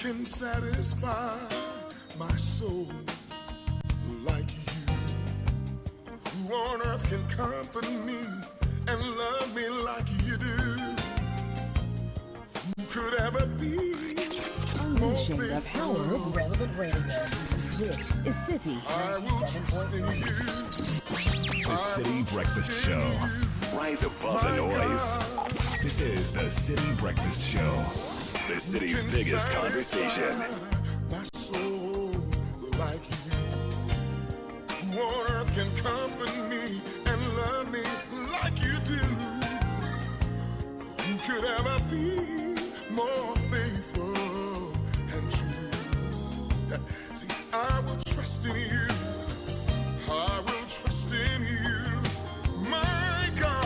can satisfy my soul like you? Who on earth can comfort me and love me like you do? Who could ever be unleashing the power of relevant radio? This is Citi 97.1. The Citi Breakfast Show. Rise above the noise. This is the Citi Breakfast Show. The city's biggest conversation. My soul like you. Who on earth can comfort me and love me like you do? Who could ever be more faithful and true? See, I will trust in you. I will trust in you, my God.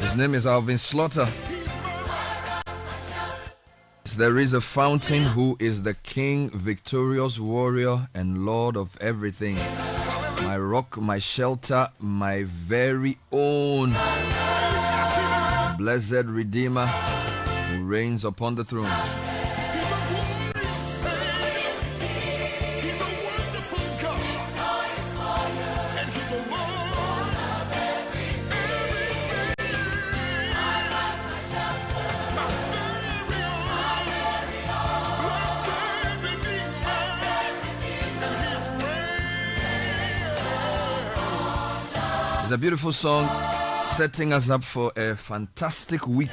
His name is Alvin Slaughter. There is a fountain who is the King, victorious warrior and Lord of everything. My rock, my shelter, my very own. Blessed Redeemer who reigns upon the throne. It's a beautiful song setting us up for a fantastic week.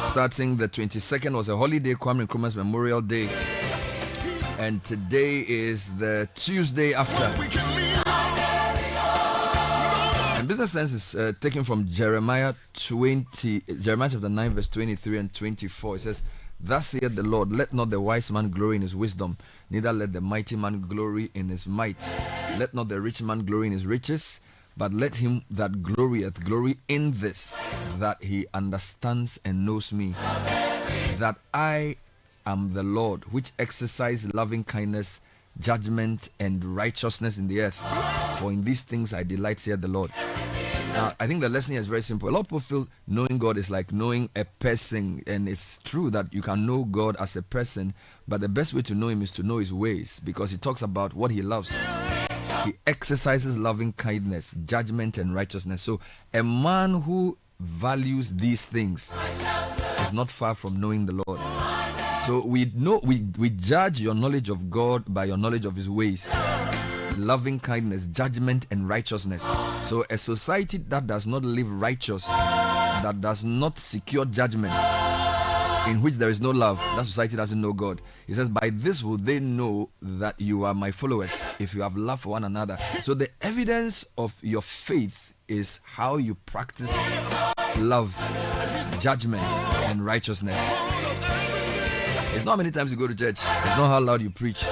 Starting the 22nd was a holiday, Kwame Nkrumah's Memorial Day. And today is the Tuesday after. And Business Sense is taken from Jeremiah chapter 9 verse 23 and 24. It says, "Thus saith the Lord, let not the wise man glory in his wisdom, neither let the mighty man glory in his might. Let not the rich man glory in his riches, but let him that glorieth glory in this, that he understands and knows me, that I am the Lord, which exercise loving kindness, judgment, and righteousness in the earth. For in these things I delight, saith the Lord." Now, I think the lesson here is very simple. A lot of people feel knowing God is like knowing a person, and it's true that you can know God as a person, but the best way to know him is to know his ways, because he talks about what he loves. He exercises loving kindness, judgment, and righteousness. So a man who values these things is not far from knowing the Lord. So we judge your knowledge of God by your knowledge of his ways. Loving kindness, judgment, and righteousness. So a society that does not live righteous that does not secure judgment, in which there is no love, that society doesn't know God. He says, by this will they know that you are my followers, if you have love for one another. So the evidence of your faith is how you practice love, judgment, and righteousness. It's not how many times you go to church. It's not how loud you preach.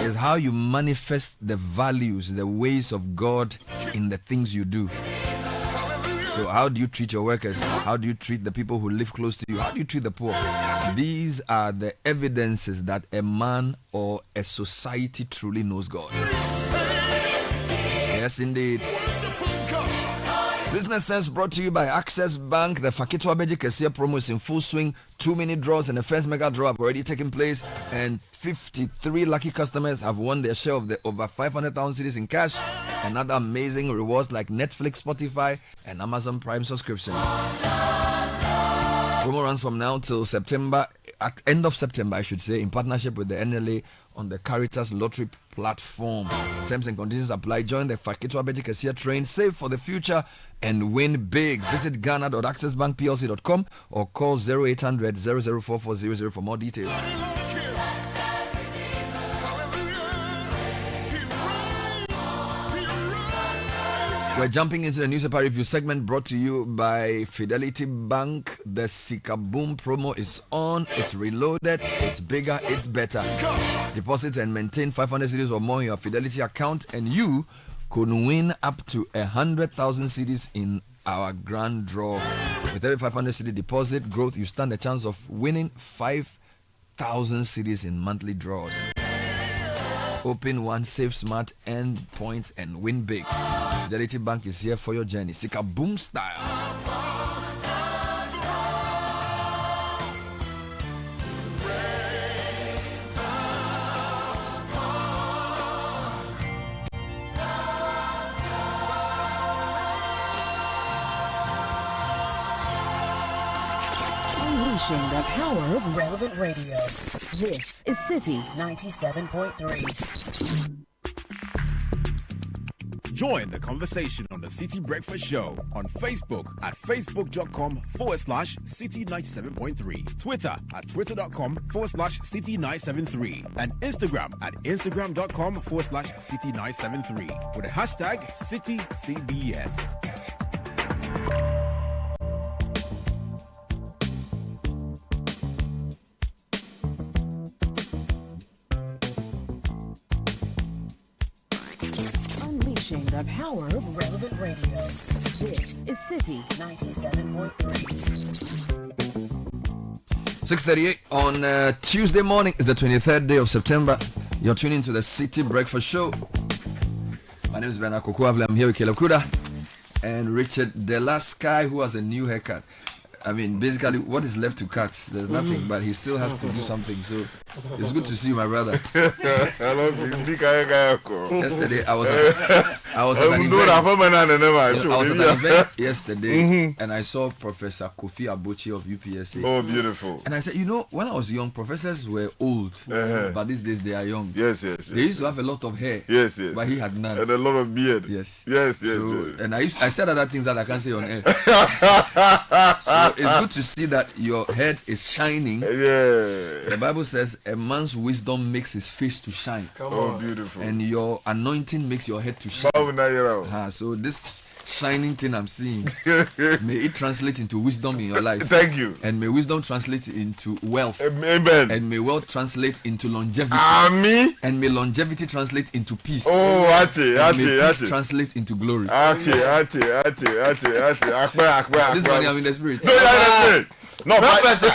It's how you manifest the values, the ways of God in the things you do. So how do you treat your workers? How do you treat the people who live close to you? How do you treat the poor? These are the evidences that a man or a society truly knows God. Yes, indeed. Business Sense brought to you by Access Bank. The Fakitwa Beji Kesia promo is in full swing. 2-minute draws and the first mega draw have already taken place, and 53 lucky customers have won their share of the over 500,000 cedis in cash and other amazing rewards like Netflix, Spotify, and Amazon Prime subscriptions. Promo runs from now till September, at end of September, I should say, in partnership with the NLA on the Caritas Lottery platform. Terms and conditions apply. Join the Fakitwa Beji Kesia train, save for the future, and win big. Visit ghana.accessbankplc.com or call 0800 004400 for more details. We're jumping into the newspaper review segment brought to you by Fidelity Bank. The Sikaboom promo is on. It's reloaded. It's bigger. It's better. Deposit and maintain 500 cedis or more in your Fidelity account, and you could win up to 100,000 cedis in our grand draw. With every 500 cedi deposit growth, you stand a chance of winning 5,000 cedis in monthly draws. Open one, save smart, earn points, and win big. Fidelity Bank is here for your journey. Sikaboom style. Unleashing the power of relevant radio. This is Citi 97.3. Join the conversation on the Citi Breakfast Show on Facebook at facebook.com/Citi97.3, Twitter at twitter.com/Citi973, and Instagram at instagram.com/Citi973 with the hashtag CitiCBS. The power of relevant radio. This is Citi 97.3. 6:38 on Tuesday morning is the 23rd day of September. You're tuning to the Citi Breakfast Show. My name is Ben Akoko. I'm here with Caleb Kuda and Richard the last guy who has a new haircut. I mean, basically, what is left to cut? There's nothing, but he still has to do something. So it's good to see you, my brother. Yesterday, I was at an event yesterday, and I saw Professor Kofi Abochi of UPSA. Oh, beautiful. And I said, you know, when I was young, professors were old, but these days they are young. Yes. They used to have a lot of hair. Yes. But he had none. And a lot of beard. Yes. Yes. And I said other things that I can't say on air. So it's good to see that your head is shining. Yeah. The Bible says a man's wisdom makes his face to shine. Oh, beautiful. And your anointing makes your head to shine. So this shining thing I'm seeing, may it translate into wisdom in your life. Thank you. And may wisdom translate into wealth. Amen. And may wealth translate into longevity. Amen. And may longevity translate into peace. Oh, and may peace translate into glory. This morning I'm in the spirit. No, Professor.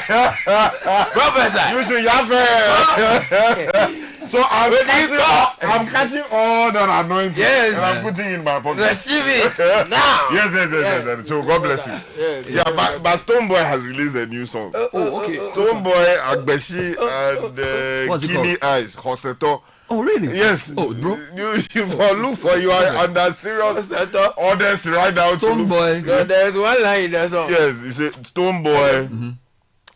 Professor. You should have So I'm catching all that anointing. Yes. And I'm putting it in my pocket. Receive it now. Yes. So God bless you. Yes. But Stoneboy has released a new song. Oh, okay. Stoneboy, Agbeshi, and What's it Guinea called? Eyes, Hoseto. Oh, really? Yes. Oh, bro. You look for you are under serious orders right now. Stoneboy. No, there's one line in that song. Yes, it's a Stoneboy,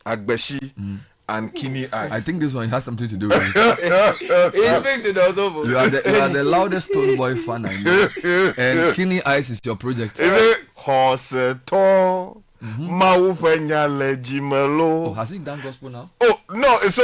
Agbeshi, and Guinea Eyes. I think this one has something to do with it. It speaks with us over. You are the loudest Stoneboy fan I know. And Kini Eyes is your project. Is it Hoseto? Maupenya lejimelo. Oh, has he done gospel now? Oh no! So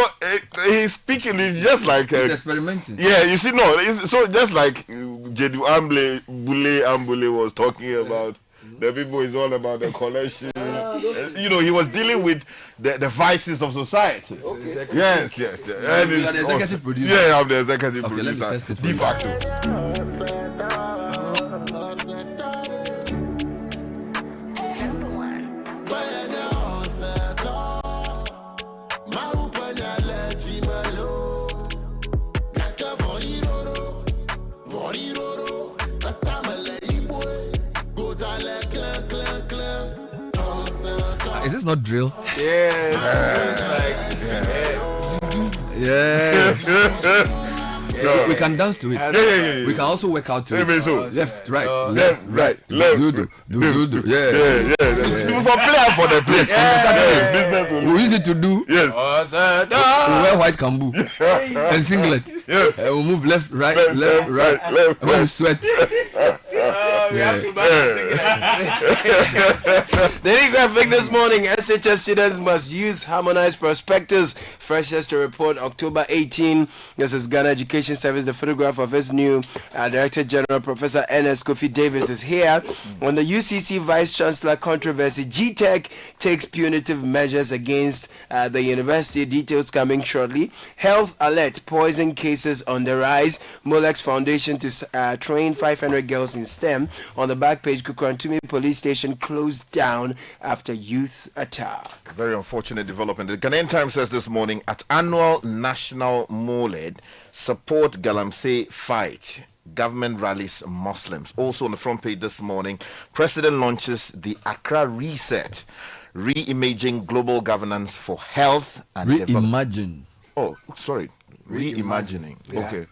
he's speaking. He's just like He's experimenting. Yeah, you see, no. So just like Jedu Ambule was talking about. The people is all about the collection. You know, he was dealing with the vices of society. Okay. Yes. You are the executive producer. Yeah, I'm the executive producer. Let me test it for de facto. Is this not drill? Yes. Yeah. We can dance to it. Yeah. We can also work out to it. Left, right, left, right. Do. Yeah. For player for the place. We use it to do. Yes. We wear white kambu and singlet. Yes. And we move left, right. And when we sweat. We have to buy the Daily graphic this morning. SHS students must use harmonized prospectus. Freshers to report October 18. This is Ghana Education Service. The photograph of its new Director General, Professor Ernest Kofi Davis, is here. On the UCC Vice Chancellor controversy, GTech takes punitive measures against the university. Details coming shortly. Health alert: poison cases on the rise. Molex Foundation to train 500 girls in STEM. On the back page, Kukrantumi Police Station closed down after youth attack. Very unfortunate development. The Ghanaian Times says this morning, at annual National Moled, support Galamsey fight. Government rallies Muslims. Also on the front page this morning, President launches the Accra Reset, reimaging global governance for health and Reimagine. Oh, sorry. Reimagining. Yeah. Okay.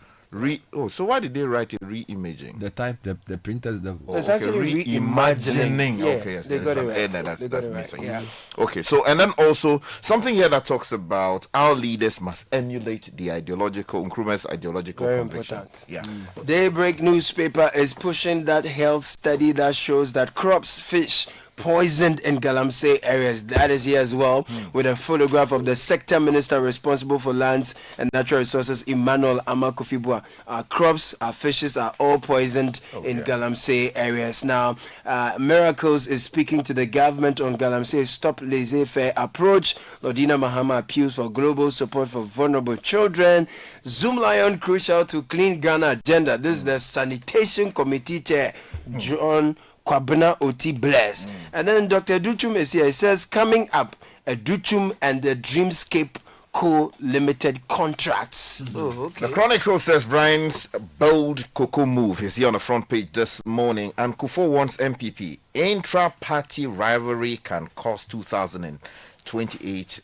So why did they write it reimaging? The type, the printers. It's actually reimagining. Yeah, okay, yes, they got it right. That's right. missing. Yeah. Okay, so and then also something here that talks about our leaders must emulate the Nkrumah's ideological Very conviction. important. Yeah. Daybreak newspaper is pushing that health study that shows that crops, fish, poisoned in Galamsey areas. That is here as well, with a photograph of the sector minister responsible for lands and natural resources, Emmanuel Amakufibua. Our crops, our fishes are all poisoned in Galamsey areas. Now, Miracles is speaking to the government on Galamsey stop laissez-faire approach. Lordina Mahama appeals for global support for vulnerable children. Zoom Lion crucial to clean Ghana agenda. This is the sanitation committee chair, John Kwabena Oti Bless. And then Dr. Duchum is here. He says, coming up, a Duchum and the Dreamscape Co-Limited contracts. The Chronicle says Brian's bold cocoa move is here on the front page this morning, and Kufo wants MPP. Intra-party rivalry can cost 2028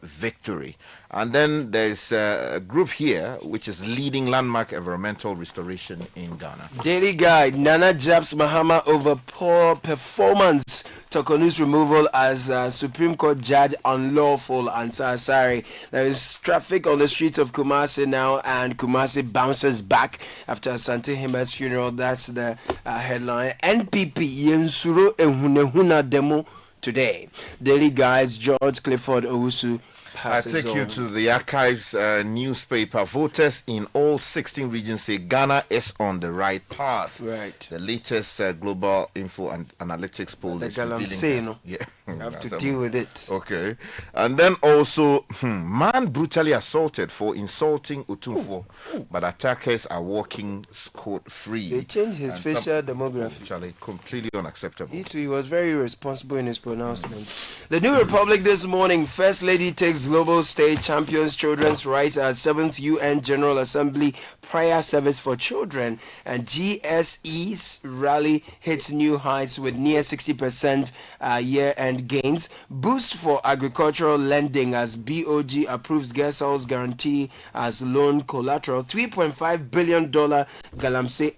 victory. And then there's a group here which is leading landmark environmental restoration in Ghana. Daily Guide, Nana Japs Mahama over poor performance. Tokonu's removal as Supreme Court judge unlawful. Answer, sorry. There is traffic on the streets of Kumasi now, and Kumasi bounces back after Asante Hima's funeral. That's the headline. NPP Yensuro Ehunehuna demo today. Daily Guide's George Clifford Owusu. I take you to the Archives newspaper. Voters in all 16 regions say Ghana is on the right path. Right. The latest global info and analytics poll The is Galamsey, no? Yeah. You have to deal with it. Okay. And then also, man brutally assaulted for insulting Utumfo, but attackers are walking scot-free. They changed his facial demography. Actually, completely unacceptable. He was very responsible in his pronouncements. The New Republic this morning, First Lady takes global stage, champions children's rights at 7th UN General Assembly prayer service for children, and GSE's rally hits new heights with near 60% year-end gains. Boost for agricultural lending as BOG approves Gersol's guarantee as loan collateral. $3.5 billion Galamsey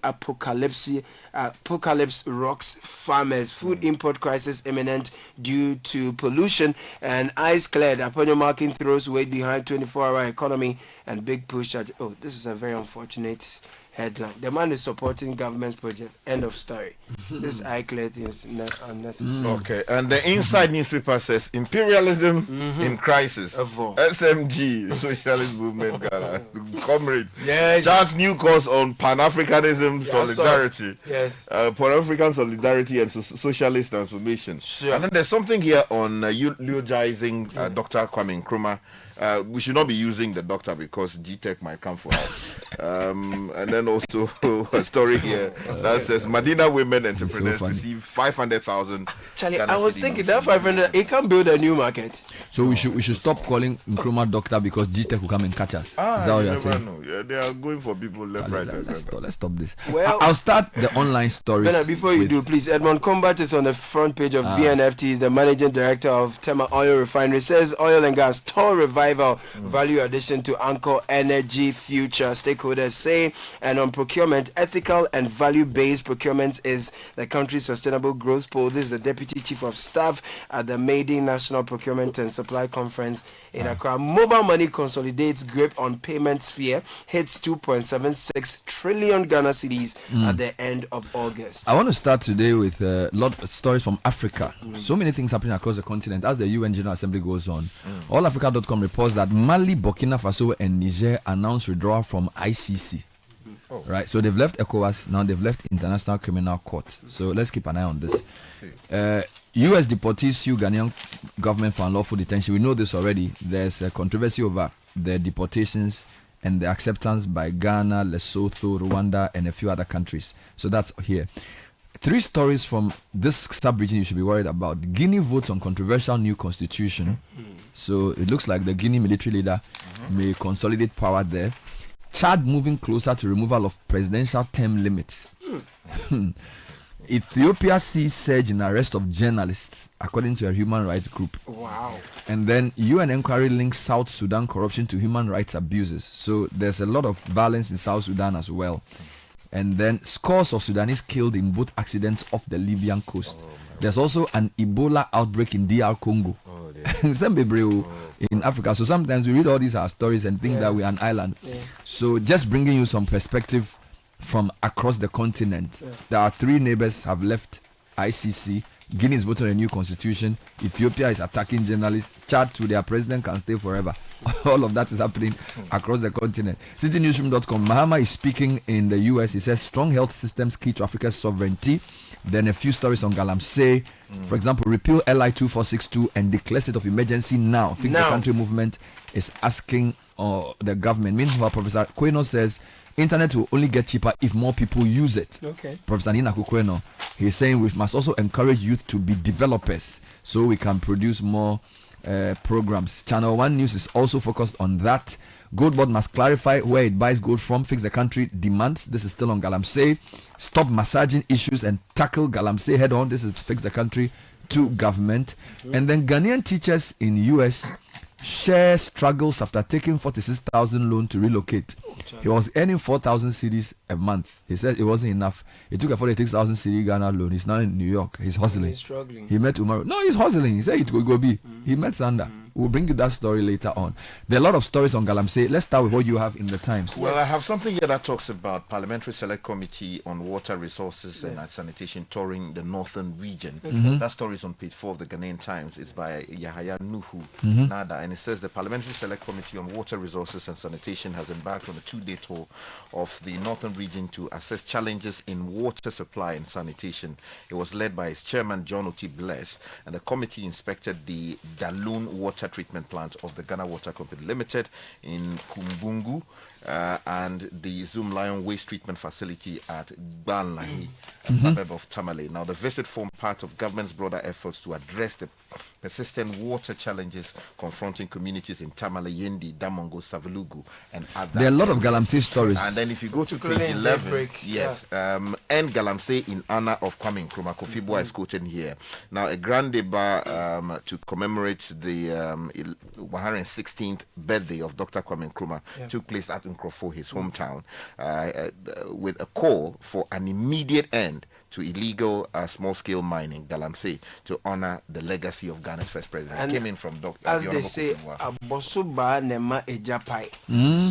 apocalypse rocks farmers. Food import crisis imminent due to pollution, and ice cleared. Aponyo marking throws weight behind 24-hour economy and big push at. Oh, this is a very unfortunate headline. The man is supporting government's project. End of story. This eye-clear thing is unnecessary. Okay, and the inside newspaper says imperialism in crisis. SMG, Socialist Movement, Ghana. Comrades. Yes. Charts new course on Pan-Africanism, solidarity. Yes. Pan-African solidarity and socialist transformation. Sure. And then there's something here on eulogizing Dr. Kwame Nkrumah. We should not be using the doctor because G-Tech might come for us. And then also a story here that says Medina women entrepreneurs receive 500,000. Charlie, I was thinking that 500, it can build a new market. So we should stop calling Nkrumah doctor because G-Tech will come and catch us. Is that what you're saying? Yeah, they are going for people left, Charlie, right. let's stop this. Well, I'll start the online stories. Bernard, before you do, please, Edmond Combat is on the front page of BNFT. He's the managing director of Tema Oil Refinery. Says oil and gas toll revival, value addition to anchor energy future, stakeholders say. And on procurement, ethical and value-based procurement is the country's sustainable growth pole. This is the deputy chief of staff at the Maiden National Procurement and Supply Conference in Accra. Mobile money consolidates grip on payment sphere, hits 2.76 trillion Ghana cedis at the end of August. I want to start today with a lot of stories from Africa. So many things happening across the continent as the UN General Assembly goes on. AllAfrica.com reports that Mali, Burkina Faso, and Niger announced withdrawal from ICC. Right, so they've left ECOWAS, now they've left International Criminal Court. So let's keep an eye on this. US deportees sue Ghanaian government for unlawful detention. We know this already. There's a controversy over the deportations and the acceptance by Ghana, Lesotho, Rwanda, and a few other countries. So that's here. 3 stories from this sub-region you should be worried about. Guinea votes on controversial new constitution. So it looks like the Guinea military leader may consolidate power there. Chad moving closer to removal of presidential term limits. Ethiopia sees surge in arrest of journalists, according to a human rights group. Wow. And then UN inquiry links South Sudan corruption to human rights abuses. So there's a lot of violence in South Sudan as well. And then scores of Sudanese killed in boat accidents off the Libyan coast. There's also an Ebola outbreak in DR Congo. In Africa. So sometimes we read all these stories and think that we're an island. So just bringing you some perspective from across the continent. There are 3 neighbors have left ICC. Guinea is voting on a new constitution. Ethiopia is attacking journalists. Chad to their president can stay forever. All of that is happening across the continent. CityNewsroom.com. Mahama is speaking in the US. He says strong health systems key to Africa's sovereignty. Then a few stories on Galamsey. For example, repeal LI 2462 and declare state of emergency now. Fix the country movement is asking the government. Meanwhile, Professor Kweno says internet will only get cheaper if more people use it. Okay. Professor Nina Kukweno, he's saying we must also encourage youth to be developers so we can produce more programs. Channel 1 News is also focused on that. Gold board must clarify where it buys gold from, fix the country demands. This is still on Galamsey. Stop massaging issues and tackle Galamsey head on. This is fix the country to government. And then Ghanaian teachers in US share struggles after taking 46,000 loan to relocate. He was earning 4,000 cedis a month. He said it wasn't enough. He took a 46,000 cedi Ghana loan. He's now in New York. He's hustling. He's struggling. He met tomorrow. No, he's hustling. He said it will go be. He met Sanda. We'll bring you that story later on. There are a lot of stories on Galamsey. Let's start with what you have in the Times. Well, I have something here that talks about Parliamentary Select Committee on Water Resources and Sanitation touring the northern region. That story is on page 4 of the Ghanaian Times. It's by Yahaya Nuhu Nada, and it says the Parliamentary Select Committee on Water Resources and Sanitation has embarked on a 2-day tour of the northern region to assess challenges in water supply and sanitation. It was led by its chairman, John Oti Bless, and the committee inspected the Daloon water treatment plant of the Ghana Water Company Limited in Kumbungu and the Zoom Lion Waste Treatment Facility at Gbanlahi, a suburb of Tamale. Now, the visit formed part of government's broader efforts to address the persistent water challenges confronting communities in Tamale, Yendi, Damongo, Savelugu, and other. There are a lot of Galamsey stories. And then if you go to page 11, end Galamsey in honor of Kwame Nkrumah. Kofi Boa is quoted here. Now, a grand deba to commemorate the 116th birthday of Dr. Kwame Nkrumah took place at Nkrofo, his hometown, with a call for an immediate end to illegal small-scale mining, Galamsey, to honor the legacy of Ghana's first president. And came in from Dr. As they say, Abosuba Nema Ejapai.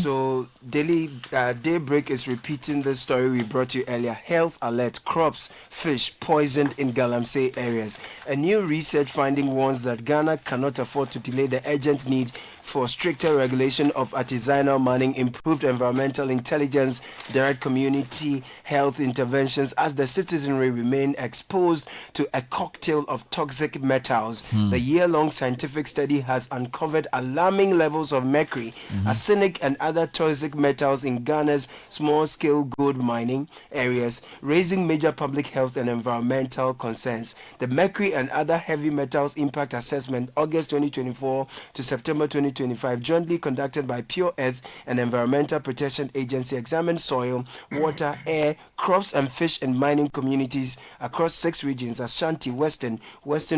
So Daybreak is repeating the story we brought you earlier. Health alert: crops, fish poisoned in Galamsey areas. A new research finding warns that Ghana cannot afford to delay the urgent need for stricter regulation of artisanal mining, improved environmental intelligence, direct community health interventions as the citizenry remain exposed to a cocktail of toxic metals. The year-long scientific study has uncovered alarming levels of mercury, arsenic, and other toxic metals in Ghana's small-scale gold mining areas, raising major public health and environmental concerns. The mercury and other heavy metals impact assessment, August 2024 to September 2025, jointly conducted by Pure Earth and Environmental Protection Agency, examined soil, water, air, crops, and fish in mining communities across 6 regions: Ashanti, Western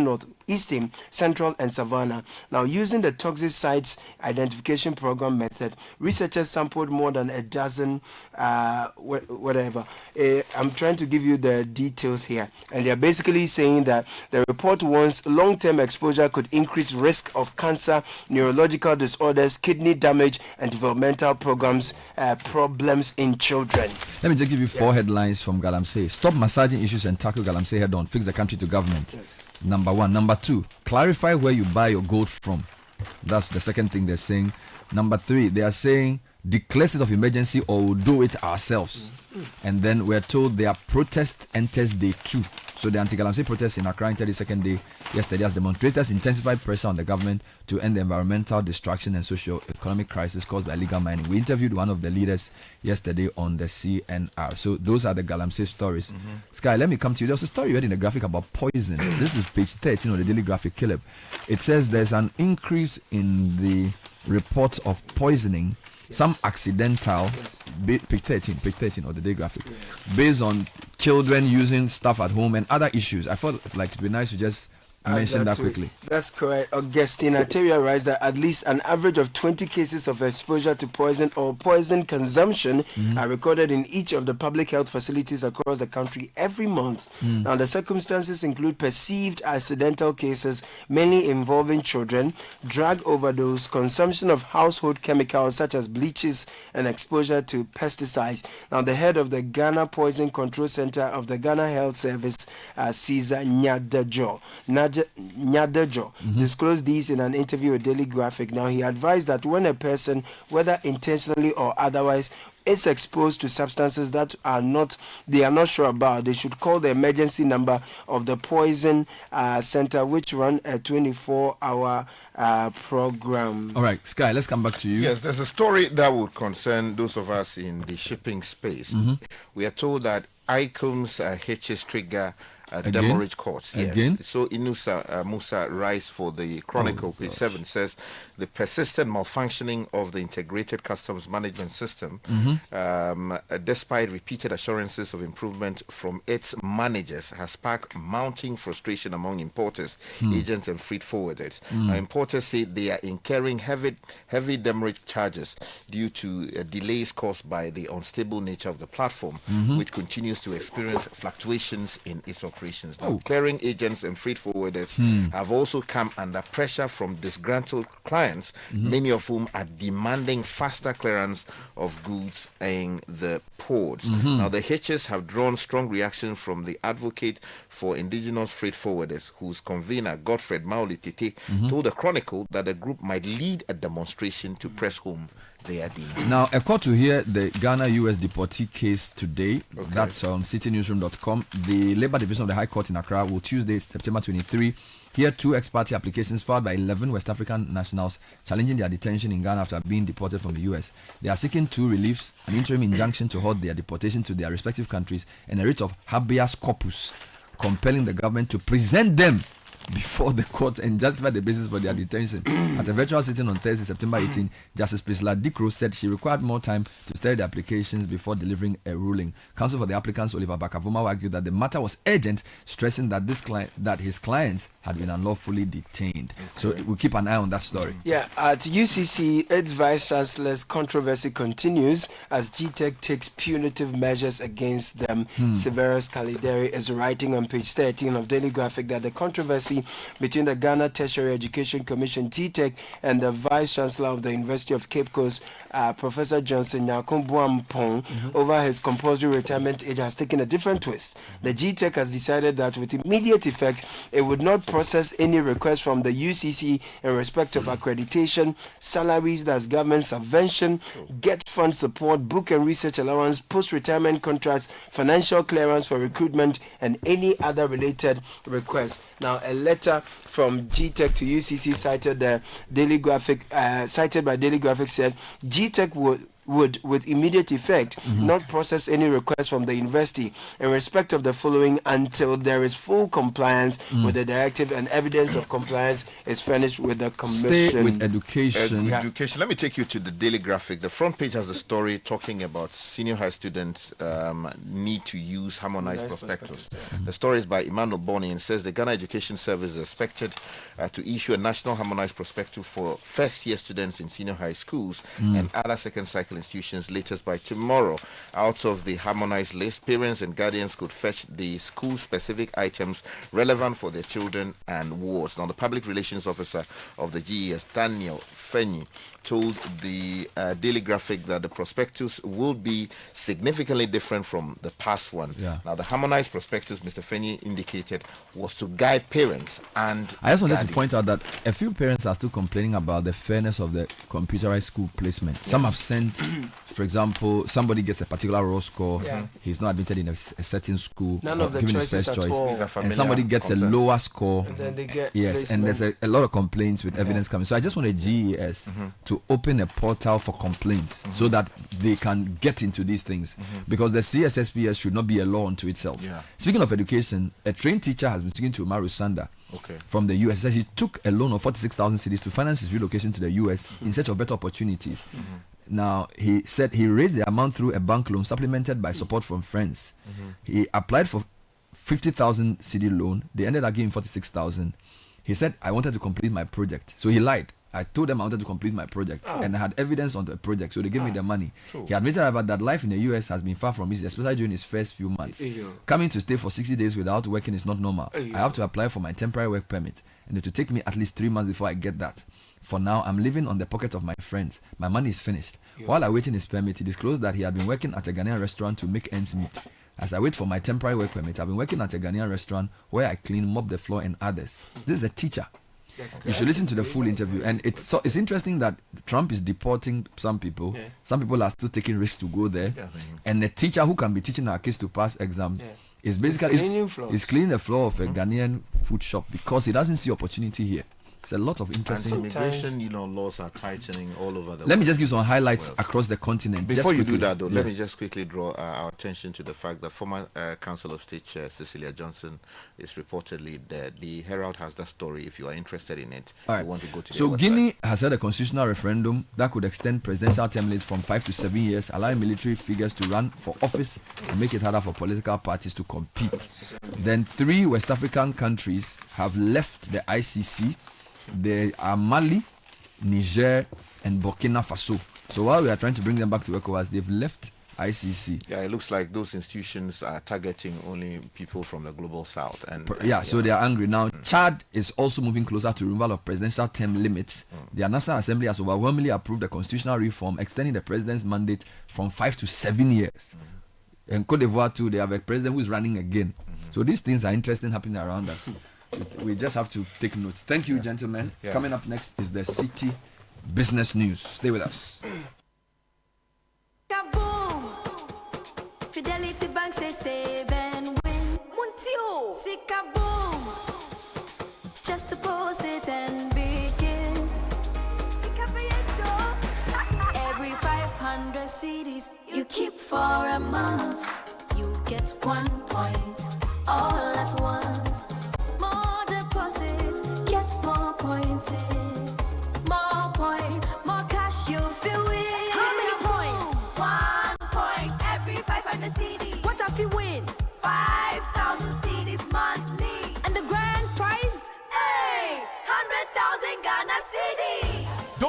North, Eastern, Central, and Savannah. Now, using the toxic sites identification program method, researchers sampled more than a dozen I'm trying to give you the details here, and they're basically saying that the report warns long-term exposure could increase risk of cancer, neurological disorders, kidney damage, and developmental problems in children. Let me just give you 4 headlines from Galamsey. Stop massaging issues and tackle Galamsey head on. Fix the country to government. Yes. Number 1. Number 2, clarify where you buy your gold from. That's the second thing they're saying. Number 3, they are saying declare state of emergency or we'll do it ourselves. And then we're told their protest enters day 2. So the anti-Galamsey protests in Accra entered the second day yesterday as demonstrators intensified pressure on the government to end the environmental destruction and socio-economic crisis caused by illegal mining. We interviewed one of the leaders yesterday on the CNR. So those are the Galamsey stories. Sky, let me come to you. There's a story you read in the graphic about poison. This is page 13 of the Daily Graphic, Caleb. It says there's an increase in the reports of poisoning, some accidental, page 13 of the Day Graphic, based on children using stuff at home and other issues. I felt like it'd be nice to just mention that quickly. That's correct. Augustine Ateria writes that at least an average of 20 cases of exposure to poison or poison consumption are recorded in each of the public health facilities across the country every month. Now, the circumstances include perceived accidental cases, mainly involving children, drug overdose, consumption of household chemicals such as bleaches, and exposure to pesticides. Now, the head of the Ghana Poison Control Center of the Ghana Health Service, Caesar Nyadejo, disclosed these in an interview with Daily Graphic. Now, he advised that when a person, whether intentionally or otherwise, is exposed to substances that they are not sure about, they should call the emergency number of the Poison Center, which run a 24-hour program. All right, Sky, let's come back to you. Yes, there's a story that would concern those of us in the shipping space. We are told that ICOM's hitches trigger demurrage courts. Yes. Again? So Inusa Musa writes for the Chronicle, page 7, says the persistent malfunctioning of the integrated customs management system, despite repeated assurances of improvement from its managers, has sparked mounting frustration among importers, agents, and freight forwarders. Importers say they are incurring heavy demurrage charges due to delays caused by the unstable nature of the platform, which continues to experience fluctuations in its operations. Now, clearing agents and freight forwarders have also come under pressure from disgruntled clients, many of whom are demanding faster clearance of goods in the ports. Now, the hitches have drawn strong reaction from the advocate for indigenous freight forwarders, whose convener, Godfred Mauli Tete, told the Chronicle that the group might lead a demonstration to press home their demand. Now, a court to hear the Ghana-US deportee case today. That's on citynewsroom.com. The Labour Division of the High Court in Accra will Tuesday, September 23, hear 2 ex-parte applications filed by 11 West African nationals challenging their detention in Ghana after being deported from the US. They are seeking 2 reliefs, an interim injunction to halt their deportation to their respective countries, and a writ of habeas corpus compelling the government to present them before the court and justify the basis for their detention. At a virtual sitting on Thursday, September 18, Justice Priscilla Dikro said she required more time to study the applications before delivering a ruling. Counsel for the applicants, Oliver Bakavoma, argued that the matter was urgent, stressing that his clients had been unlawfully detained. So we'll keep an eye on that story. Yeah, at UCC, its Vice Chancellor's controversy continues as GTEC takes punitive measures against them. Severus Kalideri is writing on page 13 of Daily Graphic that the controversy between the Ghana Tertiary Education Commission, GTEC, and the Vice Chancellor of the University of Cape Coast, Professor Johnson Nyakumbuampong, over his compulsory retirement age has taken a different twist. The GTEC has decided that with immediate effect, it would not process any request from the UCC in respect of accreditation, salaries, that's government subvention, get fund support, book and research allowance, post-retirement contracts, financial clearance for recruitment, and any other related requests. Now, a letter from GTEC to UCC cited by Daily Graphic said GTEC would with immediate effect not process any request from the university in respect of the following until there is full compliance with the directive and evidence of compliance is furnished with the commission. Stay with education. Education. Let me take you to the Daily Graphic. The front page has a story talking about senior high students need to use harmonized prospectus. The story is by Emmanuel Boni and says the Ghana Education Service is expected to issue a national harmonized prospectus for first-year students in senior high schools and other second cycle institutions latest by tomorrow. Out of the harmonized list, parents and guardians could fetch the school-specific items relevant for their children and wards. Now, the public relations officer of the GES, Daniel Fenny, told the Daily Graphic that the prospectus will be significantly different from the past one. Now, the harmonized prospectus, Mr. Fenny indicated, was to guide parents and I just wanted to point out that a few parents are still complaining about the fairness of the computerized school placement. Some have sent, for example, somebody gets a particular raw score, he's not admitted in a certain school, none of the given his choices first at choice, all. and somebody gets a lower score, And then they get and there's a lot of complaints with evidence coming. So I just wanted GES to open a portal for complaints so that they can get into these things, because the CSSPS should not be a law unto itself. Speaking of education, a trained teacher has been speaking to Umaru Sanda from the US. He says he took a loan of 46,000 cedis to finance his relocation to the US in search of better opportunities. Now, he said he raised the amount through a bank loan supplemented by support from friends. He applied for 50,000 CD loan. They ended up giving 46,000. He said, I wanted to complete my project. So he lied. I told them I wanted to complete my project and I had evidence on the project, so they gave me the money. He admitted, however, that life in the US has been far from easy, especially during his first few months. Coming to stay for 60 days without working is not normal. I have to apply for my temporary work permit, and it will take me at least 3 months before I get that. For now, I'm living on the pocket of my friends. My money is finished. While awaiting his permit, he disclosed that he had been working at a Ghanaian restaurant to make ends meet. As I wait for my temporary work permit, I've been working at a Ghanaian restaurant where I clean, mop the floor, and others. This is a teacher. You should listen to the full interview, and it's interesting that Trump is deporting some people. Some people are still taking risks to go there, and the teacher who can be teaching our kids to pass exam is basically cleaning the floor of a Ghanaian food shop because he doesn't see opportunity here. It's a lot of interesting. Immigration, laws are tightening all over the world. Let me just give some highlights across the continent. Before you do that, though, let me just quickly draw our attention to the fact that former Council of State Chair Cecilia Johnson is reportedly dead. The Herald has that story. If you are interested in it, you want to go to. So Guinea has had a constitutional referendum that could extend presidential term limits from 5 to 7 years, allowing military figures to run for office and make it harder for political parties to compete. Then 3 West African countries have left the ICC. They are Mali, Niger, and Burkina Faso. So while we are trying to bring them back to ECOWAS, they've left ICC. Yeah, it looks like those institutions are targeting only people from the global south. And so they are angry. Now, Chad is also moving closer to removal of presidential term limits. The National Assembly has overwhelmingly approved the constitutional reform, extending the president's mandate from 5 to 7 years. In Cote d'Ivoire too, they have a president who is running again. So these things are interesting happening around us. We just have to take notes. Thank you, gentlemen. Coming up next is the Citi Business News. Stay with us. Kaboom! Fidelity Bank says save and win. Montio! See kaboom! Just to post it and begin. Every 500 CDs you keep for a month, you get 1 point all at once. More deposits, gets more points in. More points, more cash you feel with. How many points? 1 point every 500 CDs. What if you win? 5,000 CDs monthly. And the grand prize?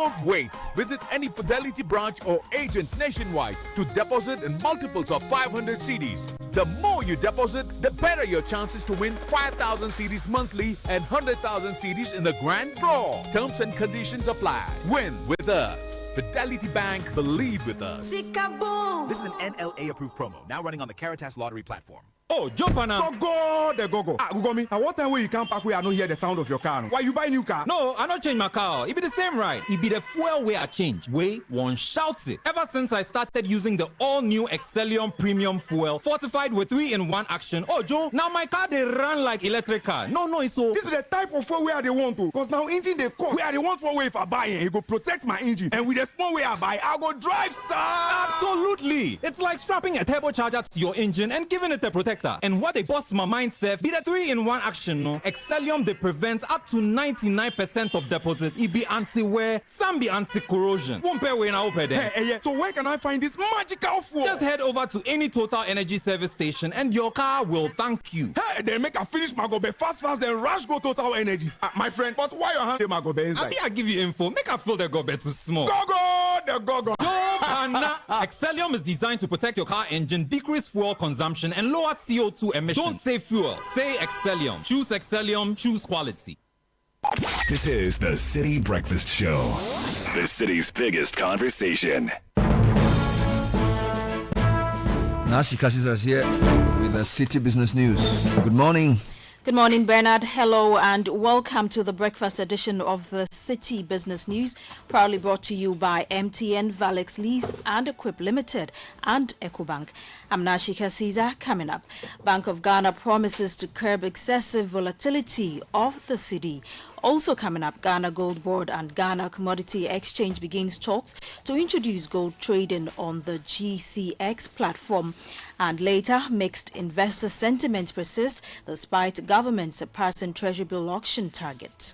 Don't wait. Visit any Fidelity branch or agent nationwide to deposit in multiples of 500 CDs. The more you deposit, the better your chances to win 5,000 CDs monthly and 100,000 CDs in the grand draw. Terms and conditions apply. Win with us. Fidelity Bank, believe with us. This This is an NLA approved promo, now running on the Caritas Lottery platform. Oh, jump on now. Go. Google me. At what time will you come back where I don't hear the sound of your car? Why you buy new car? No, I not change my car. It be the same ride. It be the fuel way I change. Way one shouts it. Ever since I started using the all-new Excellium Premium Fuel, fortified with 3-in-1 action. Oh, Joe, now my car they run like electric car. No, it's so. This is the type of fuel where they want to. Because now engine they cost. Where they want for way if I buy it, it go protect my engine. And with the small way I buy, I go drive, sir. Absolutely. It's like strapping a turbocharger to your engine and giving it a protector. And what they bust my mind self be the 3-in-1 action. No, Excellium they prevent up to 99% of deposit. It be anti-wear, some be anti-corrosion. Won't pay when I open them. Hey, so where can I find this magical fuel? Just head over to any Total Energy service station and your car will thank you. Hey, then make a finish my go be fast, then rush go Total Energies. My friend, but why your hand my go be inside? I give you info. Make I feel the go be too small. Go. Excellium is designed to protect your car engine, decrease fuel consumption, and lower CO2 emissions. Don't say fuel, say Excellium. Choose Excellium, choose quality. This is the City Breakfast Show, the city's biggest conversation. Nashika is here with the City Business News. Good morning. Good morning, Bernard. Hello and welcome to the breakfast edition of the City Business News, proudly brought to you by MTN, Valex Lease and Equip Limited and EcoBank. I'm Nashika Caesar. Coming up, Bank of Ghana promises to curb excessive volatility of the city. Also coming up, Ghana Gold Board and Ghana Commodity Exchange begins talks to introduce gold trading on the GCX platform. And later, mixed investor sentiment persists despite government's surpassing Treasury bill auction target.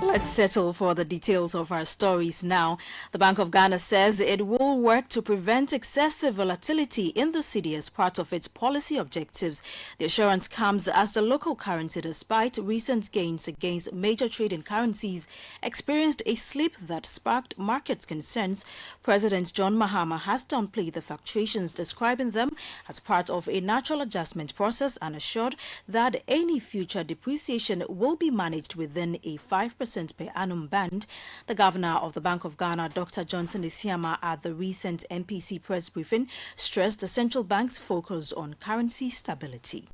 Let's settle for the details of our stories now. The Bank of Ghana says it will work to prevent excessive volatility in the city as part of its policy objectives. The assurance comes as the local currency, despite recent gains against major trading currencies, experienced a slip that sparked market concerns. President John Mahama has downplayed the fluctuations, describing them as part of a natural adjustment process and assured that any future depreciation will be managed within a 5% per annum band. The governor of the Bank of Ghana, Dr. Johnson Isiama, at the recent MPC press briefing, stressed the central bank's focus on currency stability.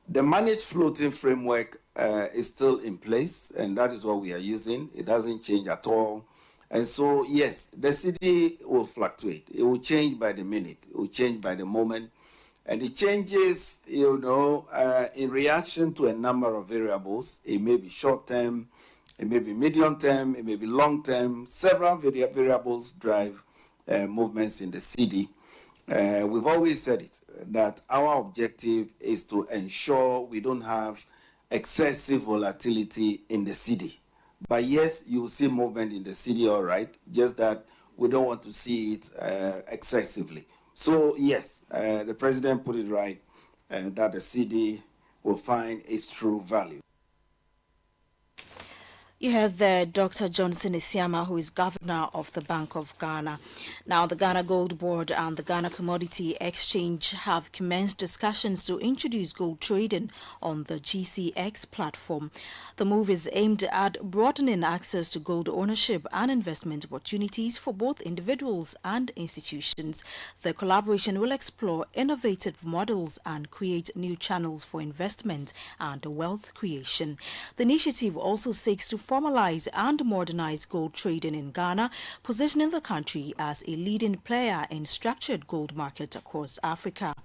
The managed floating framework is still in place, and that is what we are using. It doesn't change at all. And so, yes, the city will fluctuate. It will change by the minute. It will change by the moment. And it changes, in reaction to a number of variables. It may be short-term, it may be medium-term, it may be long-term. Several variables drive movements in the city. We've always said it, that our objective is to ensure we don't have excessive volatility in the city. But yes, you will see movement in the city, all right, just that we don't want to see it excessively. So yes, the president put it right, that the city will find its true value. You heard there Dr. Johnson Isiama, who is governor of the Bank of Ghana. Now, the Ghana Gold Board and the Ghana Commodity Exchange have commenced discussions to introduce gold trading on the GCX platform. The move is aimed at broadening access to gold ownership and investment opportunities for both individuals and institutions. The collaboration will explore innovative models and create new channels for investment and wealth creation. The initiative also seeks to formalize and modernize gold trading in Ghana, positioning the country as a leading player in structured gold markets across Africa.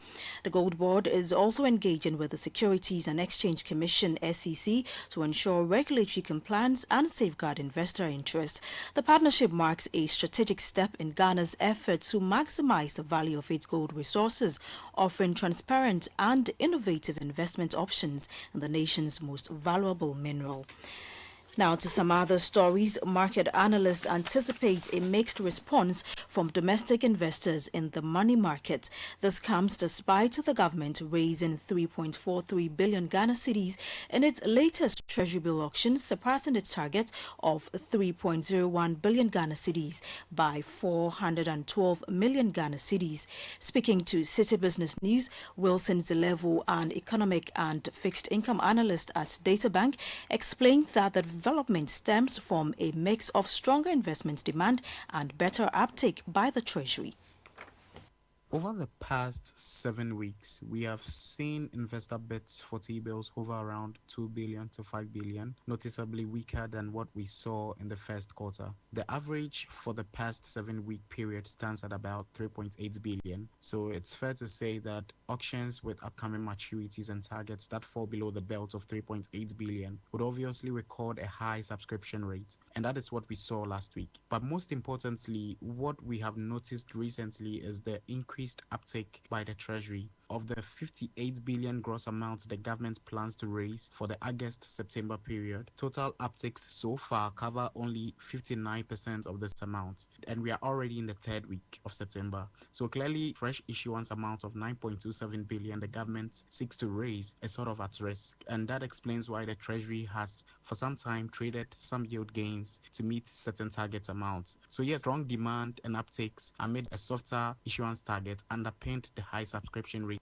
The Gold Board is also engaging with the Securities and Exchange Commission (SEC) to ensure regulatory compliance and safeguard investor interests. The partnership marks a strategic step in Ghana's effort to maximize the value of its gold resources, offering transparent and innovative investment options in the nation's most valuable mineral. Now to some other stories. Market analysts anticipate a mixed response from domestic investors in the money market. This comes despite the government raising 3.43 billion Ghana cedis in its latest treasury bill auction, surpassing its target of 3.01 billion Ghana cedis by 412 million Ghana cedis. Speaking to Citi Business News, Wilson Zelevu, an economic and fixed income analyst at Data Bank, explained that the development stems from a mix of stronger investment demand and better uptake by the Treasury. Over the past 7 weeks, we have seen investor bets for T-bills hover around 2 billion to 5 billion, noticeably weaker than what we saw in the first quarter. The average for the past 7-week period stands at about 3.8 billion. So it's fair to say that auctions with upcoming maturities and targets that fall below the belt of 3.8 billion would obviously record a high subscription rate. And that is what we saw last week. But most importantly, what we have noticed recently is the increased uptake by the Treasury. Of the 58 billion gross amount the government plans to raise for the August-September period, total uptakes so far cover only 59% of this amount, and we are already in the third week of September. So clearly, fresh issuance amount of 9.27 billion the government seeks to raise is sort of at risk, and that explains why the Treasury has for some time traded some yield gains to meet certain target amounts. So yes, strong demand and uptakes amid a softer issuance target underpinned the high subscription rate.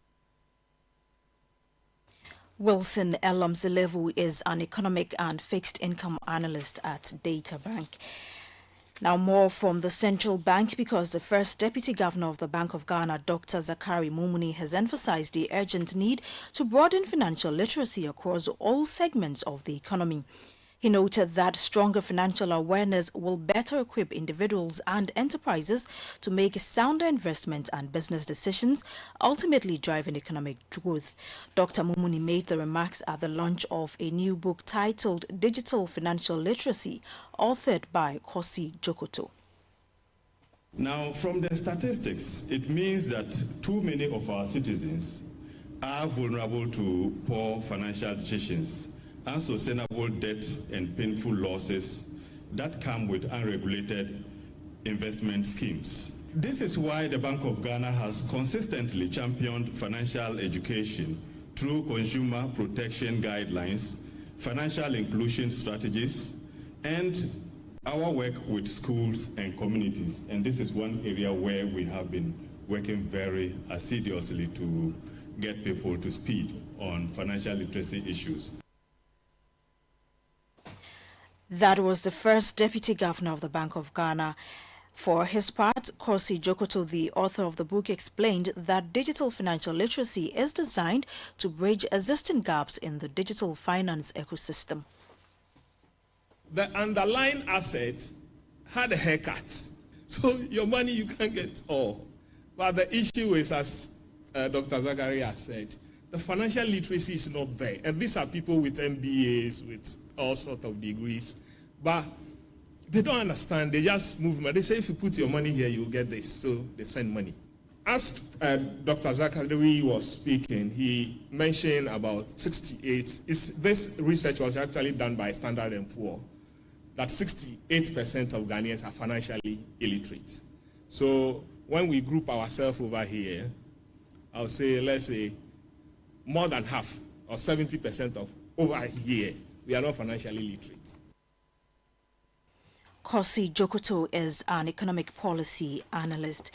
Wilson Zelevu is an economic and fixed income analyst at Data Bank. Now more from the central bank, because the first deputy governor of the Bank of Ghana, Dr. Zakari Mumuni, has emphasized the urgent need to broaden financial literacy across all segments of the economy. He noted that stronger financial awareness will better equip individuals and enterprises to make sounder investment and business decisions, ultimately driving economic growth. Dr. Mumuni made the remarks at the launch of a new book titled Digital Financial Literacy, authored by Kosi Jokoto. Now, from the statistics, it means that too many of our citizens are vulnerable to poor financial decisions, unsustainable debt, and painful losses that come with unregulated investment schemes. This is why the Bank of Ghana has consistently championed financial education through consumer protection guidelines, financial inclusion strategies, and our work with schools and communities. And this is one area where we have been working very assiduously to get people to speed on financial literacy issues. That was the first deputy governor of the Bank of Ghana. For his part, Kosi Jokoto, the author of the book, explained that digital financial literacy is designed to bridge existing gaps in the digital finance ecosystem. The underlying asset had a haircut. So your money you can't get all. But the issue is, as Dr. Zakaria said, the financial literacy is not there. And these are people with MBAs, with all sorts of degrees. But they don't understand. They just move money. They say, if you put your money here, you'll get this. So they send money. As Dr. Zakaria was speaking, he mentioned about 68. This research was actually done by Standard & Poor, that 68% of Ghanaians are financially illiterate. So when we group ourselves over here, I'll say, let's say, more than half, or 70% of over here, we are not financially literate. Kosi Jokoto is an economic policy analyst.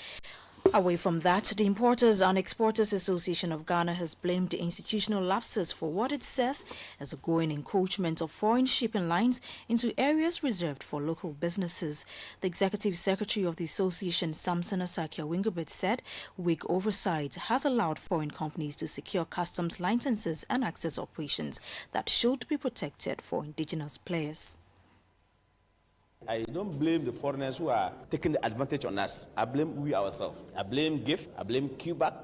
Away from that, the Importers and Exporters Association of Ghana has blamed the institutional lapses for what it says as a growing encroachment of foreign shipping lines into areas reserved for local businesses. The executive secretary of the association, Samson Asakia Wingobit, said weak oversight has allowed foreign companies to secure customs licenses and access operations that should be protected for indigenous players. I don't blame the foreigners who are taking the advantage on us. I blame we ourselves. I blame GIF, I blame QBAC,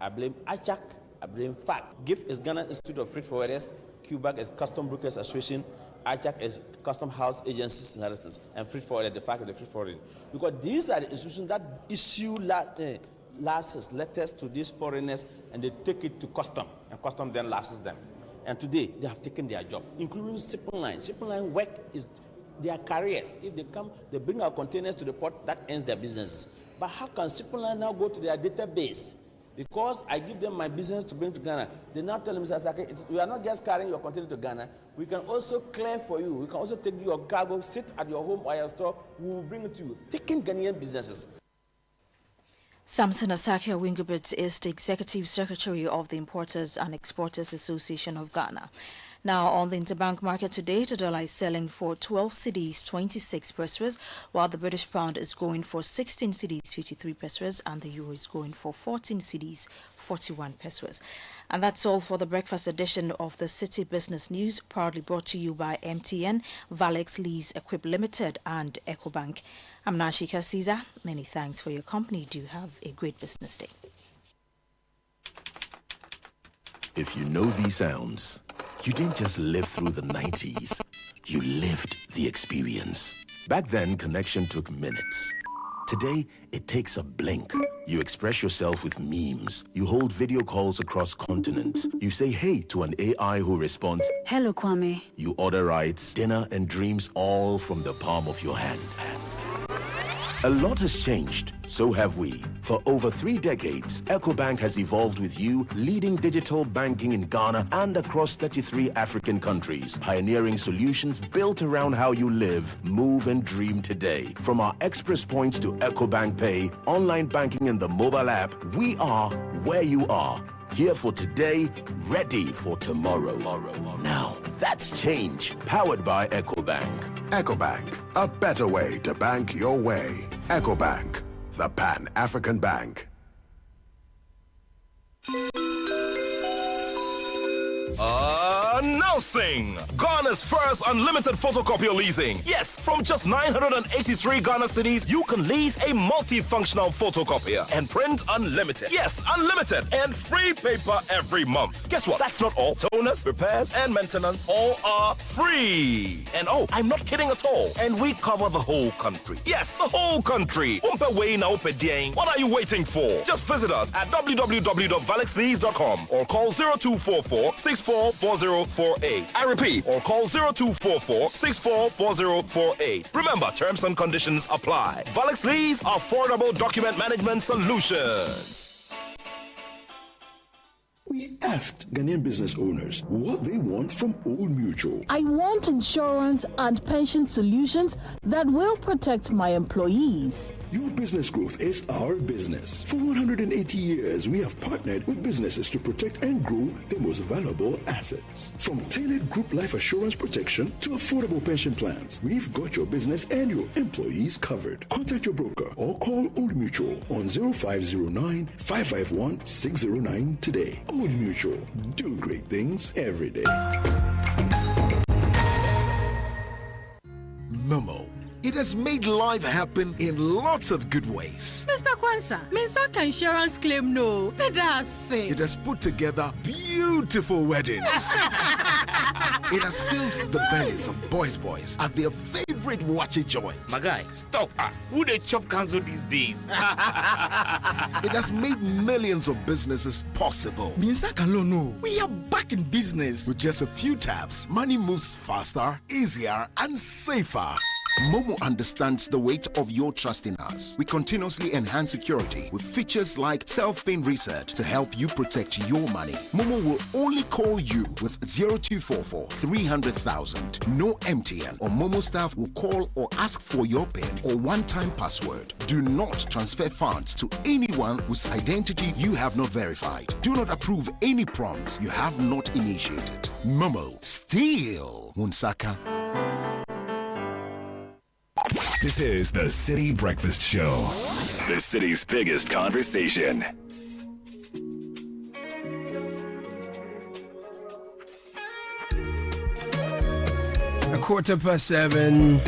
I blame ACHAC, I blame FAC. GIF is Ghana Institute of Freight Forwarders, QBAC is Custom Brokers Association, ACHAC is Custom House Agencies Inheritance, and Freight Forwarder, the FAC is the Freight Forwarding. Because these are the institutions that issue letters to these foreigners, and they take it to custom, and custom then lasses them. And today, they have taken their job, including shipping line. Shipping line work is their careers. If they come, they bring our containers to the port, that ends their businesses. But how can shipping line now go to their database? Because I give them my business to bring to Ghana. They now tell me, Mr. Sake, we are not just carrying your container to Ghana. We can also clear for you. We can also take your cargo, sit at your home or your store. We will bring it to you. Taking Ghanaian businesses. Samson Asake Wingubit is the Executive Secretary of the Importers and Exporters Association of Ghana. Now, on the interbank market today, the dollar is selling for 12 cedis 26 pesos, while the British pound is going for 16 cedis 53 pesos, and the euro is going for 14 cedis 41 pesos. And that's all for the breakfast edition of the City Business News, proudly brought to you by MTN, Valex Lease Equip Limited, and EcoBank. I'm Nashika Caesar. Many thanks for your company. Do have a great business day. If you know these sounds, you didn't just live through the 90s. You lived the experience. Back then, connection took minutes. Today, it takes a blink. You express yourself with memes. You hold video calls across continents. You say hey to an AI who responds, "Hello, Kwame." You order rides, dinner, and dreams all from the palm of your hand. A lot has changed, so have we. For over 3 decades, EcoBank has evolved with you, leading digital banking in Ghana and across 33 African countries, pioneering solutions built around how you live, move, and dream today. From our express points to EcoBank Pay, online banking, and the mobile app, we are where you are. Here for today, ready for tomorrow. Now, that's change, powered by EcoBank. EcoBank, a better way to bank your way. EcoBank, the Pan-African Bank. Announcing Ghana's first unlimited photocopier leasing. Yes, from just 983 Ghana cedis, you can lease a multifunctional photocopier and print unlimited. Yes, unlimited and free paper every month. Guess what? That's not all. Toners, repairs, and maintenance all are free. And oh, I'm not kidding at all. And we cover the whole country. Yes, the whole country. What are you waiting for? Just visit us at www.valexlease.com or call 0244 644048. I repeat, or call 0244 644048. Remember, terms and conditions apply. Valex Lease, affordable document management solutions. We asked Ghanaian business owners what they want from Old Mutual. I want insurance and pension solutions that will protect my employees. Your business growth is our business. For 180 years, we have partnered with businesses to protect and grow their most valuable assets. From tailored group life assurance protection to affordable pension plans, we've got your business and your employees covered. Contact your broker or call Old Mutual on 0509-551-609 today. Old Mutual, do great things every day. Momo. It has made life happen in lots of good ways. Mr. Kwanzaa, Mensaka insurance claim no. It has put together beautiful weddings. It has filled the bellies of boys at their favorite watchy joint. My guy, stop. Who they chop cancel these days? It has made millions of businesses possible. Mensaka no. We are back in business. With just a few taps, money moves faster, easier, and safer. Momo understands the weight of your trust in us. We continuously enhance security with features like self-paying reset to help you protect your money. Momo will only call you with 0244 300,000. No MTN or Momo staff will call or ask for your PIN or one-time password. Do not transfer funds to anyone whose identity you have not verified. Do not approve any prompts you have not initiated. Momo, still Munsaka. This is the City Breakfast Show, the city's biggest conversation. A 7:15.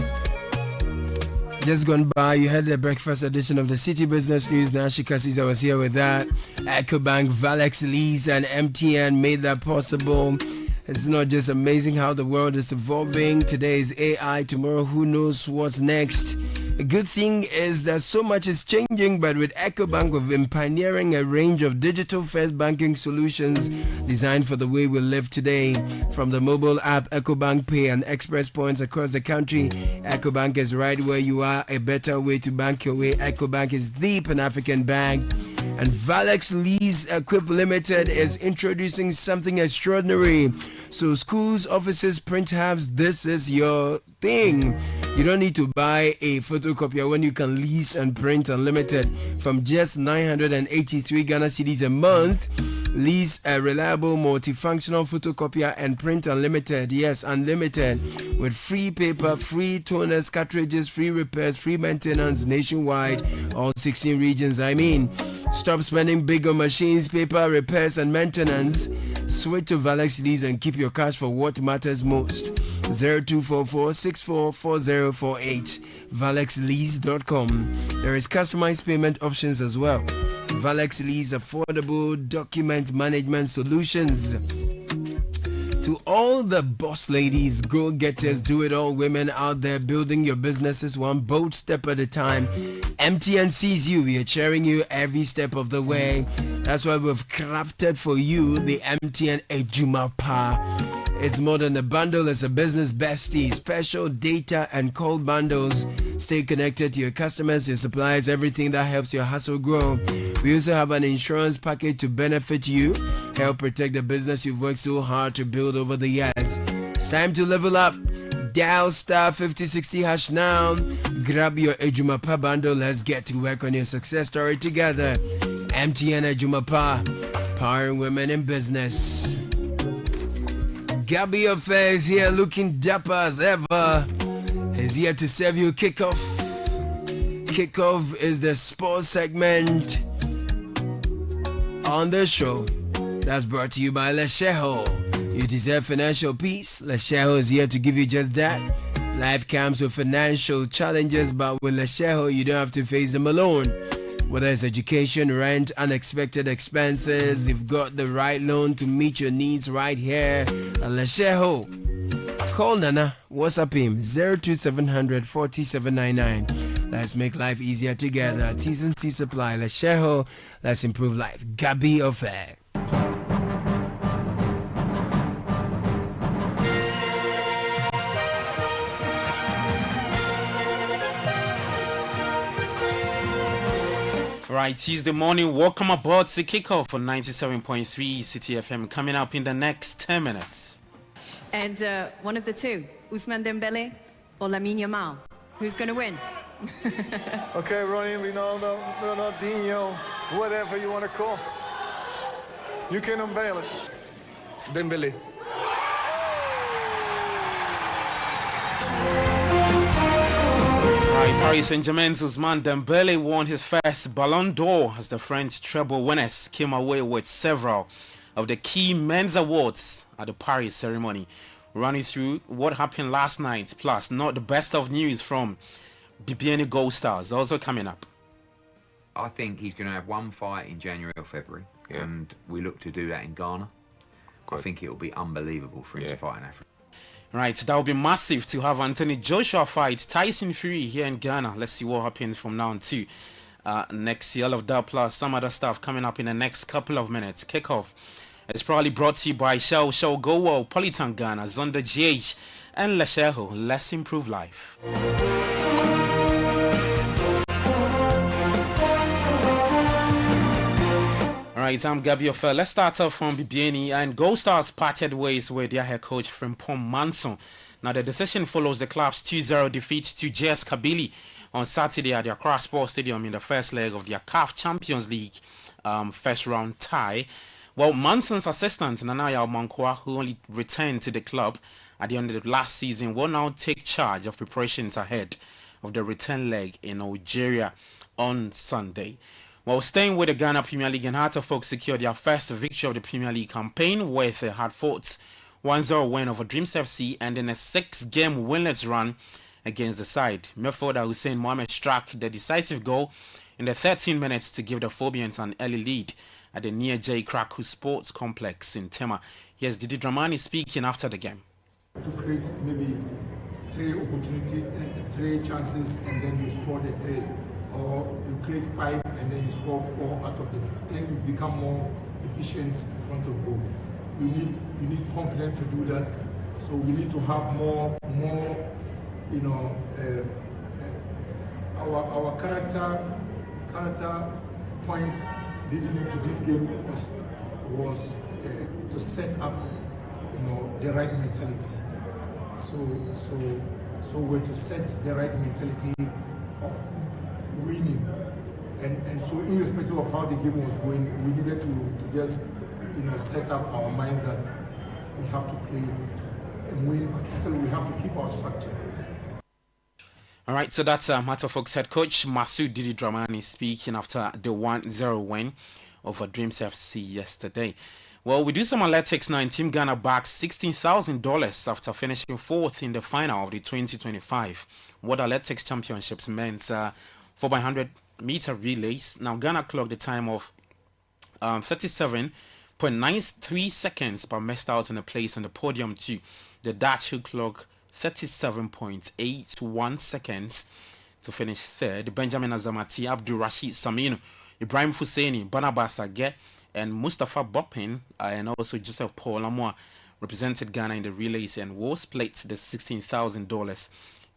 Just gone by, you had the breakfast edition of the City Business News. Nashika Caesar was here with that. EcoBank, Valex Lease, and MTN made that possible. It's not just amazing how the world is evolving. Today is AI, tomorrow who knows what's next. The good thing is that so much is changing, but with EcoBank, we've been pioneering a range of digital-first banking solutions designed for the way we live today. From the mobile app EcoBank Pay and Express Points across the country, EcoBank is right where you are, a better way to bank your way. EcoBank is the Pan-African bank. And Valex Lease Equip Limited is introducing something extraordinary. So schools, offices, print hubs, this is your thing. You don't need to buy a photocopier when you can lease and print unlimited from just 983 Ghana cedis a month. Lease a reliable multifunctional photocopier and print unlimited. Yes, unlimited, with free paper, free toners, cartridges, free repairs, free maintenance nationwide, all 16 regions. Stop spending big on machines, paper, repairs, and maintenance. Switch to Valex Lease and keep your cash for what matters most. 0244-644048. ValexLease.com. There is customized payment options as well. Valex Lease, affordable document management solutions. To all the boss ladies, go-getters, do-it-all women out there building your businesses one bold step at a time, MTN sees you. We are cheering you every step of the way. That's why we've crafted for you the MTN Ejumapa. It's more than a bundle, it's a business bestie. Special data and call bundles. Stay connected to your customers, your suppliers, everything that helps your hustle grow. We also have an insurance package to benefit you. Help protect the business you've worked so hard to build over the years. It's time to level up. Dial star 5060 hash now. Grab your Ejumapa bundle. Let's get to work on your success story together. MTN Ejumapa, powering women in business. Gabby Affairs here, looking dapper as ever. Is here to serve you Kickoff. Kickoff is the sports segment on the show that's brought to you by Lesheho. You deserve financial peace. Lesheho is here to give you just that. Life comes with financial challenges, but with Lesheho, you don't have to face them alone. Whether it's education, rent, unexpected expenses, you've got the right loan to meet your needs right here at Lesheho. Call Nana, WhatsApp him 02700 4799. Let's make life easier together. T&C Supply, Lesheho. Let's improve life. Gabi Affair. Right, Tuesday morning, welcome aboard to Kickoff on 97.3 Citi FM, coming up in the next 10 minutes. And one of the two, Ousmane Dembele or Lamine Yamal, who's going to win? Okay, Ronnie, Ronaldo, Ronaldinho, whatever you want to call. You can unveil it. Dembele. Right, Paris Saint-Germain's Ousmane Dembele won his first Ballon d'Or as the French treble winners came away with several of the key men's awards at the Paris ceremony. Running through what happened last night, plus not the best of news from BBN Gold Stars also coming up. I think he's going to have one fight in January or February, and we look to do that in Ghana. Good. I think it will be unbelievable for him to fight in Africa. Right, that will be massive to have Anthony Joshua fight Tyson Fury here in Ghana. Let's see what happens from now on to next year. All of that plus some other stuff coming up in the next couple of minutes. Kickoff is probably brought to you by Shell Go Well, Polytan Ghana, Zonda GH, and Lesheho. Let's improve life. Alright, I'm Gabi Ofel. Let's start off from BBN, and Gold Stars parted ways with their head coach Frimpong Manson. Now the decision follows the club's 2-0 defeat to JS Kabylie on Saturday at the Accra Sports Stadium in the first leg of their CAF Champions League first round tie. Well, Manson's assistant Nanaya Mankwa, who only returned to the club at the end of the last season, will now take charge of preparations ahead of the return leg in Algeria on Sunday. While staying with the Ghana Premier League, and Hearts of Oak secured their first victory of the Premier League campaign with a hard-fought 1-0 win over Dreams FC and in a 6-game winless run against the side. Midfielder Hussein Mohamed struck the decisive goal in the 13 minutes to give the Phobians an early lead at the near J. Kraku Sports Complex in Tema. Here's Didi Dramani speaking after the game. To create maybe three chances, and then you score the 3, or you create 5 and then you score 4 out of the 5. Then you become more efficient in front of goal. You need confidence to do that. So we need to have more our character points leading into this game was to set up the right mentality. So we're to set the right mentality of winning, and so irrespective of how the game was going, we needed to just set up our minds that we have to play and win, but still we have to keep our structure. All right, so that's Matter Fox head coach Masood Didi Dramani speaking after the 1-0 win over Dreams FC yesterday. Well, we do some athletics now, and Team Ghana backs $16,000 after finishing 4th in the final of the 2025 World Athletics Championships men's 4x100-meter relays. Now, Ghana clocked the time of 37.93 seconds, but missed out on a place on the podium too. The Dutch, who clocked 37.81 seconds to finish 3rd. Benjamin Azamati, Abdul Rashid Saminu, Ibrahim Fuseni, Barnabas Ageh, and Mustafa Boppin, and also Joseph Paul Amoa represented Ghana in the relays and will split the $16,000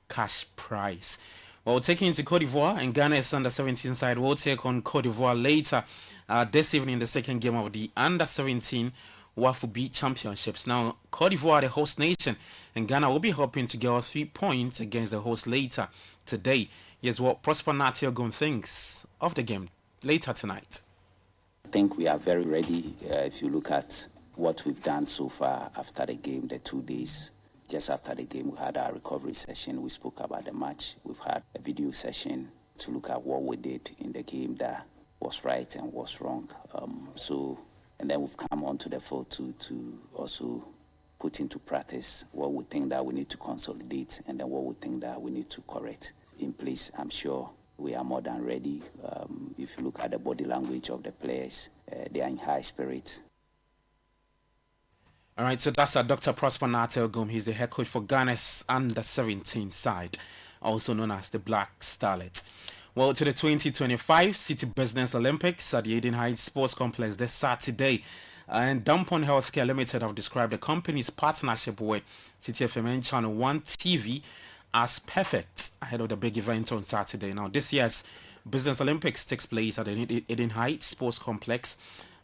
cash prize. Well, taking into Cote d'Ivoire, and Ghana's under-17 side will take on Cote d'Ivoire later this evening in the second game of the under-17 Wafu B Championships. Now, Cote d'Ivoire, the host nation, and Ghana will be hoping to get 3 points against the host later today. Here's what Prosper Natiogun thinks of the game later tonight. I think we are very ready. If you look at what we've done so far after the game, the 2 days, just after the game, we had our recovery session. We spoke about the match. We've had a video session to look at what we did in the game that was right and was wrong. And then we've come onto the field to also put into practice what we think that we need to consolidate and then what we think that we need to correct in place. I'm sure we are more than ready. If you look at the body language of the players, they are in high spirit. All right, so that's Dr. Prosper Natiogun. He's the head coach for Ghana's under-17 side, also known as the Black Starlets. Well, to the 2025 City Business Olympics at the Eden Heights Sports Complex this Saturday. And Dampon Healthcare Limited have described the company's partnership with Citi FM and Channel 1 TV as perfect ahead of the big event on Saturday. Now, this year's Business Olympics takes place at the Eden Heights Sports Complex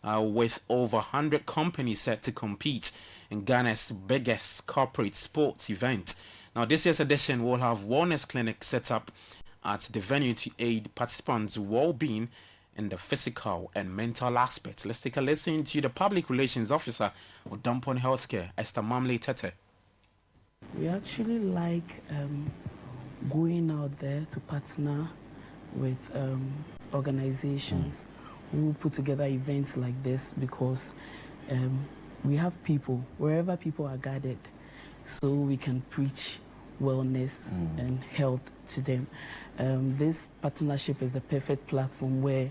with over 100 companies set to compete in Ghana's biggest corporate sports event. Now, this year's edition will have wellness clinics set up at the venue to aid participants' well-being in the physical and mental aspects. Let's take a listen to the Public Relations Officer of Dampon Healthcare, Esther Mamle Tete. We actually like going out there to partner with organizations who put together events like this because we have people, wherever people are gathered, so we can preach wellness and health to them. This partnership is the perfect platform where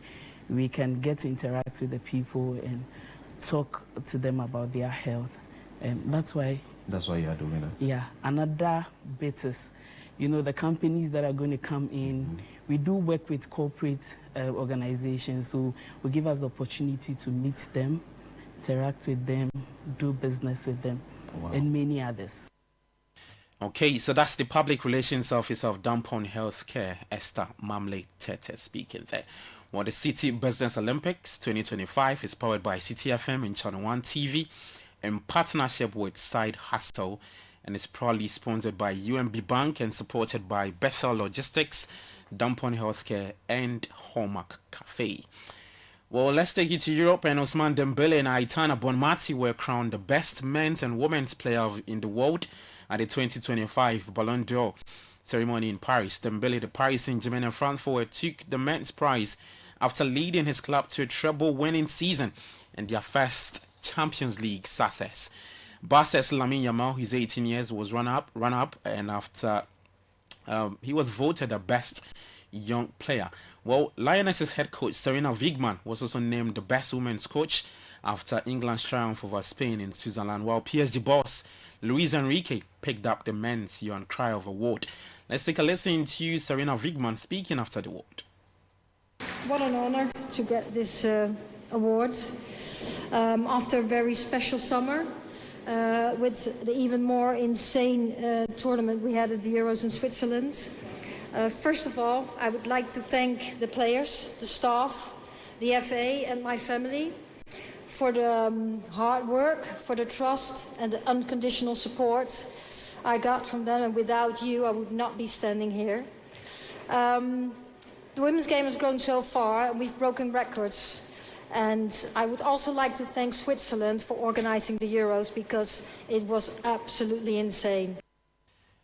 we can get to interact with the people and talk to them about their health. That's why you are doing that. Yeah. Another bit is, the companies that are going to come in, we do work with corporate organizations, so we give us the opportunity to meet them, interact with them, do business with them, and many others. Okay, so that's the Public Relations Officer of Dampon Healthcare, Esther Mamle Tete, speaking there. Well, the City Business Olympics 2025 is powered by Citi FM and Channel 1 TV in partnership with Side Hustle, and is proudly sponsored by UMB Bank and supported by Bethel Logistics, Dampon Healthcare, and Hallmark Cafe. Well, let's take you to Europe, and Ousmane Dembele and Aitana Bonmati were crowned the best men's and women's player in the world at the 2025 Ballon d'Or ceremony in Paris. Dembele, the Paris Saint-Germain and France forward, took the men's prize after leading his club to a treble-winning season and their first Champions League success. Barca's Lamine Yamal, who's 18 years, was run up, and after he was voted the best young player. Well, Lionesses head coach Serena Wigman was also named the best women's coach after England's triumph over Spain in Switzerland, while PSG boss Luis Enrique picked up the men's Johan Cruyff Award. Let's take a listen to Serena Wigman speaking after the award. What an honor to get this award after a very special summer with the even more insane tournament we had at the Euros in Switzerland. First of all, I would like to thank the players, the staff, the FA and my family for the hard work, for the trust and the unconditional support I got from them, and without you I would not be standing here. The women's game has grown so far and we've broken records. And I would also like to thank Switzerland for organizing the Euros because it was absolutely insane.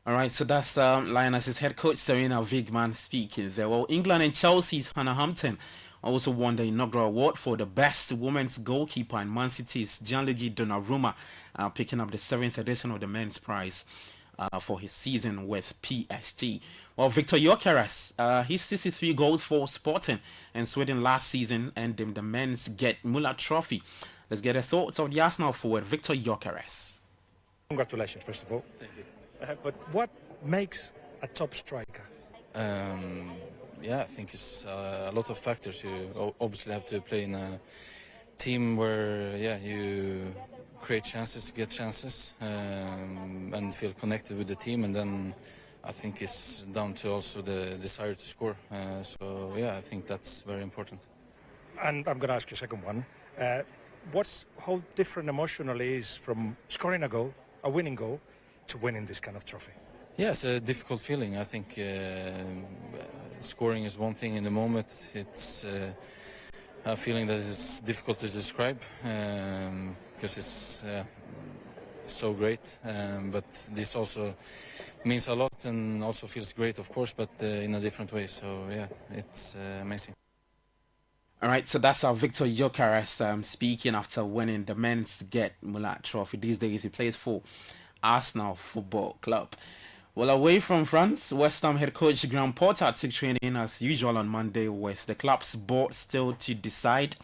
All right, so that's Lionesses head coach Serena Wigman speaking there. Well, England and Chelsea's Hannah Hampton also won the inaugural award for the best women's goalkeeper, and Man City's Gianluigi Donnarumma picking up the 7th edition of the men's prize for his season with PSG. Well, Victor Gyökeres, his 63 goals for Sporting and Sweden last season and the men's Gerd Müller Trophy. Let's get the thoughts of the Arsenal forward, Victor Gyökeres. Congratulations, first of all. Thank you. But what makes a top striker? Yeah, I think it's a lot of factors. You obviously have to play in a team where, you create chances, get chances, and feel connected with the team. And then I think it's down to also the desire to score. I think that's very important. And I'm going to ask you a second one. How different emotionally is from scoring a goal, a winning goal, to winning this kind of trophy? Yeah, it's a difficult feeling. I think scoring is one thing in the moment. It's a feeling that is difficult to describe because it's so great. But this also means a lot and also feels great, of course, but in a different way. So, it's amazing. All right, so that's our Victor Gyökeres speaking after winning the men's Gerd Müller Trophy. These days he plays for Arsenal Football Club. Well, away from France, West Ham head coach Graham Potter took training as usual on Monday, with the club's board still to decide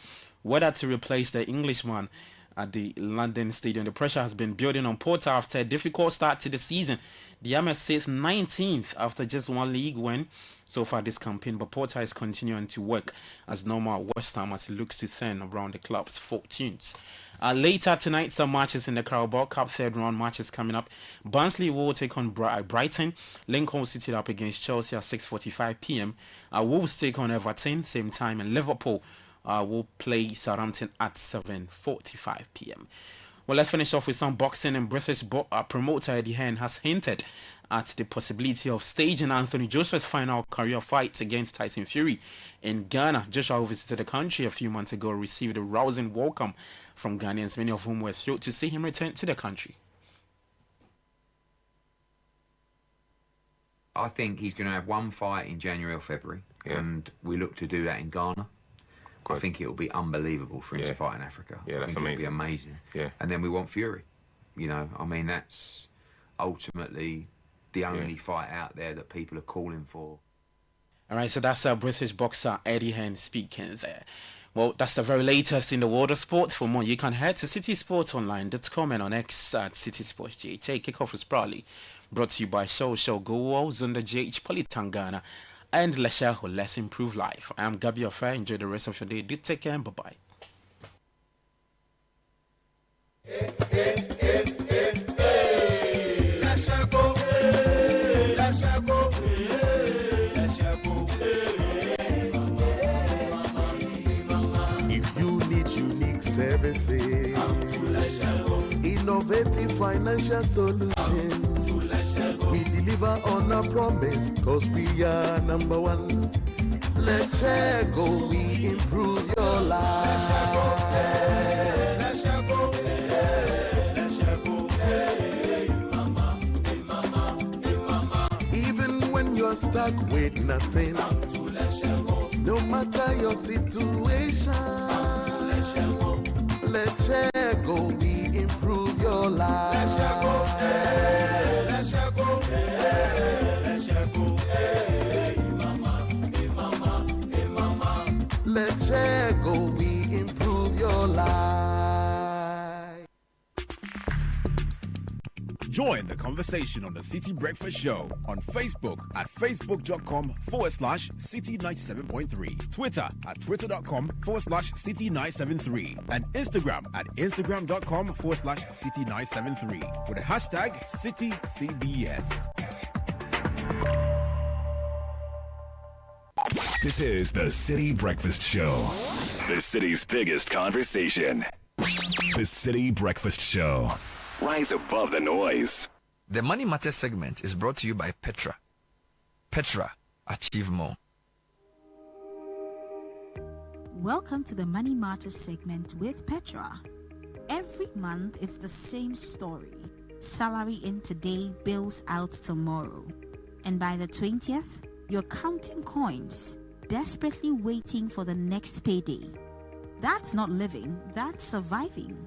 whether to replace the Englishman at the London Stadium. The pressure has been building on Potter after a difficult start to the season. The Hammers sits 19th after just one league win so far this campaign, but Potter is continuing to work as normal at West Ham as he looks to turn around the club's fortunes. Later tonight, some matches in the Carabao Cup third round matches coming up. Barnsley will take on Brighton. Lincoln City up against Chelsea at 6:45 p.m. Wolves take on Everton same time, and Liverpool will play Southampton at 7:45 p.m. Well, let's finish off with some boxing, and British promoter Eddie Hearn has hinted at the possibility of staging Anthony Joshua's final career fight against Tyson Fury in Ghana. Joshua, who visited the country a few months ago, received a rousing welcome from Ghanaians, many of whom were thrilled to see him return to the country. I think he's going to have one fight in January or February, and we look to do that in Ghana. I think it will be unbelievable for him to fight in Africa. Yeah, that's amazing. amazing. It'll be amazing. Yeah. And then we want Fury. That's ultimately the only fight out there that people are calling for. All right, so that's our British boxer Eddie Hearn speaking there. Well, that's the very latest in the world of sport. For more, you can head to citysportsonline.com and on X at citysportsgha. Kickoff is proudly brought to you by Show Go, Zunda GH, Politangana, and Leshaho. Let's improve life. I am Gabi Affair. Enjoy the rest of your day. Do take care and bye-bye. Services, innovative financial solutions. We deliver on our promise, cause we are number one. Let's share go, we improve your life. Let's share go. Even when you're stuck with nothing, no matter your situation, let's share go, we improve your life. Let's share go, let's share go, let's share go, mama, go, we improve your life. Join the conversation on the Citi Breakfast Show on Facebook at facebook.com/Citi97.3, Twitter at twitter.com/Citi973, and Instagram at instagram.com/Citi973 with the hashtag CitiCBS. This is the Citi Breakfast Show, the city's biggest conversation. The Citi Breakfast Show. Rise above the noise. The Money Matters segment is brought to you by Petra. Petra, achieve more. Welcome to the Money Matters segment with Petra. Every month, it's the same story. Salary in today, bills out tomorrow. And by the 20th, you're counting coins, desperately waiting for the next payday. That's not living, that's surviving.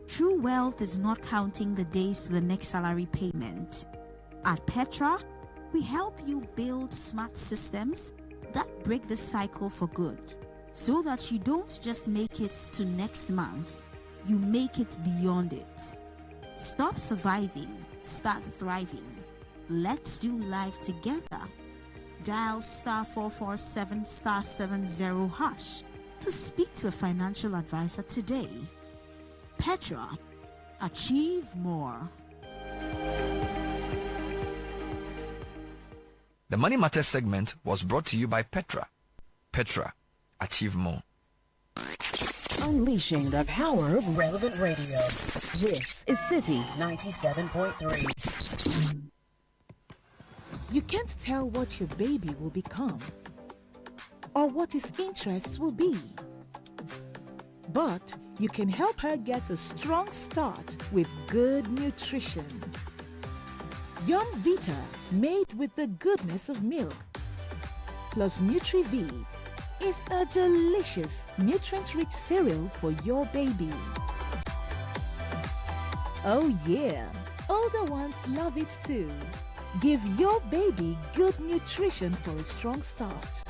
True wealth is not counting the days to the next salary payment. At Petra, we help you build smart systems that break the cycle for good, so that you don't just make it to next month, you make it beyond it. Stop surviving, start thriving. Let's do life together. Dial *447*70# to speak to a financial advisor today. Petra, achieve more. The Money Matters segment was brought to you by Petra. Petra, achieve more. Unleashing the power of relevant radio. This is Citi 97.3. You can't tell what your baby will become or what his interests will be. But you can help her get a strong start with good nutrition. Yum Vita, made with the goodness of milk, plus Nutri-V, is a delicious, nutrient-rich cereal for your baby. Oh yeah, older ones love it too. Give your baby good nutrition for a strong start.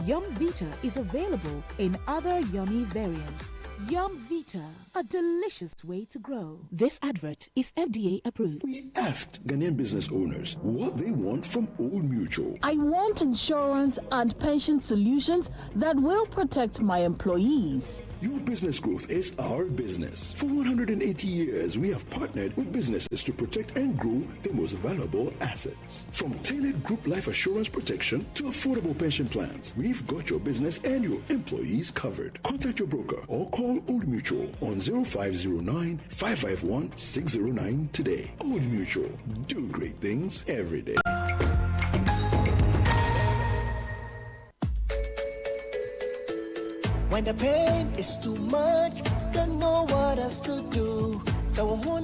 Yum Vita is available in other yummy variants. Yum Vita, a delicious way to grow. This advert is FDA approved. We asked Ghanaian business owners what they want from Old Mutual. I want insurance and pension solutions that will protect my employees. Your business growth is our business. For 180 years, we have partnered with businesses to protect and grow their most valuable assets. From tailored group life assurance protection to affordable pension plans, we've got your business and your employees covered. Contact your broker or call Old Mutual on 0509 551 609 today. Old Mutual, do great things every day. When the pain is too much, don't know what else to do. So rapping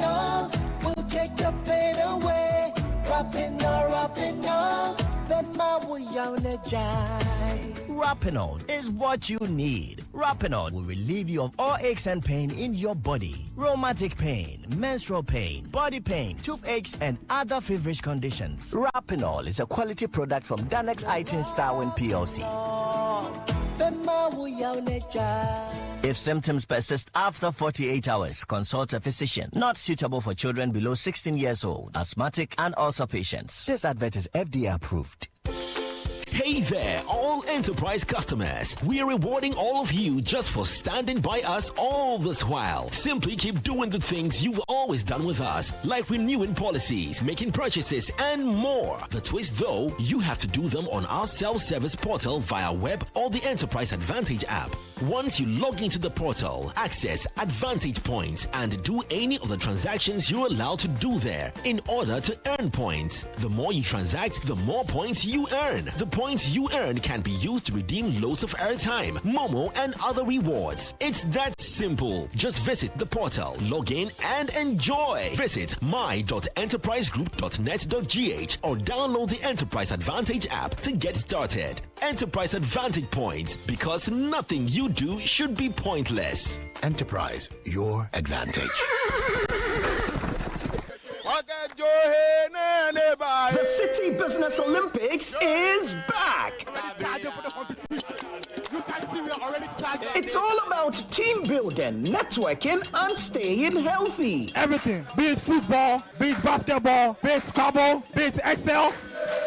all, we'll take the pain away. Rapping all, Rapinol is what you need. Rapinol will relieve you of all aches and pain in your body. Rheumatic pain, menstrual pain, body pain, toothaches, and other feverish conditions. Rapinol is a quality product from Danex Itin Starwin PLC. If symptoms persist after 48 hours, consult a physician. Not suitable for children below 16 years old, asthmatic, and also patients. This advert is FDA approved. Hey there, all enterprise customers. We are rewarding all of you just for standing by us all this while. Simply keep doing the things you've always done with us, like renewing policies, making purchases, and more. The twist though, you have to do them on our self-service portal via web or the Enterprise Advantage app. Once you log into the portal, access Advantage points and do any of the transactions you're allowed to do there in order to earn points. The more you transact, the more points you earn. The points you earn can be used to redeem loads of airtime, Momo, and other rewards. It's that simple. Just visit the portal, log in, and enjoy. Visit my.enterprisegroup.net.gh or download the Enterprise Advantage app to get started. Enterprise Advantage points, because nothing you do should be pointless. Enterprise, your advantage. The City Business Olympics is back. It's all about team building, networking, and staying healthy. Everything, be it football, be it basketball, be it Scrabble, be it Excel,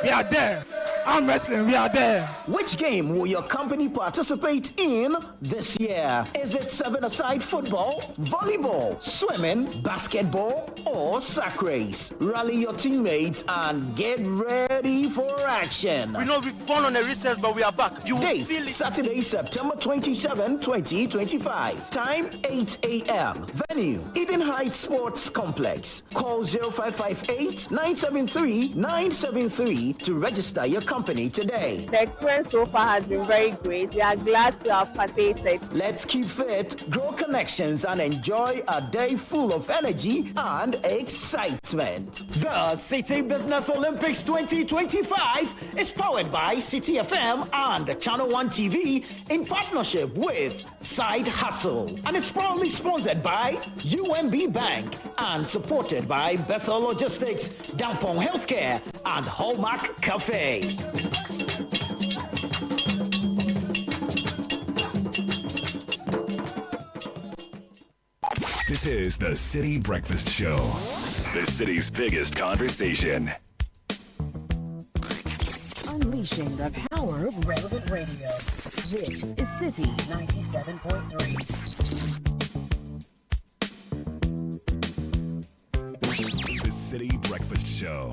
we are there. Arm wrestling, we are there. Which game will your company participate in this year? Is it 7-a-side football, volleyball, swimming, basketball, or sack race? Rally your teammates and get ready for action. We know we've gone on a recess, but we are back. You will feel it. Saturday, September 27, 2025. Time 8 a.m. Venue, Eden Heights Sports Complex. Call 0558-973-973 to register your company today. The experience so far has been very great. We are glad to have participated. Let's keep fit, grow connections, and enjoy a day full of energy and excitement. The City Business Olympics 2025 is powered by Citi FM and Channel 1 TV in partnership with Side Hustle. And it's proudly sponsored by UMB Bank and supported by Bethel Logistics, Dampong Healthcare, and Hallmark Cafe. This is the City Breakfast Show, the city's biggest conversation. Unleashing the power of relevant radio. This is City 97.3. The City Breakfast Show.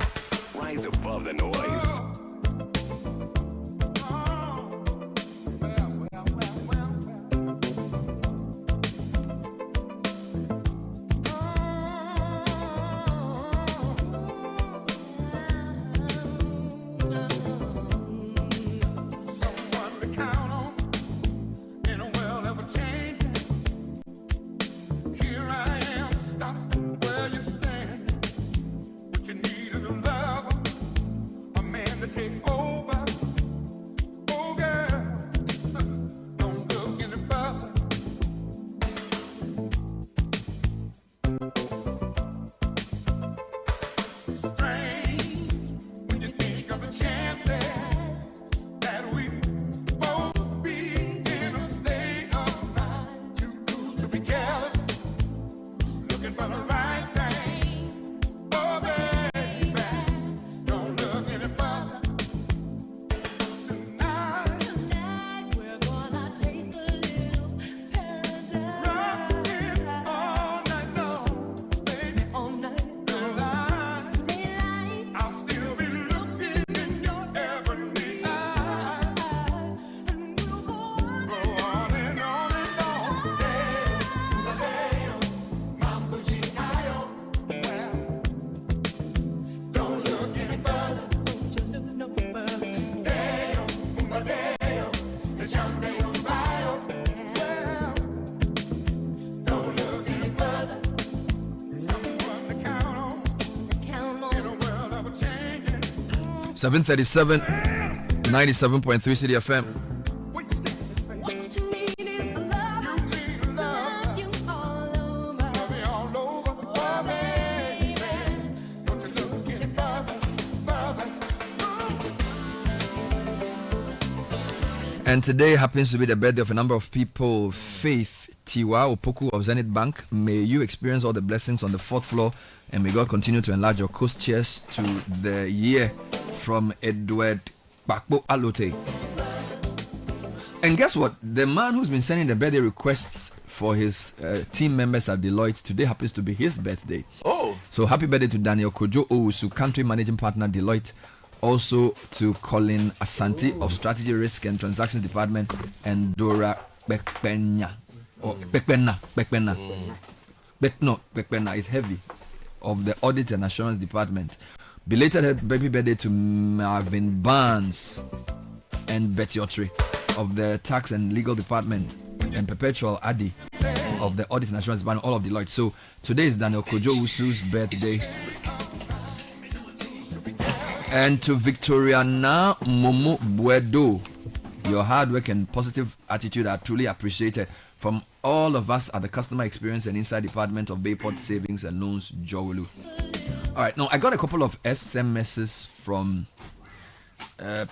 Rise above the noise. (7:37), 97.3 City FM. And today happens to be the birthday of a number of people. Faith Tiwa Opoku of Zenith Bank. May you experience all the blessings on the 4th floor, and may God continue to enlarge your coast. Cheers to the year from Edward Bakbo Alote. And guess what? The man who's been sending the birthday requests for his team members at Deloitte, today happens to be his birthday. Oh. So happy birthday to Daniel Kojo Owusu, Country Managing Partner, Deloitte. Also to Colin Asante of Strategy, Risk and Transactions Department, and Dora Bekpena. Or Bekpena. Bekpena is heavy, of the Audit and Assurance Department. Belated happy birthday to Marvin Barnes and Betty Otri of the Tax and Legal Department, and Perpetual Adi of the Audit and Assurance Department, all of Deloitte. So today is Daniel Kojo Usu's birthday. And to Victoriana Momo Buedo, your hard work and positive attitude are truly appreciated from all of us at the Customer Experience and Insight Department of Bayport Savings and Loans, Jowulu. All right, now I got a couple of SMSs from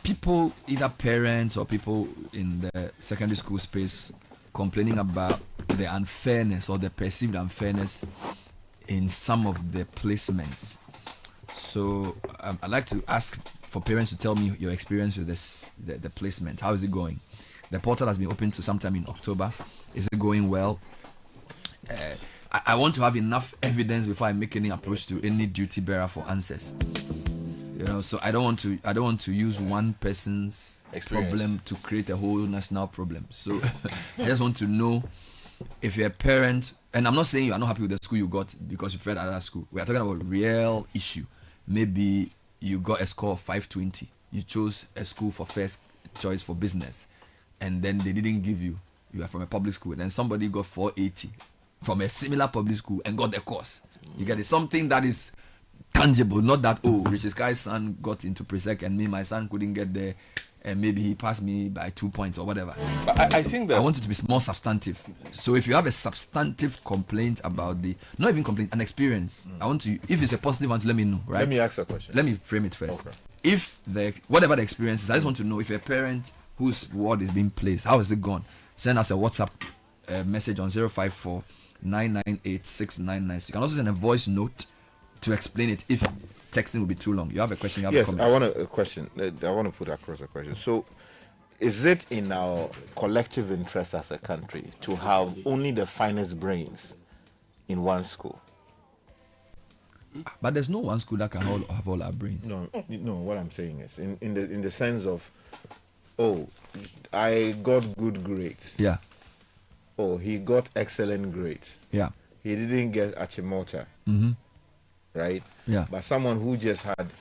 people, either parents or people in the secondary school space, complaining about the unfairness or the perceived unfairness in some of the placements. So I'd like to ask for parents to tell me your experience with the placement. How is it going? The portal has been open to sometime in October. Is it going well? I want to have enough evidence before I make any approach to any duty bearer for answers. So I don't want to use one person's problem to create a whole national problem. So I just want to know if you're a parent, and I'm not saying you are not happy with the school you got because you preferred another school. We are talking about a real issue. Maybe you got a score of 520. You chose a school for first choice for business, and then they didn't give you. You are from a public school. Then somebody got 480 from a similar public school and got the course. You get it? Something that is tangible, not that, Richard Sky's son got into pre-sec and my son couldn't get there, and maybe he passed me by 2 points or whatever. But I think that I want it to be more substantive. So if you have a substantive complaint about not even complaint, an experience, I want to, if it's a positive one, to let me know, right? Let me ask a question. Let me frame it first. Okay. If whatever the experience is, I just want to know if a parent whose word is being placed, how is it gone? Send us a WhatsApp message on 054 998 6996. You can also send a voice note to explain it if texting will be too long. You have a question? Yes, I want a question. I want to put across a question. So, is it in our collective interest as a country to have only the finest brains in one school? But there's no one school that can have all our brains. No. What I'm saying is, in the sense of, I got good grades. Yeah. He got excellent grades. Yeah. He didn't get Achimota. Mm-hmm. Right? Yeah. But someone who just had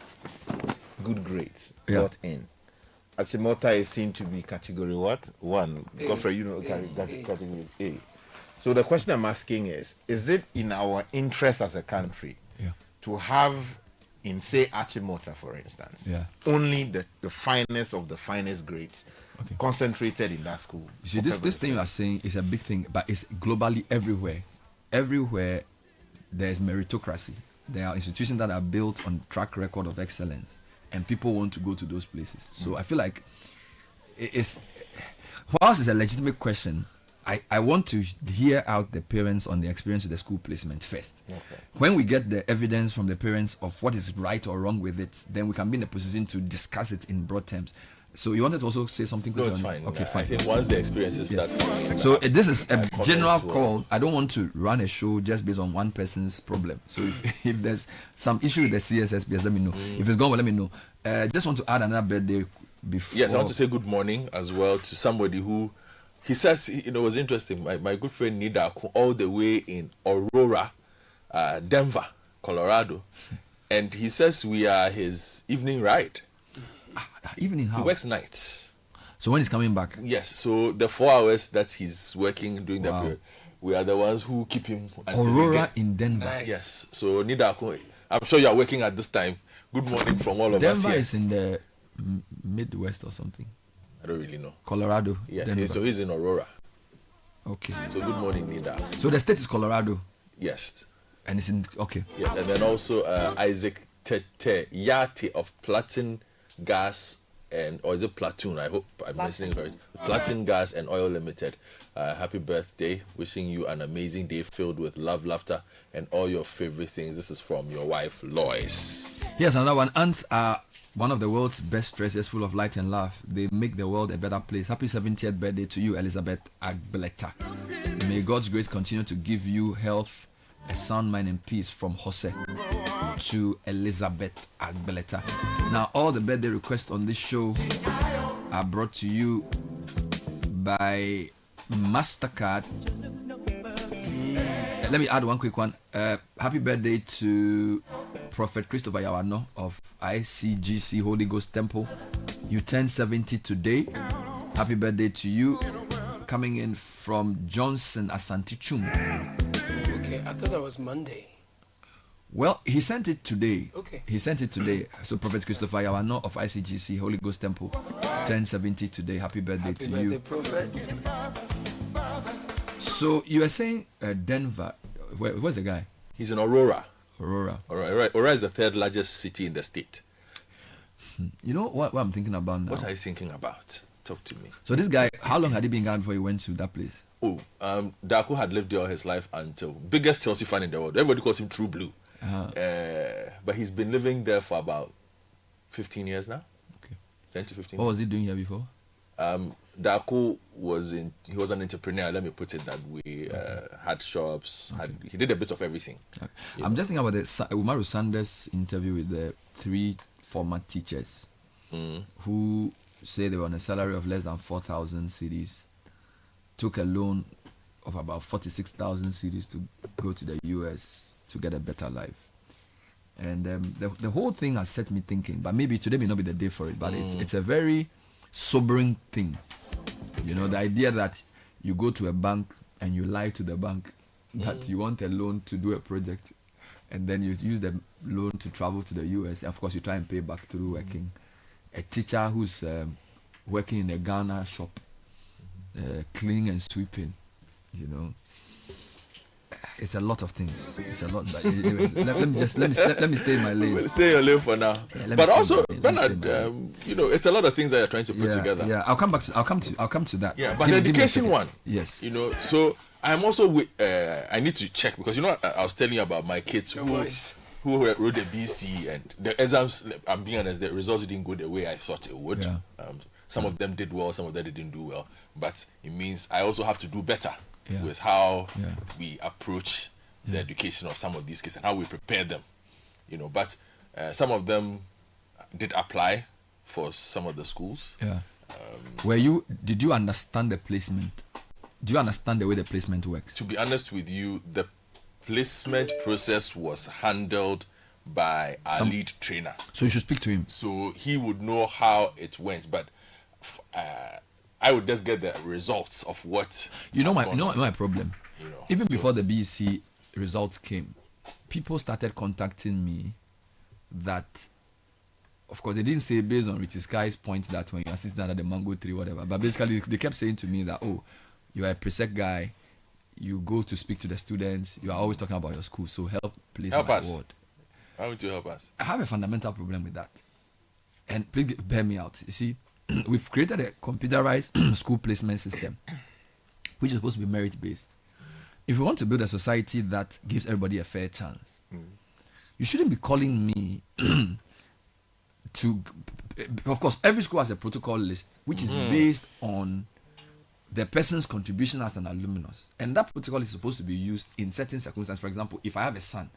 good grades got in. Achimota is seen to be category what? 1. Godfrey, category A. So the question I'm asking is it in our interest as a country to have, in say Achimota for instance, only the finest of the finest grades concentrated in that school? You see, this thing you are saying is a big thing, but it's globally everywhere. Everywhere there's meritocracy. There are institutions that are built on track record of excellence, and people want to go to those places. So I feel like for us, it's a legitimate question. I want to hear out the parents on the experience with the school placement first. Okay. When we get the evidence from the parents of what is right or wrong with it, then we can be in a position to discuss it in broad terms. So you wanted to also say something? No, it's fine. Okay, fine. I think once the experiences start. So this is a general call. I don't want to run a show just based on one person's problem. So if there's some issue with the CSSPS, let me know. If it's gone, well, let me know. Just want to add another birthday before. Yes, I want to say good morning as well to somebody who, he says, it was interesting. My good friend Nida, all the way in Aurora, Denver, Colorado, and he says we are his evening ride. Evening how? He works nights. So when he's coming back? Yes. So the 4 hours that he's working during that period, we are the ones who keep him. Aurora in Denver. Nice. Yes. So Nida, I'm sure you are working at this time. Good morning from all of us here. Denver is in the Midwest or something. I don't really know. Colorado. Yes. Denver. So he's in Aurora. Okay. So good morning, Nida. So the state is Colorado. Yes. And it's in Yeah, and then also Isaac Tete Yati of Platin Gas or is it Platoon? I hope I'm listening correct. Platin Gas and Oil Limited. Happy birthday. Wishing you an amazing day filled with love, laughter, and all your favorite things. This is from your wife, Lois. Here's another one. Ants are one of the world's best treasures, full of light and love. They make the world a better place. Happy 70th birthday to you, Elizabeth Agbeleta. May God's grace continue to give you health, a sound mind, and peace, from Jose to Elizabeth Agbeleta. Now, all the birthday requests on this show are brought to you by MasterCard. Let me add one quick one. Happy birthday to Prophet Christopher Yawano of ICGC Holy Ghost Temple. You turn 70 today. Happy birthday to you. Coming in from Johnson Asantichum. Okay, I thought that was Monday. Well, he sent it today. Okay. He sent it today. So Prophet Christopher Yawano of ICGC Holy Ghost Temple, turn 70 today. Happy birthday to you. Prophet. So you are saying Denver. Where's the guy? He's in Aurora. Aurora. Aurora is the third largest city in the state. You know what I'm thinking about now? What are you thinking about? Talk to me. So this guy, how long had he been in Ghana before he went to that place? Darko had lived there all his life until biggest Chelsea fan in the world. Everybody calls him True Blue. But he's been living there for about 15 years now. Okay. 10 to 15 What was he doing here before? Darko was an entrepreneur, let me put it that way. Had shops, he did a bit of everything. Okay. I'm just thinking about the Umaru Sanders interview with the 3 former teachers who say they were on a salary of less than 4,000 cedis, took a loan of about 46,000 cedis to go to the US to get a better life. And the whole thing has set me thinking, but maybe today may not be the day for it, but it's a very sobering thing. You know, the idea that you go to a bank and you lie to the bank that you want a loan to do a project, and then you use the loan to travel to the US. Of course, you try and pay back through working. A teacher who's working in a Ghana shop, cleaning and sweeping, you know. It's a lot of things. It's a lot. But anyway, let me stay in my lane. Well, stay in your lane for now. Yeah, but also, Bernard, you know, it's a lot of things that you're trying to put together. Yeah, I'll come to that. Yeah, but the education one. Yes. You know, so I'm also I need to check because you know I was telling you about my kids who wrote the BC and the exams. I'm being honest, the results didn't go the way I thought it would. Yeah. Some of them did well, some of them didn't do well. But it means I also have to do better. Yeah. With how we approach the education of some of these kids and how we prepare them, you know. But some of them did apply for some of the schools. Yeah. Did you understand the placement? Do you understand the way the placement works? To be honest with you, the placement process was handled by our lead trainer. So you should speak to him. So he would know how it went, but I would just get the results of what my problem. You know, even before the BEC results came, people started contacting me that, of course, they didn't say based on Richie Sky's point that when you're sitting under the mango tree, whatever, but basically they kept saying to me that, oh, you are a Presec guy, you go to speak to the students, you are always talking about your school, so help place my word. How would you help us? I have a fundamental problem with that. And please bear me out. You see, we've created a computerized school placement system, which is supposed to be merit-based. If we want to build a society that gives everybody a fair chance, you shouldn't be calling me to... Of course, every school has a protocol list, which is based on the person's contribution as an alumnus. And that protocol is supposed to be used in certain circumstances. For example, if I have a son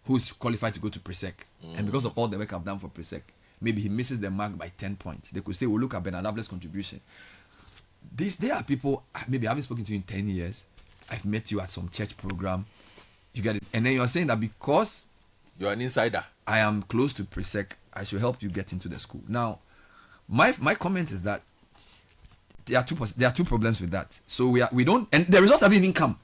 who's qualified to go to Presec, and because of all the work I've done for Presec, maybe he misses the mark by 10 points. They could say, well, look at Bernard Avle's contribution. There are people, maybe I haven't spoken to you in 10 years. I've met you at some church program. You get it. And then you're saying that because you're an insider, I am close to Presec, I should help you get into the school. Now, my comment is that there are two problems with that. So we don't, and the results haven't even come.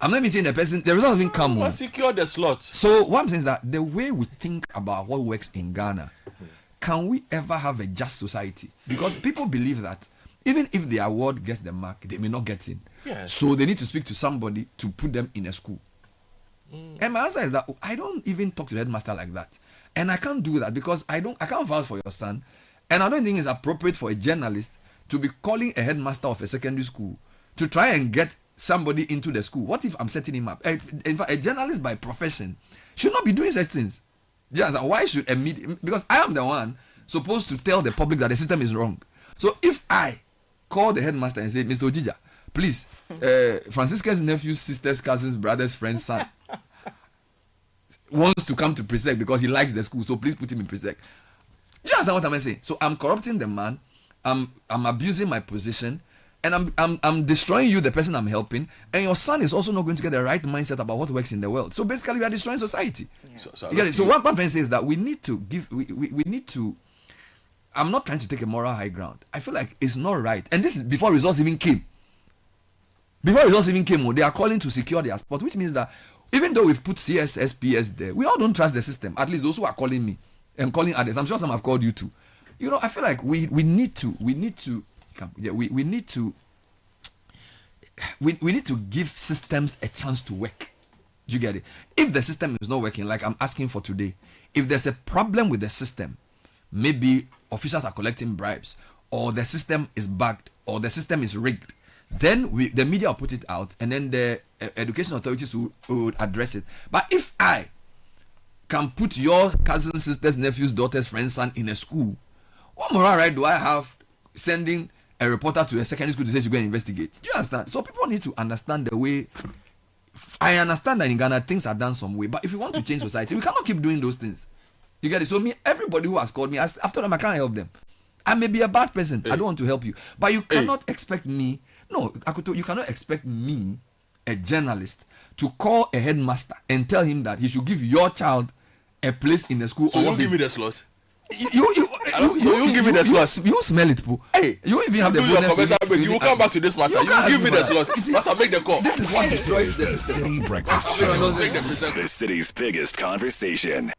I'm not even saying the results haven't come. We'll secure the slot. So what I'm saying is that the way we think about what works in Ghana, can we ever have a just society? Because people believe that even if the award gets the mark, they may not get in. Yes. So they need to speak to somebody to put them in a school. And my answer is that I don't even talk to the headmaster like that. And I can't do that because I can't vouch for your son. And I don't think it's appropriate for a journalist to be calling a headmaster of a secondary school to try and get somebody into the school. What if I'm setting him up? In fact, a journalist by profession should not be doing such things. Just why should a media? Because I am the one supposed to tell the public that the system is wrong. So if I call the headmaster and say, Mr. Ojija, please, Francisca's nephews, sisters, cousins, brothers, friends, son wants to come to Presec because he likes the school, so please put him in Presec. Do you understand what I'm saying? So I'm corrupting the man, I'm abusing my position, and I'm destroying you, the person I'm helping, and your son is also not going to get the right mindset about what works in the world. So basically, we are destroying society. Yeah. So what I'm trying to say is that we need to give. We need to. I'm not trying to take a moral high ground. I feel like it's not right, and this is before results even came. Before results even came, they are calling to secure their spot, which means that even though we've put CSS, PS there, we all don't trust the system. At least those who are calling me and calling others. I'm sure some have called you too. You know, I feel like we need to give systems a chance to work. Do you get it? If the system is not working, like I'm asking for today, if there's a problem with the system, maybe officials are collecting bribes, or the system is bugged, or the system is rigged, then the media will put it out, and then the education authorities will address it. But if I can put your cousin, sisters, nephews, daughters, friends, son in a school, what moral right do I have sending a reporter to a secondary school to say you go and investigate? Do you understand? So people need to understand the way. I understand that in Ghana things are done some way, but if we want to change society, we cannot keep doing those things. You get it? So everybody who has called me, after them I can't help them. I may be a bad person. I don't want to help you, but you cannot expect me. No, Akuto, you cannot expect me, a journalist, to call a headmaster and tell him that he should give your child a place in the school. So you give me the slot. You give me the slot. You smell it, po. Hey, you even have the bonus. You will come back to this matter. You give me the slot. Must I make the call? This is what destroys the City Breakfast Show. The city's biggest conversation.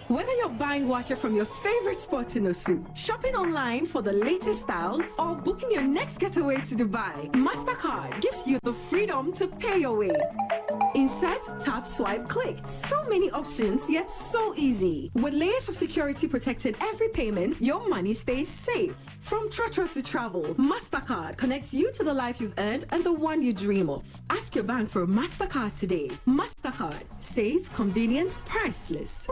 Whether you're buying water from your favorite spots in Osu, shopping online for the latest styles, or booking your next getaway to Dubai, MasterCard gives you the freedom to pay your way. Insert, tap, swipe, click. So many options, yet so easy. With layers of security protecting every payment, your money stays safe. From Trotro to travel, MasterCard connects you to the life you've earned and the one you dream of. Ask your bank for MasterCard today. MasterCard. Safe, convenient, priceless.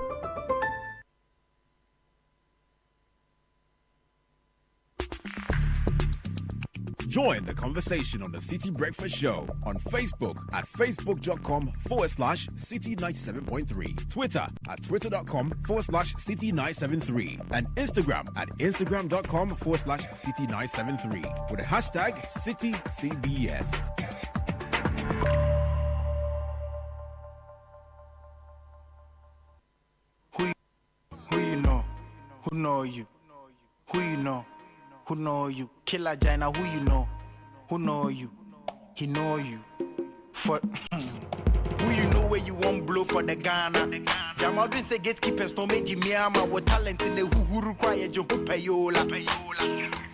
Join the conversation on the City Breakfast Show on Facebook at facebook.com/City97.3, Twitter at twitter.com/City973, and Instagram at instagram.com/City973 with the hashtag CityCBS. Who you know? Who know you? Who you know? Who know you? Killer Jaina, who you know? Who know you? He know you. For who you know where you won't blow for the Ghana? Jamal didn't say gatekeepers no make Jimiama with talent in the who require you payola.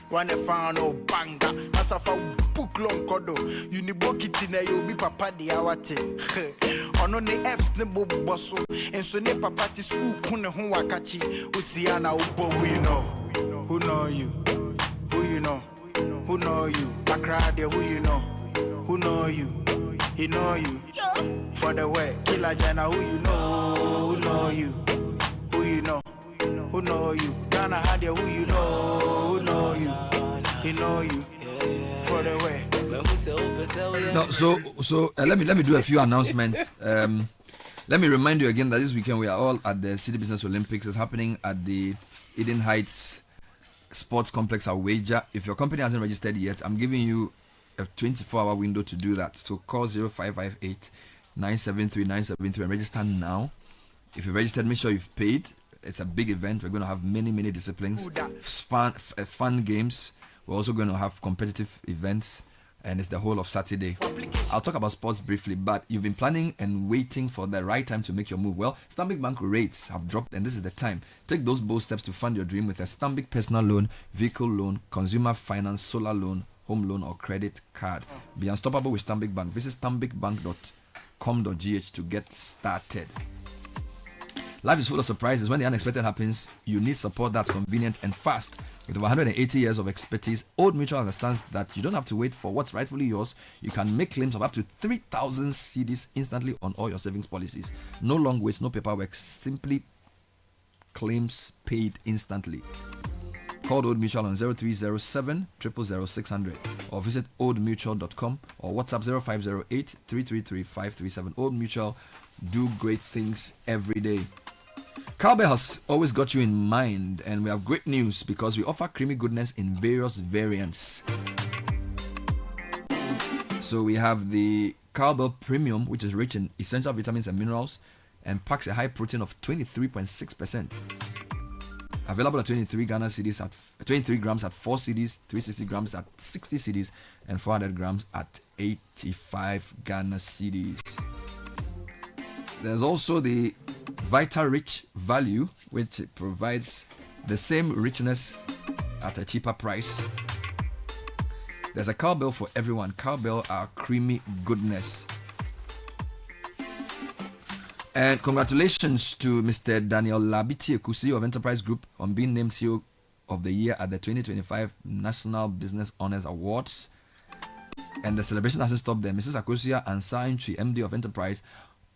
One found no banga. Masafa book long kodo. You ni bokiti na you be papa di awate. Ono ne F's ne bo bosso. And so ne papa ti school kune hon wakachi. Usiana ubo who you know? Who know you? Who you know? Who know you? Accra there, who you know? Who know you? He know you. For the way, Killer Jana, who you know? Who know you? Who you know? Who know you? Ghana had who you know? Who know you? He know you. For the way. No, so let me do a few announcements. Let me remind you again that this weekend we are all at the City Business Olympics. It's happening at the Eden Heights Sports Complex at Wager. If your company hasn't registered yet, I'm giving you a 24-hour window to do that. So call 0558-973-973 and register now. If you registered, make sure you've paid. It's a big event. We're going to have many disciplines, fun games. We're also going to have competitive events, and it's the whole of Saturday. I'll talk about sports briefly, but you've been planning and waiting for the right time to make your move. Well, Stanbic Bank rates have dropped, and this is the time. Take those bold steps to fund your dream with a Stanbic personal loan, vehicle loan, consumer finance, solar loan, home loan, or credit card. Be unstoppable with Stanbic Bank. Visit stanbicbank.com.gh to get started. Life is full of surprises. When the unexpected happens, you need support that's convenient and fast. With over 180 years of expertise, Old Mutual understands that you don't have to wait for what's rightfully yours. You can make claims of up to 3,000 cedis instantly on all your savings policies. No long waits, no paperwork, simply claims paid instantly. Call Old Mutual on 0307 000 600 or visit oldmutual.com or WhatsApp 0508 333 537. Old Mutual, do great things every day. Cowbell has always got you in mind, and we have great news because we offer creamy goodness in various variants. So we have the Cowbell Premium, which is rich in essential vitamins and minerals and packs a high protein of 23.6%. Available at 23 Ghana cedis at 23 grams at 4 cedis, 360 grams at 60 cedis, and 400 grams at 85 Ghana cedis. There's also the Vita Rich Value, which provides the same richness at a cheaper price. There's a Cowbell for everyone. Cowbell are creamy goodness. And congratulations to Mr. Daniel Labiti Ekusi of Enterprise Group on being named CEO of the Year at the 2025 National Business Honors Awards. And the celebration hasn't stopped there. Mrs. Akosia Ansaintri, MD of Enterprise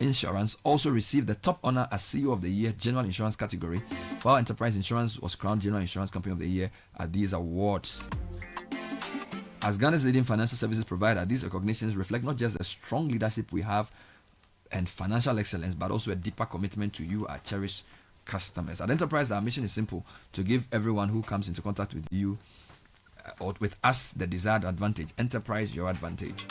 Insurance, also received the top honor as CEO of the Year General Insurance category, while Enterprise Insurance was crowned General Insurance Company of the Year at these awards. As Ghana's leading financial services provider, these recognitions reflect not just the strong leadership we have and financial excellence, but also a deeper commitment to you, our cherished customers. At Enterprise, our mission is simple: to give everyone who comes into contact with you or with us the desired advantage. Enterprise, your advantage.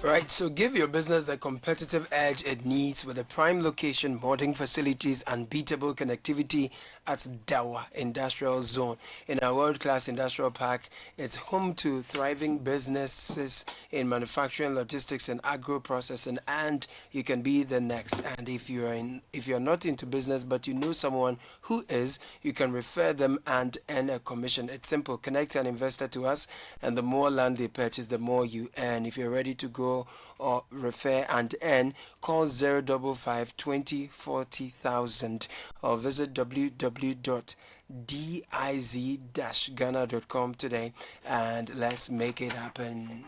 Right, so give your business the competitive edge it needs with a prime location, modern facilities, and beatable connectivity at Dawa Industrial Zone. In our world-class industrial park, it's home to thriving businesses in manufacturing, logistics, and agro-processing, and you can be the next. And if you're not into business but you know someone who is, you can refer them and earn a commission. It's simple. Connect an investor to us, and the more land they purchase, the more you earn. If you're ready to go or refer and earn, call 055 20 40,000 or visit www.diz-ghana.com today, and let's make it happen.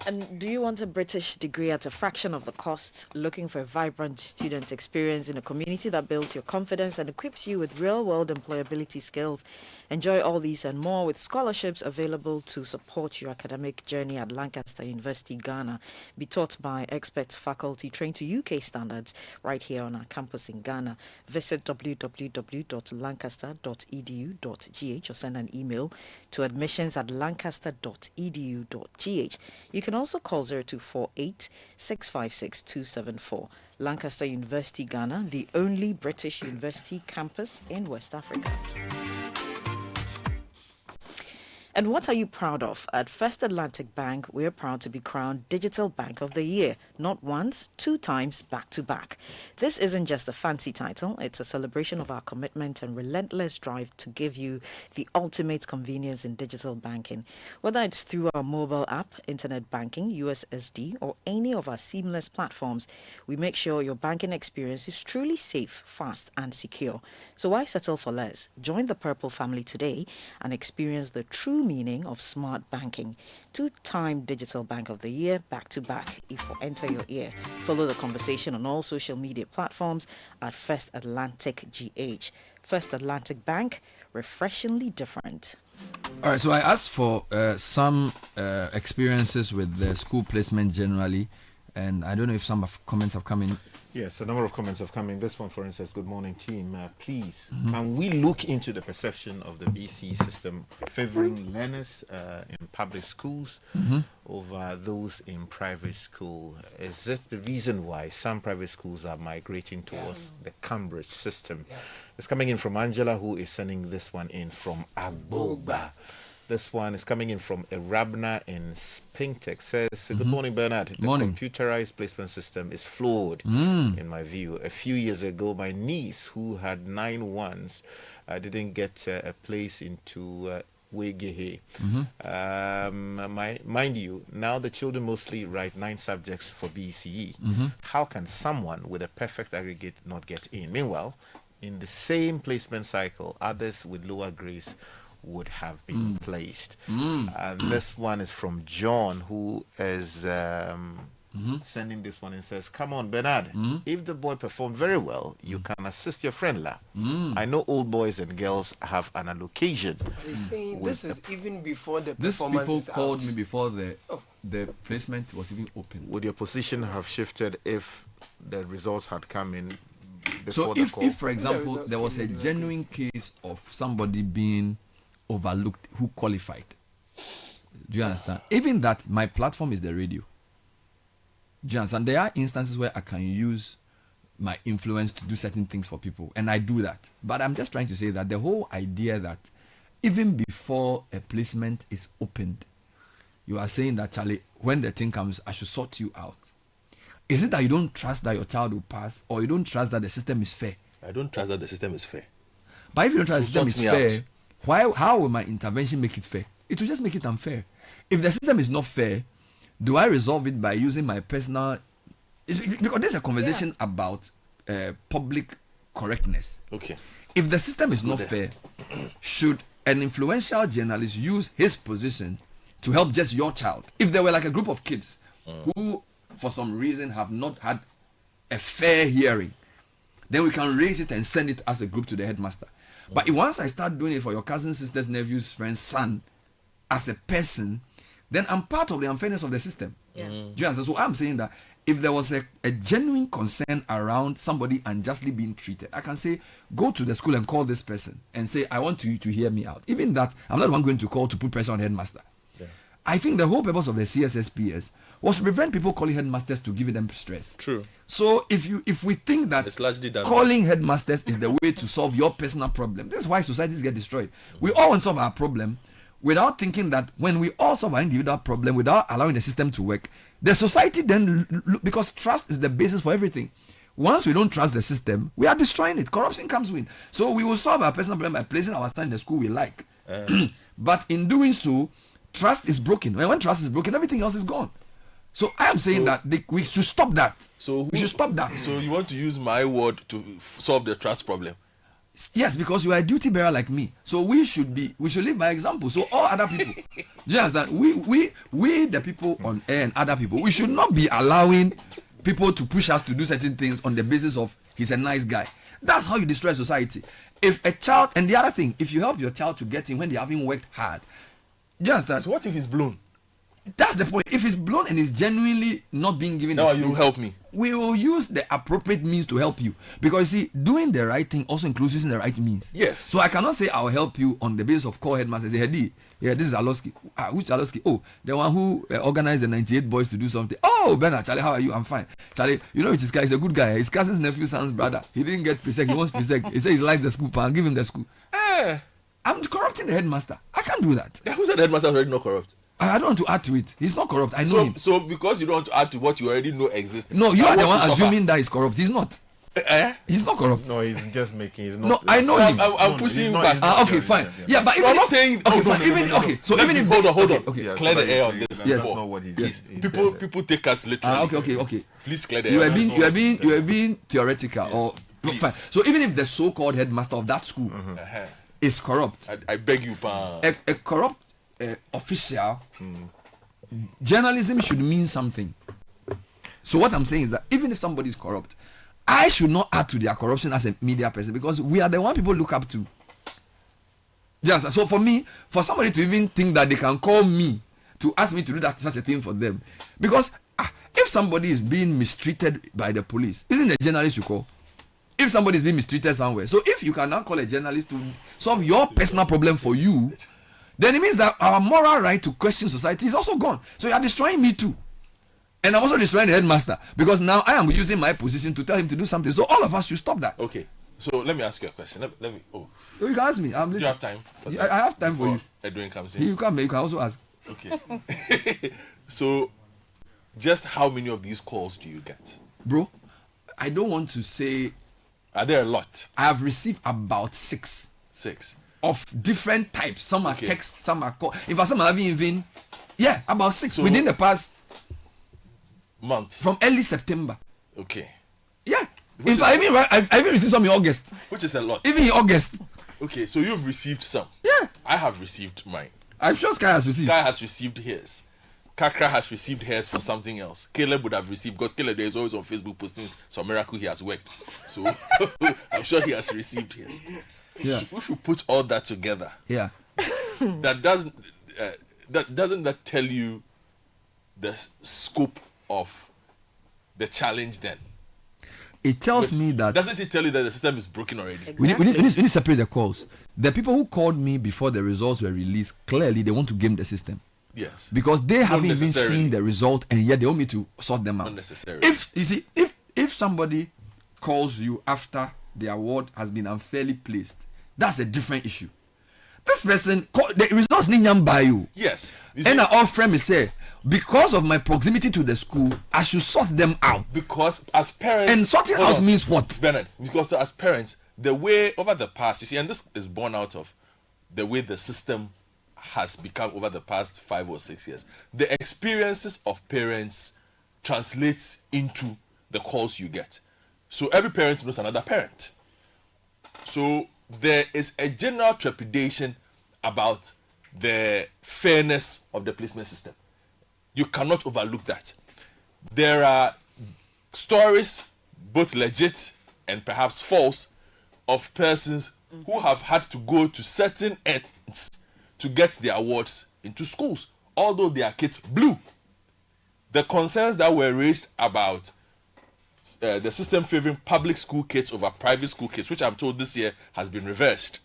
And do you want a British degree at a fraction of the cost? Looking for a vibrant student experience in a community that builds your confidence and equips you with real-world employability skills? Enjoy all these and more with scholarships available to support your academic journey at Lancaster University, Ghana. Be taught by experts faculty trained to UK standards right here on our campus in Ghana. Visit www.lancaster.edu.gh or send an email to admissions@lancaster.edu.gh. You can also call 0248 656 274. Lancaster University, Ghana, the only British university campus in West Africa. And what are you proud of? At First Atlantic Bank, we're proud to be crowned Digital Bank of the Year, not once, 2 times back to back. This isn't just a fancy title, it's a celebration of our commitment and relentless drive to give you the ultimate convenience in digital banking. Whether it's through our mobile app, internet banking, USSD, or any of our seamless platforms, we make sure your banking experience is truly safe, fast, and secure. So why settle for less? Join the Purple family today and experience the true meaning of smart banking. 2-time Digital Bank of the Year, back to back. If you enter your ear, follow the conversation on all social media platforms at First Atlantic GH. First Atlantic Bank, refreshingly different. All right, so I asked for some experiences with the school placement generally, and I don't know if some comments have come in. Yes, a number of comments have come in. This one, for instance, good morning, team. Please, can we look into the perception of the BC system favoring learners in public schools over those in private school? Is it the reason why some private schools are migrating towards the Cambridge system? It's coming in from Angela, who is sending this one in from Agboba. This one is coming in from Erabna in Spintex. Says, good morning, Bernard. The computerized placement system is flawed, in my view. A few years ago, my niece, who had 9 ones, didn't get a place into Wegehe. Mind you, now the children mostly write 9 subjects for BCE. How can someone with a perfect aggregate not get in? Meanwhile, in the same placement cycle, others with lower grades would have been placed. And this one is from John, who is sending this one and says, come on, Bernard, if the boy performed very well, you can assist your friend La. I know old boys and girls have an allocation. But he's saying this is even before the This performance people is called out. me before the placement was even open. Would your position have shifted if the results had come in before So the call? if, for example, there was a genuine case of somebody being overlooked who qualified, do you understand? Even that, my platform is the radio. Do you understand? There are instances where I can use my influence to do certain things for people, and I do that. But I'm just trying to say that the whole idea that even before a placement is opened, you are saying that, Charlie, when the thing comes, I should sort you out. Is it that you don't trust that your child will pass, or you don't trust that the system is fair? I don't trust that the system is fair. But if you don't trust the system is fair, how will my intervention make it fair? It will just make it unfair. if the system is not fair, do I resolve it by using my personal? Because there's a conversation about public correctness. Okay. If the system is not fair, should an influential journalist use his position to help just your child? If there were like a group of kids who, for some reason, have not had a fair hearing, then we can raise it and send it as a group to the headmaster. But if once I start doing it for your cousin, sisters, nephews, friends, son, as a person, then I'm part of the unfairness of the system. Yeah. Do you understand? So I'm saying that if there was a genuine concern around somebody unjustly being treated, I can say, go to the school and call this person and say, I want you to hear me out. Even that, I'm not the one going to call to put pressure on the headmaster. Yeah. I think the whole purpose of the CSSPS was to prevent people calling headmasters to give them stress. True. So if we think that it's largely done calling headmasters is the way to solve your personal problem, that's why societies get destroyed. We all want to solve our problem without thinking that when we all solve our individual problem, without allowing the system to work, the society then, because trust is the basis for everything. Once we don't trust the system, we are destroying it. Corruption comes in. So we will solve our personal problem by placing our son in the school we like. But in doing so, trust is broken. When trust is broken, everything else is gone. So I am saying that we should stop that. We should stop that. So you want to use my word to solve the trust problem? Yes, because you are a duty bearer like me. So we should live by example. So all other people, just that we the people on air and other people, we should not be allowing people to push us to do certain things on the basis of he's a nice guy. That's how you destroy society. If a child, and the other thing, if you help your child to get in when they haven't worked hard, just that. So what if he's blown? That's the point. If it's blown and it's genuinely not being given, now you help me. We will use the appropriate means to help you, because you see, doing the right thing also includes using the right means. Yes. So I cannot say I'll help you on the basis of call headmaster. Say, hey, yeah, this is Aloski. Which Aloski? Oh, the one who organized the 98 boys to do something. Oh, Bernard, Charlie, how are you? I'm fine. Charlie, you know this guy is a good guy. His cousin's nephew, son's brother. He didn't get presec. He wants presec. He said he likes the school. I'll give him the school. I'm corrupting the headmaster. I can't do that. Yeah, who said the headmaster is already not corrupt? I don't want to add to it. He's not corrupt. I know him. So because you don't want to add to what you already know exists. No, you are the one assuming that he's corrupt. He's not. He's not corrupt. No, he's just making. He's not. No, I know him. I'm pushing him back. Okay, fine. Yeah, but even I'm not saying. Okay, fine. Even okay. So even if hold on. Okay. Clear the air on this. Yes. That's not what he's people take us literally. Okay. Please clear the air. You are being theoretical or fine. So even if the so-called headmaster of that school is corrupt, I beg you, pa. A corrupt official. Journalism should mean something. So what I'm saying is that even if somebody is corrupt, I should not add to their corruption as a media person, because we are the one people look up to. Just so for me, for somebody to even think that they can call me to ask me to do such a thing for them, because if somebody is being mistreated by the police, isn't a journalist you call? If somebody is being mistreated somewhere, so if you can now call a journalist to solve your personal problem for you, then it means that our moral right to question society is also gone. So you are destroying me too. And I'm also destroying the headmaster, because now I am using my position to tell him to do something. So all of us should stop that. Okay. So let me ask you a question. Let me. You can ask me. Do you have time? I have time for you. Edwin comes in. You can also ask. Okay. So, just how many of these calls do you get? Bro, I don't want to say. Are there a lot? I have received about 6. 6. Of different types. Some are text, some are call. In fact, some are even about 6 within the past month. From early September. Okay. Yeah. In fact, I even received some in August. Which is a lot. Even in August. Okay, so you've received some. Yeah. I have received mine. I'm sure Sky has received. Sky has received his. Kakra has received hers for something else. Caleb would have received, because Caleb there is always on Facebook posting some miracle he has worked. So I'm sure he has received his. Yeah. We should put all that together. Yeah. That doesn't tell you the scope of the challenge then? It tells me that. Doesn't it tell you that the system is broken already? Exactly. We need to separate the calls. The people who called me before the results were released, clearly they want to game the system. Yes. Because they haven't even seen the result, and yet they want me to sort them out. Unnecessarily. If somebody calls you after the award has been unfairly placed, that's a different issue. This person, the results need by you. Yes. And our friend say, because of my proximity to the school, I should sort them out. Because as parents, and sorting out means what? Bernard, because as parents, the way over the past, you see, and this is born out of the way the system has become over the past 5 or 6 years, the experiences of parents translates into the calls you get. So every parent knows another parent. So there is a general trepidation about the fairness of the placement system. You cannot overlook that. There are stories, both legit and perhaps false, of persons who have had to go to certain ends to get their awards into schools, although their kids blew. The concerns that were raised about the system favoring public school kids over private school kids, which I'm told this year has been reversed.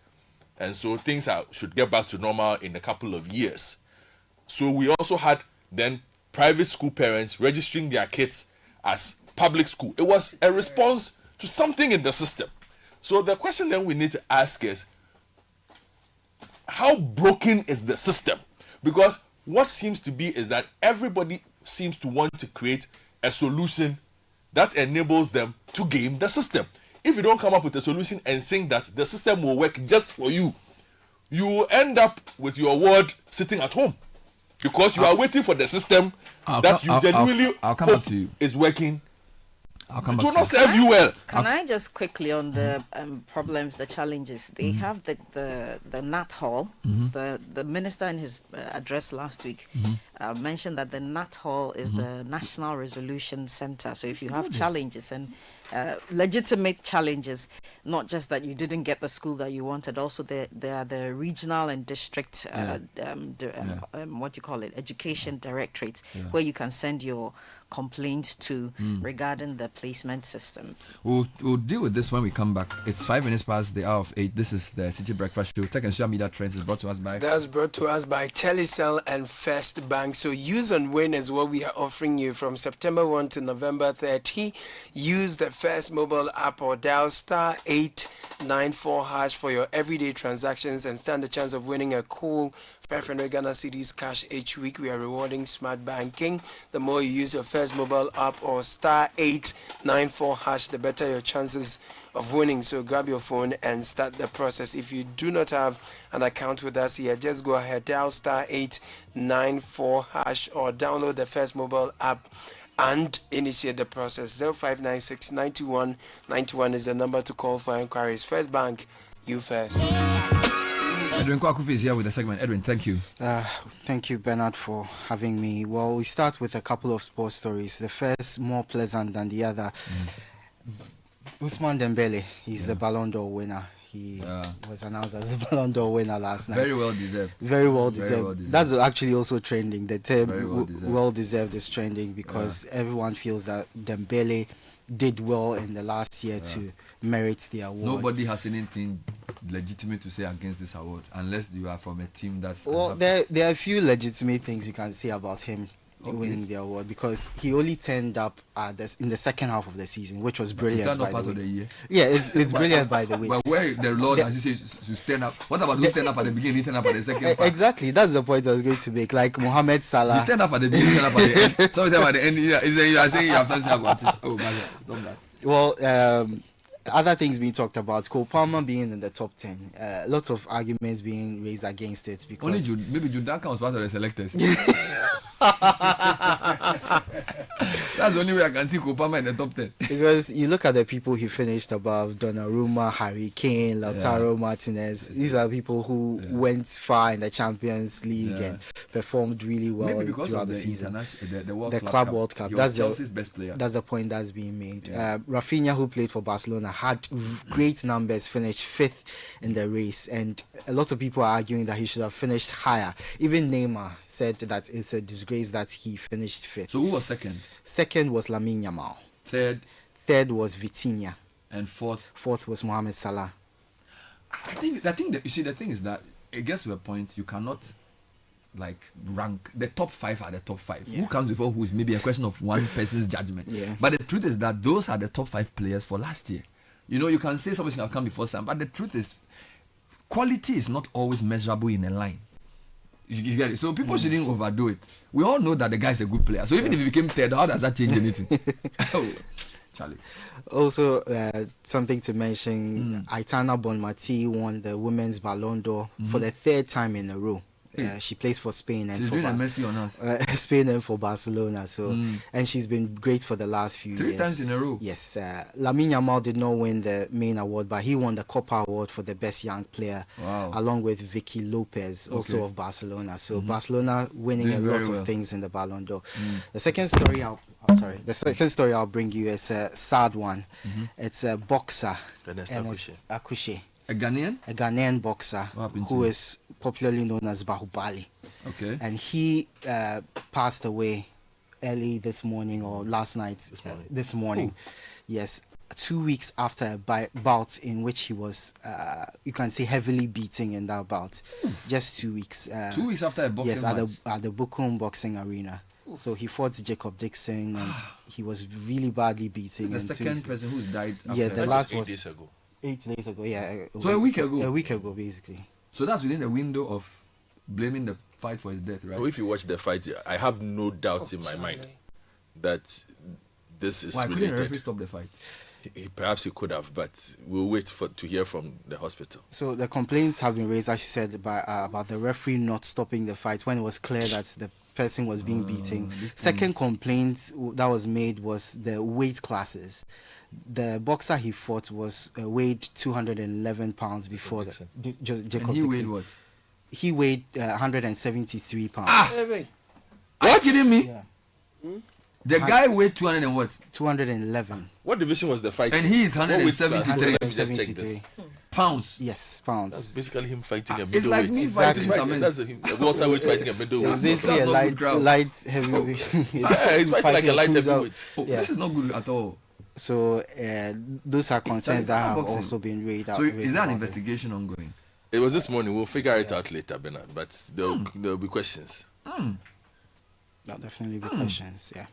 And so things should get back to normal in a couple of years. So we also had then private school parents registering their kids as public school. It was a response to something in the system. So the question then we need to ask is, how broken is the system? Because what seems to be is that everybody seems to want to create a solution that enables them to game the system. If you don't come up with a solution and think that the system will work just for you, you will end up with your award sitting at home because you are waiting for the system that you genuinely hope is working. It will not serve you well. Can I just quickly on the problems, the challenges? They have the NAT Hall. The minister in his address last week mentioned that the NAT Hall is the National Resolution Center. So if you have challenges and legitimate challenges, not just that you didn't get the school that you wanted, also there are the regional and district what do you call it, education directorates where you can send your complaints to regarding the placement system. We'll deal with this when we come back. It's 5 minutes past the hour of 8. This is the City Breakfast Show. Tech and social media trends is brought to us by... That's brought to us by Telecel and First Bank. So use and win is what we are offering you from September 1 to November 30. Use the First mobile app or dial *894# for your everyday transactions and stand a chance of winning a cool 500 Ghana cedis cash each week. We are rewarding smart banking. The more you use your First mobile app or *894#, the better your chances of winning. So grab your phone and start the process. If you do not have an account with us here, just go ahead, dial *894# or download the First mobile app and initiate the process. 0596 921 91 is the number to call for inquiries. First Bank, you first. Edwin Kwakufi is here with the segment. Edwin, thank you. Thank you, Bernard, for having me. Well, we start with a couple of sports stories. The first, more pleasant than the other. Usman Dembele, he's the Ballon d'Or winner. He was announced as the Ballon d'Or winner last night. Very well deserved. Very well deserved. That's actually also trending. The term well deserved is trending because everyone feels that Dembele did well in the last year to merit the award. Nobody has anything legitimate to say against this award unless you are from a team that's... Well, there are a few legitimate things you can say about him winning the award because he only turned up in the second half of the season, which was brilliant. Is that not part of the year? Yeah, it's brilliant by the way. But where the Lord, as you say, to stand up. What about who stand up at the beginning, stand up at the second part? Exactly, that's the point I was going to make. Like Mohamed Salah. You stand up at the beginning, stand up at the end. Sometimes at the end, you are saying you have something about it. Oh, man, stop that. Well, other things being talked about, Cole Palmer being in the top 10, lots of arguments being raised against it because maybe Judanka was part of the selectors. That's the only way I can see Cole Palmer in the top 10. Because you look at the people he finished above: Donnarumma, Harry Kane, Lautaro Martinez. These are people who went far in the Champions League and performed really well throughout the season. The Club World Cup. That's Chelsea's best player. That's the point that's being made. Rafinha, who played for Barcelona, had great numbers, finished 5th in the race, and a lot of people are arguing that he should have finished higher. Even Neymar said that it's a disgrace that he finished 5th. So who was second? Second was Lamine Yamal. Third was Vitinha. And fourth? Fourth was Mohamed Salah. I think that you see, the thing is that it gets to a point you cannot rank the top 5 are the top 5. Who comes before who is maybe a question of one person's judgment. But the truth is that those are the top 5 players for last year. You can say somebody should have come before some, but the truth is quality is not always measurable in a line. You get it? So people shouldn't overdo it. We all know that the guy is a good player. So even if he became third, how does that change anything? Charlie. Also, something to mention, Aitana Bonmati won the Women's Ballon d'Or for the 3rd time in a row. She plays for Spain and she's for doing a Messi on us. Spain and for Barcelona. So and she's been great for the last few years. 3 times in a row. Yes, Lamine Yamal did not win the main award, but he won the Copa Award for the best young player, along with Vicky Lopez, also of Barcelona. So Barcelona winning Doing a lot very well. of things in the Ballon d'Or. The second story I'll bring you is a sad one. It's a boxer, Ernest Akushe. A Ghanaian? A Ghanaian boxer who is popularly known as Bahubali. Okay. And he passed away early this morning or last night. This morning. Yes. 2 weeks after a bout in which he was, you can say, heavily beating in that bout. Just 2 weeks. 2 weeks after a boxing match? Yes, at the Bukum Boxing Arena. So he fought Jacob Dixon and he was really badly beaten. It's the second person who's died after. Yeah, the last was 8 days ago. 8 days ago, yeah. So a week ago? A week ago, basically. So that's within the window of blaming the fight for his death, right? So if you watch the fight, I have no doubts in my mind that this is Why couldn't related. the referee stop the fight? Perhaps he could have, but we'll wait to hear from the hospital. So the complaints have been raised, as you said, about the referee not stopping the fight when it was clear that the person was being beaten. Second complaint that was made was the weight classes. The boxer he fought was weighed 211 pounds before Jacob And he Dixon. weighed what? He weighed 173 pounds. Are you kidding me? Yeah. The guy weighed 200 and what? 211. What division was the fight? And he is What weight class? 173 Let me just check this. pounds. Yes, pounds. That's basically him fighting a middleweight. It's like me fighting That's a welterweight fighting a middleweight. It's basically a light heavyweight. Yeah, he's fighting like a light heavyweight. This is not good at all. So those are concerns that have boxing. also been raised out. So is there an investigation ongoing? It was this morning. We'll figure it out later, Bernard. But there'll be questions. There'll definitely be questions. Yeah.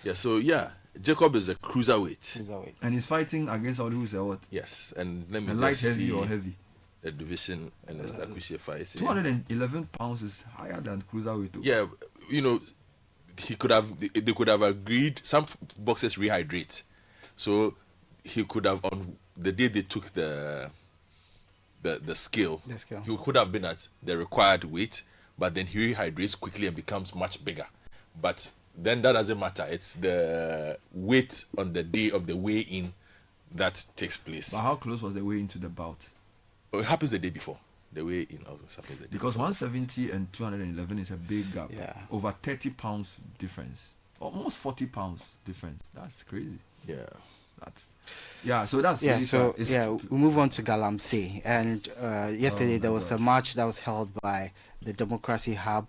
Yeah. So yeah, Jacob is a cruiserweight. And he's fighting against somebody who's a what? Yes. And let me A just light heavy see or heavy? the division and the fights. 211 pounds is higher than cruiserweight too. Yeah, you know, they could have agreed. Some boxers rehydrate, so he could have, on the day they took the scale, he could have been at the required weight, but then he rehydrates quickly and becomes much bigger. But then that doesn't matter. It's the weight on the day of the weigh-in that takes place. But how close was the weigh into the bout? It happens the day before. The weigh-in always happens the day Because 170 and 211 is a big gap. Yeah. Over 30 pounds difference. Almost 40 pounds difference. That's crazy. Yeah. So that's Yeah, really so sad. we move on to Galamsey, and yesterday there was a march that was held by the Democracy Hub,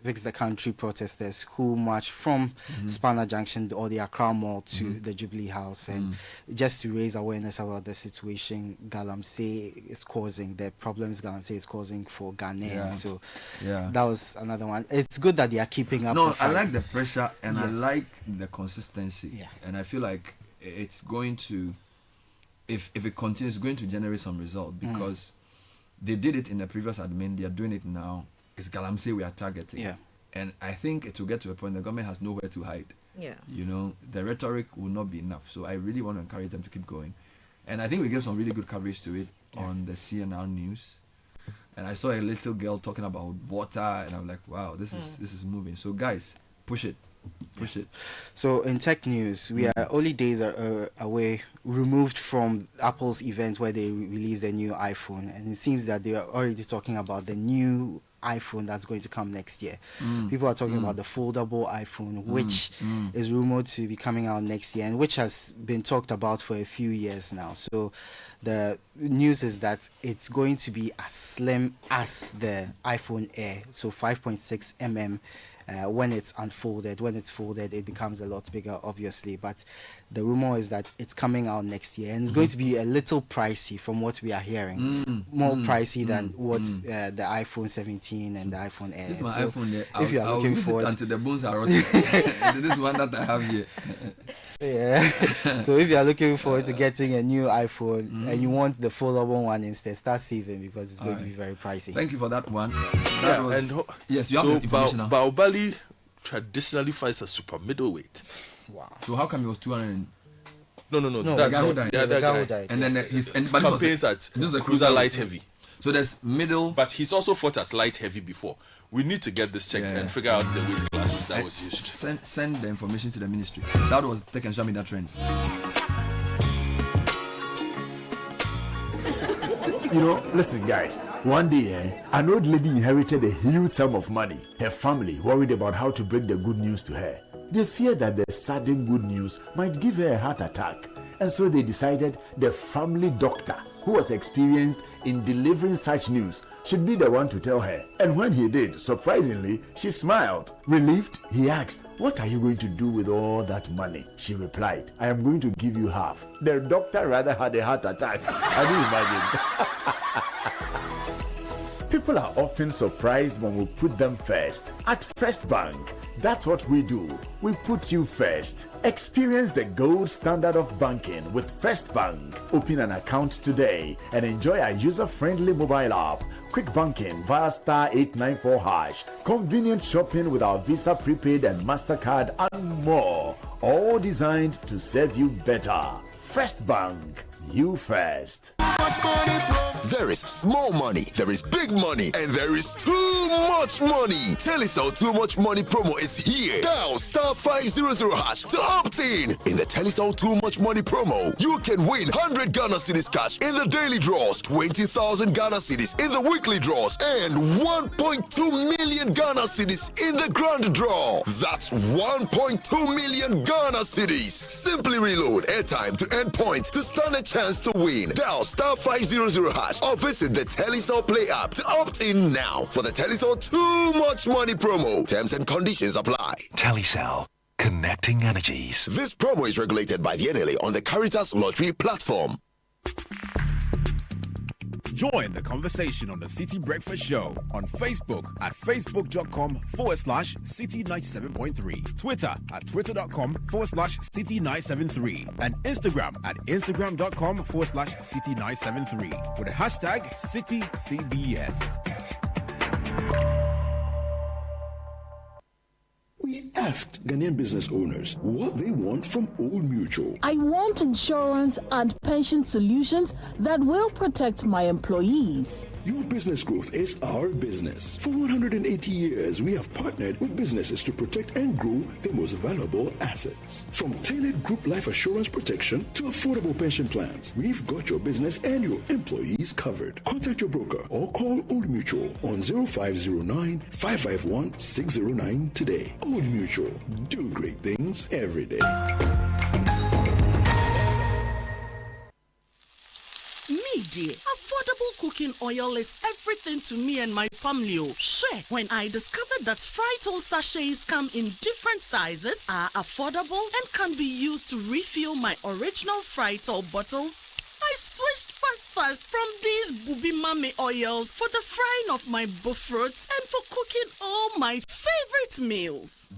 Fix the Country protesters who marched from Spanner Junction or the Accra Mall to the Jubilee House, and just to raise awareness about the situation Galamsey is causing, the problems Galamsey is causing for Ghanaians. Yeah. So Yeah. that was another one. It's good that they are keeping up. No, the I fight. like the pressure and I Yes. like the consistency. Yeah. And I feel like it's going to, if it continues, it's going to generate some result because they did it in the previous admin, they are doing it now. It's Galamsey we are targeting. Yeah. And I think it will get to a point the government has nowhere to hide. Yeah. You know, the rhetoric will not be enough. So I really want to encourage them to keep going. And I think we gave some really good coverage to it on the CNR news. And I saw a little girl talking about water and I'm like, wow, this is moving. So guys, push it. Push it. So in tech news, we are only days away, removed from Apple's event where they released their new iPhone, and it seems that they are already talking about the new iPhone that's going to come next year. People are talking about the foldable iPhone, which is rumored to be coming out next year, and which has been talked about for a few years now. So the news is that it's going to be as slim as the iPhone Air, so 5.6 mm. When it's unfolded, when it's folded, it becomes a lot bigger, obviously. But the rumor is that it's coming out next year, and it's going to be a little pricey from what we are hearing. More pricey than what the iPhone 17 and the iPhone Air. This is my So iPhone there. if you are I'll looking use forward, it until the bones are rotting. This one that I have here. yeah. So if you are looking forward to getting a new iPhone and you want the foldable one instead, start saving because it's going to be very pricey. Thank you for that one. Yeah, Yes, you have the information now. Baobali traditionally fights a super middleweight. Wow. So how come it was 200? No. No, That's the guy who died. the The guy guy. who died. And then yes. but this was Campaigns at this was a cruiser light heavy. So there's middle. But he's also fought at light heavy before. We need to get this checked and figure out the weight classes that was used. Send the information to the ministry. That was Tech and Social Media Trends. You know, listen, guys. One day, an old lady inherited a huge sum of money. Her family worried about how to break the good news to her. They feared that the sudden good news might give her a heart attack. And so they decided the family doctor, who was experienced in delivering such news, should be the one to tell her. And when he did, surprisingly, she smiled. Relieved, he asked, "What are you going to do with all that money?" She replied, "I am going to give you half." The doctor rather had a heart attack. Can you imagine? People are often surprised when we put them first. At First Bank, that's what we do. We put you first. Experience the gold standard of banking with First Bank. Open an account today and enjoy our user-friendly mobile app, quick banking via *894#, convenient shopping with our Visa Prepaid and MasterCard, and more. All designed to serve you better. First Bank. You first. There is small money, there is big money, and there is too much money. Telecel Too Much Money promo is here. Dial *500# to opt in. In the Telecel Too Much Money promo, you can win 100 Ghana cedis cash in the daily draws, 20,000 Ghana cedis in the weekly draws, and 1.2 million Ghana cedis in the grand draw. That's 1.2 million Ghana cedis. Simply reload airtime to earn points to stand a chance to win. Dial *500# or visit the Telecel Play app to opt in now for the Telecel Too Much Money promo. Terms and conditions apply. Telecel, connecting energies. This promo is regulated by the NLA on the Caritas Lottery platform. Join the conversation on the City Breakfast Show on Facebook at facebook.com/City97.3, Twitter at twitter.com/City973, and Instagram at instagram.com/City973 with the hashtag CityCBS. We asked Ghanaian business owners what they want from Old Mutual. I want insurance and pension solutions that will protect my employees. Your business growth is our business. For 180 years, we have partnered with businesses to protect and grow their most valuable assets. From tailored group life assurance protection to affordable pension plans, we've got your business and your employees covered. Contact your broker or call Old Mutual on 0509-551-609 today. Old Mutual, do great things every day. Me, dear, affordable cooking oil is everything to me and my family. Sure, when I discovered that Frytol sachets come in different sizes, are affordable, and can be used to refill my original Frytol bottles, I switched fast from these Bubi Mame oils for the frying of my buffroots and for cooking all my favorite meals.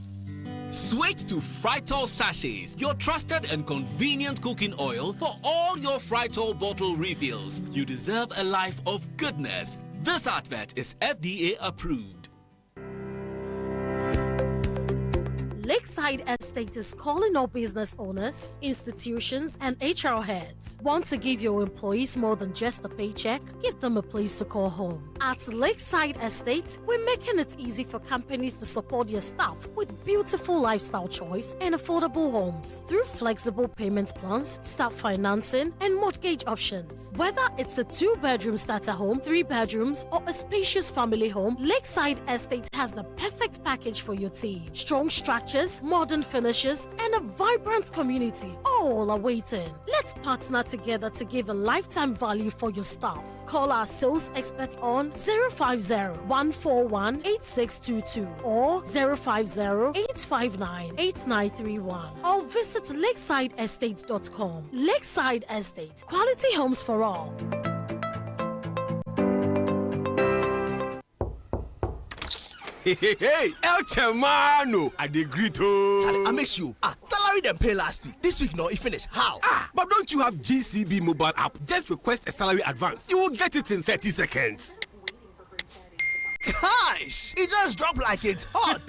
Switch to Frytol sachets, your trusted and convenient cooking oil for all your Frytol bottle refills. You deserve a life of goodness. This advert is FDA approved. Lakeside Estate is calling all business owners, institutions, and HR heads. Want to give your employees more than just a paycheck? Give them a place to call home. At Lakeside Estate, we're making it easy for companies to support their staff with beautiful lifestyle choice and affordable homes through flexible payment plans, staff financing, and mortgage options. Whether it's a 2-bedroom starter home, 3 bedrooms, or a spacious family home, Lakeside Estate has the perfect package for your team. Strong structures, modern finishes, and a vibrant community all are waiting. Let's partner together to give a lifetime value for your staff. Call our sales experts on 050-141-8622 or 050-859-8931 or visit lakesideestate.com. Lakeside Estate, quality homes for all. Hey, El Chamano, I agree to. I miss you. Salary them pay last week. This week, no, it finished. How? But don't you have GCB mobile app? Just request a salary advance. You will get it in 30 seconds. Gosh, it just dropped like it's hot.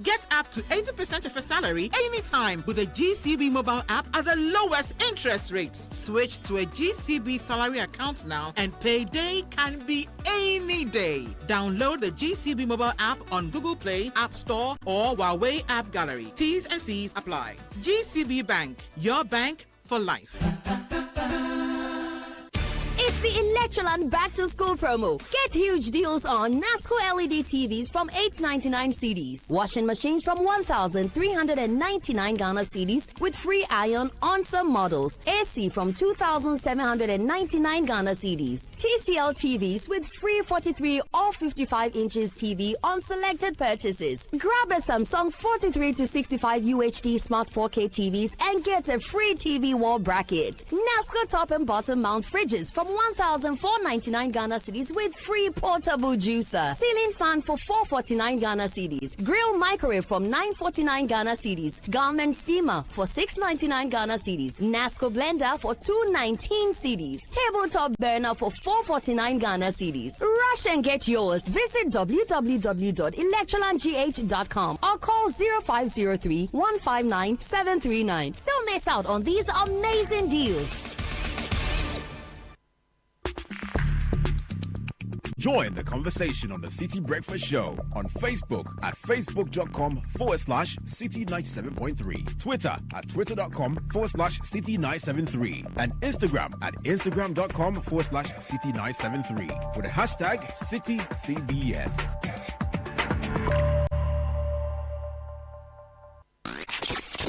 Get up to 80% of your salary anytime with a GCB mobile app at the lowest interest rates. Switch to a GCB salary account now and payday can be any day. Download the GCB mobile app on Google Play, App Store, or Huawei App Gallery. T's and C's apply. GCB Bank, your bank for life. It's the Electroland Back to School promo. Get huge deals on NASCO LED TVs from $899 CDs. Washing machines from 1,399 Ghana CDs with free iron on some models. AC from 2,799 Ghana CDs. TCL TVs with free 43 or 55 inches TV on selected purchases. Grab a Samsung 43 to 65 UHD Smart 4K TVs and get a free TV wall bracket. NASCO top and bottom mount fridges from 1,499 Ghana cedis with free portable juicer. Ceiling fan for 449 Ghana cedis. Grill microwave from 949 Ghana cedis. Garment steamer for 699 Ghana cedis. NASCO blender for 219 cedis. Tabletop burner for 449 Ghana cedis. Rush and get yours. Visit www.electrolandgh.com or call 0503 159 739. Don't miss out on these amazing deals. Join the conversation on the City Breakfast Show on Facebook at facebook.com/City97.3, Twitter at twitter.com/City973, and Instagram at instagram.com/City973 with the hashtag CityCBS.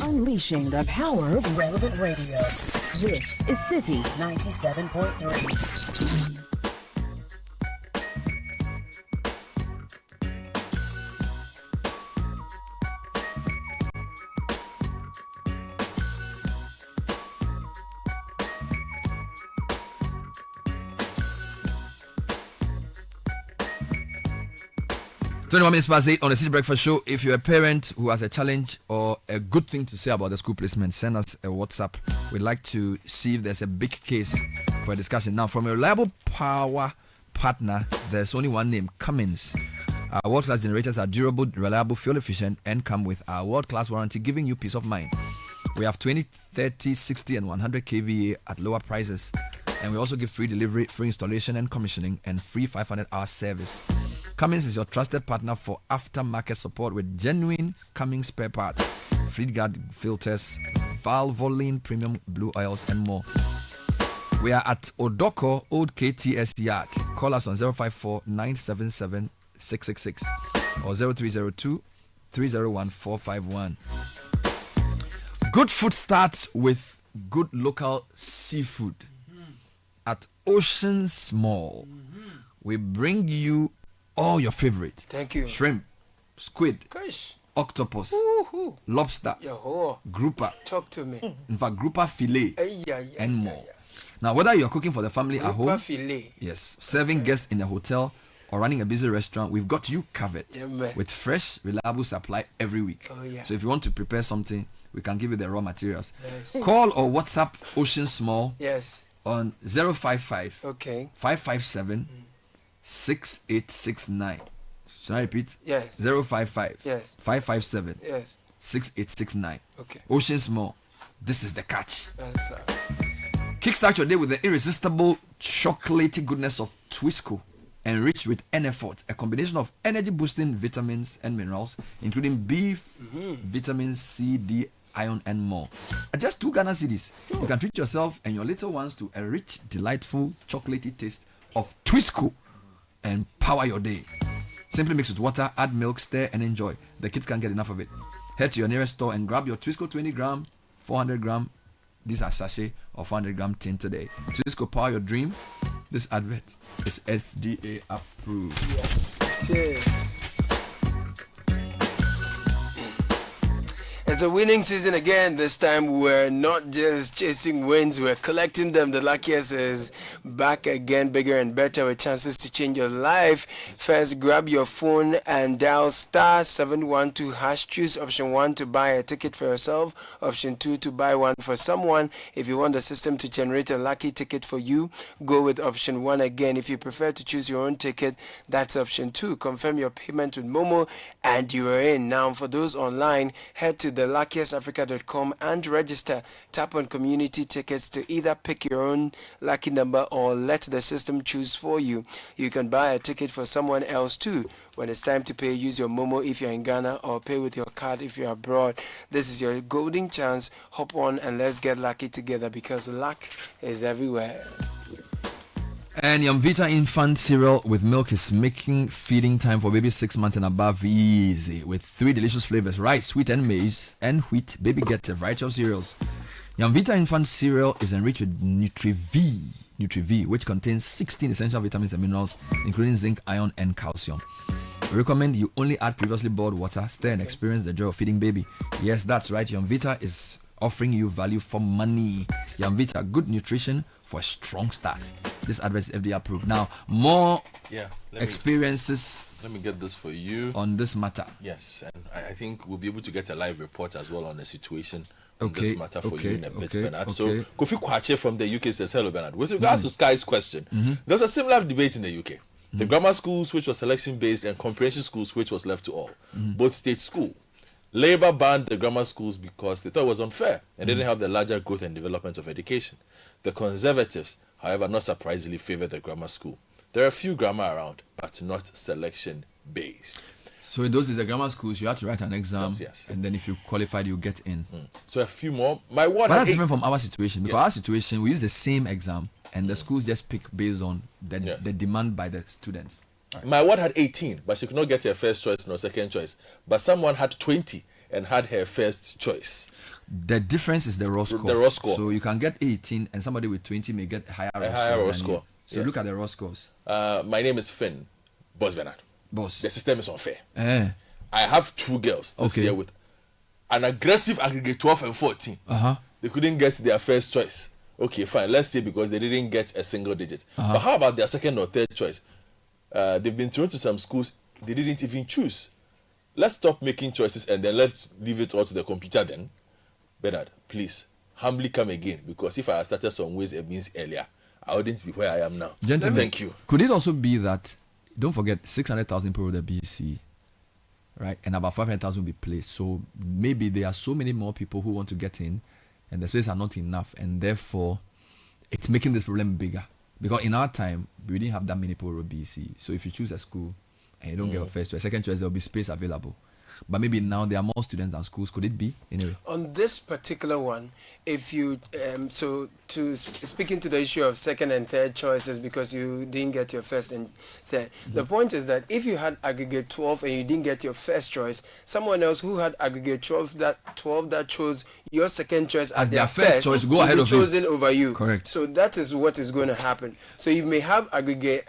Unleashing the power of relevant radio. This is City 97.3. 21 minutes past 8 on the City Breakfast Show. If you're a parent who has a challenge or a good thing to say about the school placement, send us a WhatsApp. We'd like to see if there's a big case for a discussion. Now, from a reliable power partner, there's only one name, Cummins. Our world-class generators are durable, reliable, fuel efficient, and come with our world-class warranty, giving you peace of mind. We have 20, 30, 60, and 100 kVA at lower prices. And we also give free delivery, free installation and commissioning, and free 500-hour service. Cummins is your trusted partner for aftermarket support with genuine Cummins spare parts, fleet guard filters, Valvoline premium blue oils, and more. We are at Odoko Old KTS Yard. Call us on 054-977-666 or 0302-301-451. Good food starts with good local seafood. At Ocean's Mall, we bring you all your favorite. Thank you. Shrimp, squid, Gosh. octopus, Woohoo. lobster, Yo-ho. grouper. Talk to me. In fact, grouper filet Yeah, and more. Now, whether you're cooking for the family at Grouper home, filet. yes, serving guests in a hotel, or running a busy restaurant, we've got you covered Yeah, man. with fresh, reliable supply every week. Oh, yeah. So if you want to prepare something, we can give you the raw materials. Yes. Call or WhatsApp Ocean's Mall Yes. on 055 Okay. 557 6869. Should I repeat? Yes. 055 Yes. 557 Yes. 6869. Okay. Ocean's Mall. This is the catch. That's Kickstart your day with the irresistible chocolatey goodness of Twisco, enriched with NFort, a combination of energy boosting vitamins and minerals, including B, vitamins C, D, iron, and more. At just 2 Ghana cedis, you can treat yourself and your little ones to a rich, delightful, chocolatey taste of Twisco and power your day. Simply mix with water, add milk, stir, and enjoy. The kids can't get enough of it. Head to your nearest store and grab your Twisco 20 gram, 400 gram. These are sachet of 400 gram tin today. Twisco, power your dream. This advert is FDA approved. Yes, it is. It's It's a winning season again. This time we're not just chasing wins, we're collecting them. The luckiest is back again, bigger and better with chances to change your life. First, grab your phone and dial star 712 hash. Choose option 1 to buy a ticket for yourself, option 2 to buy one for someone. If you want the system to generate a lucky ticket for you, go with option 1 again. If you prefer to choose your own ticket, that's option 2. Confirm your payment with Momo and you are in. Now, for those online, head to theluckiestafrica.com and register. Tap on community tickets to either pick your own lucky number or let the system choose for you. You can buy a ticket for someone else too. When it's time to pay, use your Momo if you're in Ghana or pay with your card if you're abroad. This is your golden chance. Hop on and let's get lucky together because luck is everywhere. And Yumvita infant cereal with milk is making feeding time for babies 6 months and above easy with 3 delicious flavors: rice, sweet and maize, and wheat. Baby gets a variety of cereals. Yumvita infant cereal is enriched with Nutri-V, which contains 16 essential vitamins and minerals, including zinc, iron, and calcium. We recommend you only add previously boiled water, stir, and experience the joy of feeding baby. Yes, that's right. Yumvita is offering you value for money. Yumvita, good nutrition for a strong start. This advert is FDA approved. Now, more experiences. Let me get this for you on this matter. Yes, and I think we'll be able to get a live report as well on the situation on this matter for you in a bit, Bernard. So, Kofi Kwache from the UK says, hello, Bernard. With regards to Sky's question, there's a similar debate in the UK. The grammar schools, which was selection-based, and comprehension schools, which was left to all. Both state school. Labour banned the grammar schools because they thought it was unfair and didn't have the larger growth and development of education. The Conservatives, however, not surprisingly, favoured the grammar school. There are a few grammar around, but not selection-based. So in those days, the grammar schools, you have to write an exam, and then if you qualified, you get in. So a few more. My word. But that's different from our situation, because our situation, we use the same exam, and the schools just pick based on the demand by the students. Right. My ward had 18, but she could not get her first choice nor second choice. But someone had 20 and had her first choice. The difference is the raw score. The raw score. So you can get 18 and somebody with 20 may get higher raw score. So look at the raw scores. My name is Finn, Boss Bernard. Boss. The system is unfair. I have 2 girls this year with an aggressive aggregate 12 and 14. They couldn't get their first choice. Okay, fine. Let's say because they didn't get a single digit. But how about their second or third choice? They've been thrown to some schools they didn't even choose. Let's stop making choices and then let's leave it all to the computer then. Bernard, please, humbly come again, because if I had started some ways and means earlier, I wouldn't be where I am now. Gentlemen, thank you. Could it also be that, don't forget, 600,000 people with the BC, right? And about 500,000 will be placed. So maybe there are so many more people who want to get in and the spaces are not enough, and therefore it's making this problem bigger. Because in our time, we didn't have that many people with BC. So if you choose a school and you don't get a first choice, second choice, there will be space available. But maybe now there are more students than schools. Could it be? Anyway. On this particular one, if you, speaking to the issue of second and third choices because you didn't get your first and third, the point is that if you had aggregate 12 and you didn't get your first choice, someone else who had aggregate 12 that chose your second choice as their first choice, go ahead of chosen over you. Correct. So that is what is going to happen. So you may have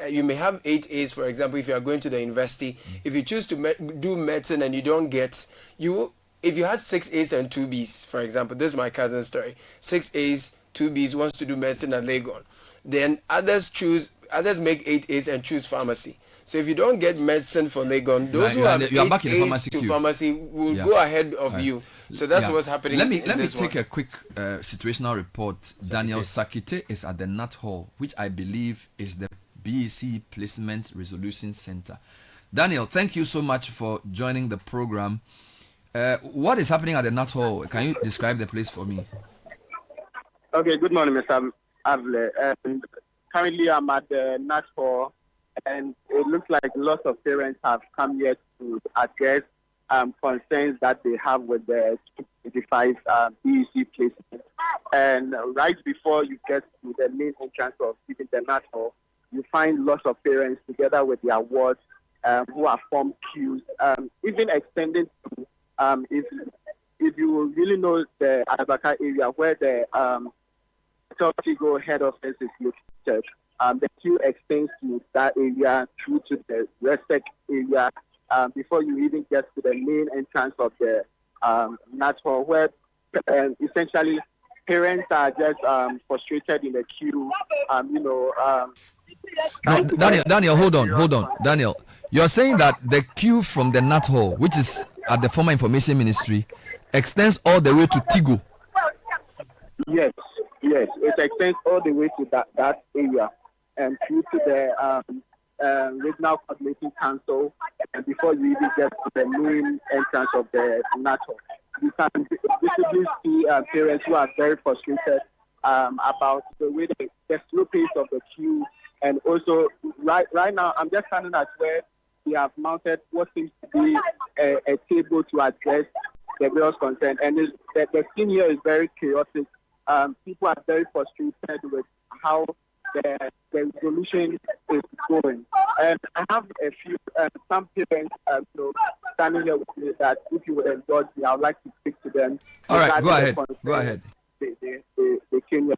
you may have 8 A's, for example, if you are going to the university. If you choose to do medicine and you don't get, if you had 6 A's and 2 B's, for example, this is my cousin's story, 6 A's, 2 B's, wants to do medicine at Legon. Then others make 8 A's and choose pharmacy. So if you don't get medicine for Legon, those who have 8 A's to pharmacy will go ahead of you. So that's what's happening. Let me take a quick situational report. Daniel Sakite is at the Nut Hall, which I believe is the BEC Placement Resolution Center. Daniel, thank you so much for joining the program. What is happening at the Nut Hall? Can you describe the place for me? Okay, good morning, Mr. Avle. Currently, I'm at the Nut Hall, and it looks like lots of parents have come here to address concerns that they have with the 2025 BEC placement. And right before you get to the main entrance of even the Nut Hall, you find lots of parents together with their wards who have formed queues, even extending to, if you really know the Adabaka area where the Totigo head office is located, the queue extends to that area through to the Respect area before you even get to the main entrance of the NATHOL, where essentially parents are just frustrated in the queue. No, Daniel, hold on. Daniel, you're saying that the queue from the NATHOL, which is at the former information ministry, extends all the way to Tigo. Yes, it extends all the way to that area and through to the regional coordinating council, and before you even get to the main entrance of the NATHOL. You can visibly see parents who are very frustrated about the way the slow pace of the queue, and also right now I'm just standing at where we have mounted what seems to be a table to address the various concerns, and the scene here is very chaotic. People are very frustrated with how the resolution is going. And I have a few, some parents standing here with me that if you would indulge me, I would like to speak to them. All right, go ahead. They came here.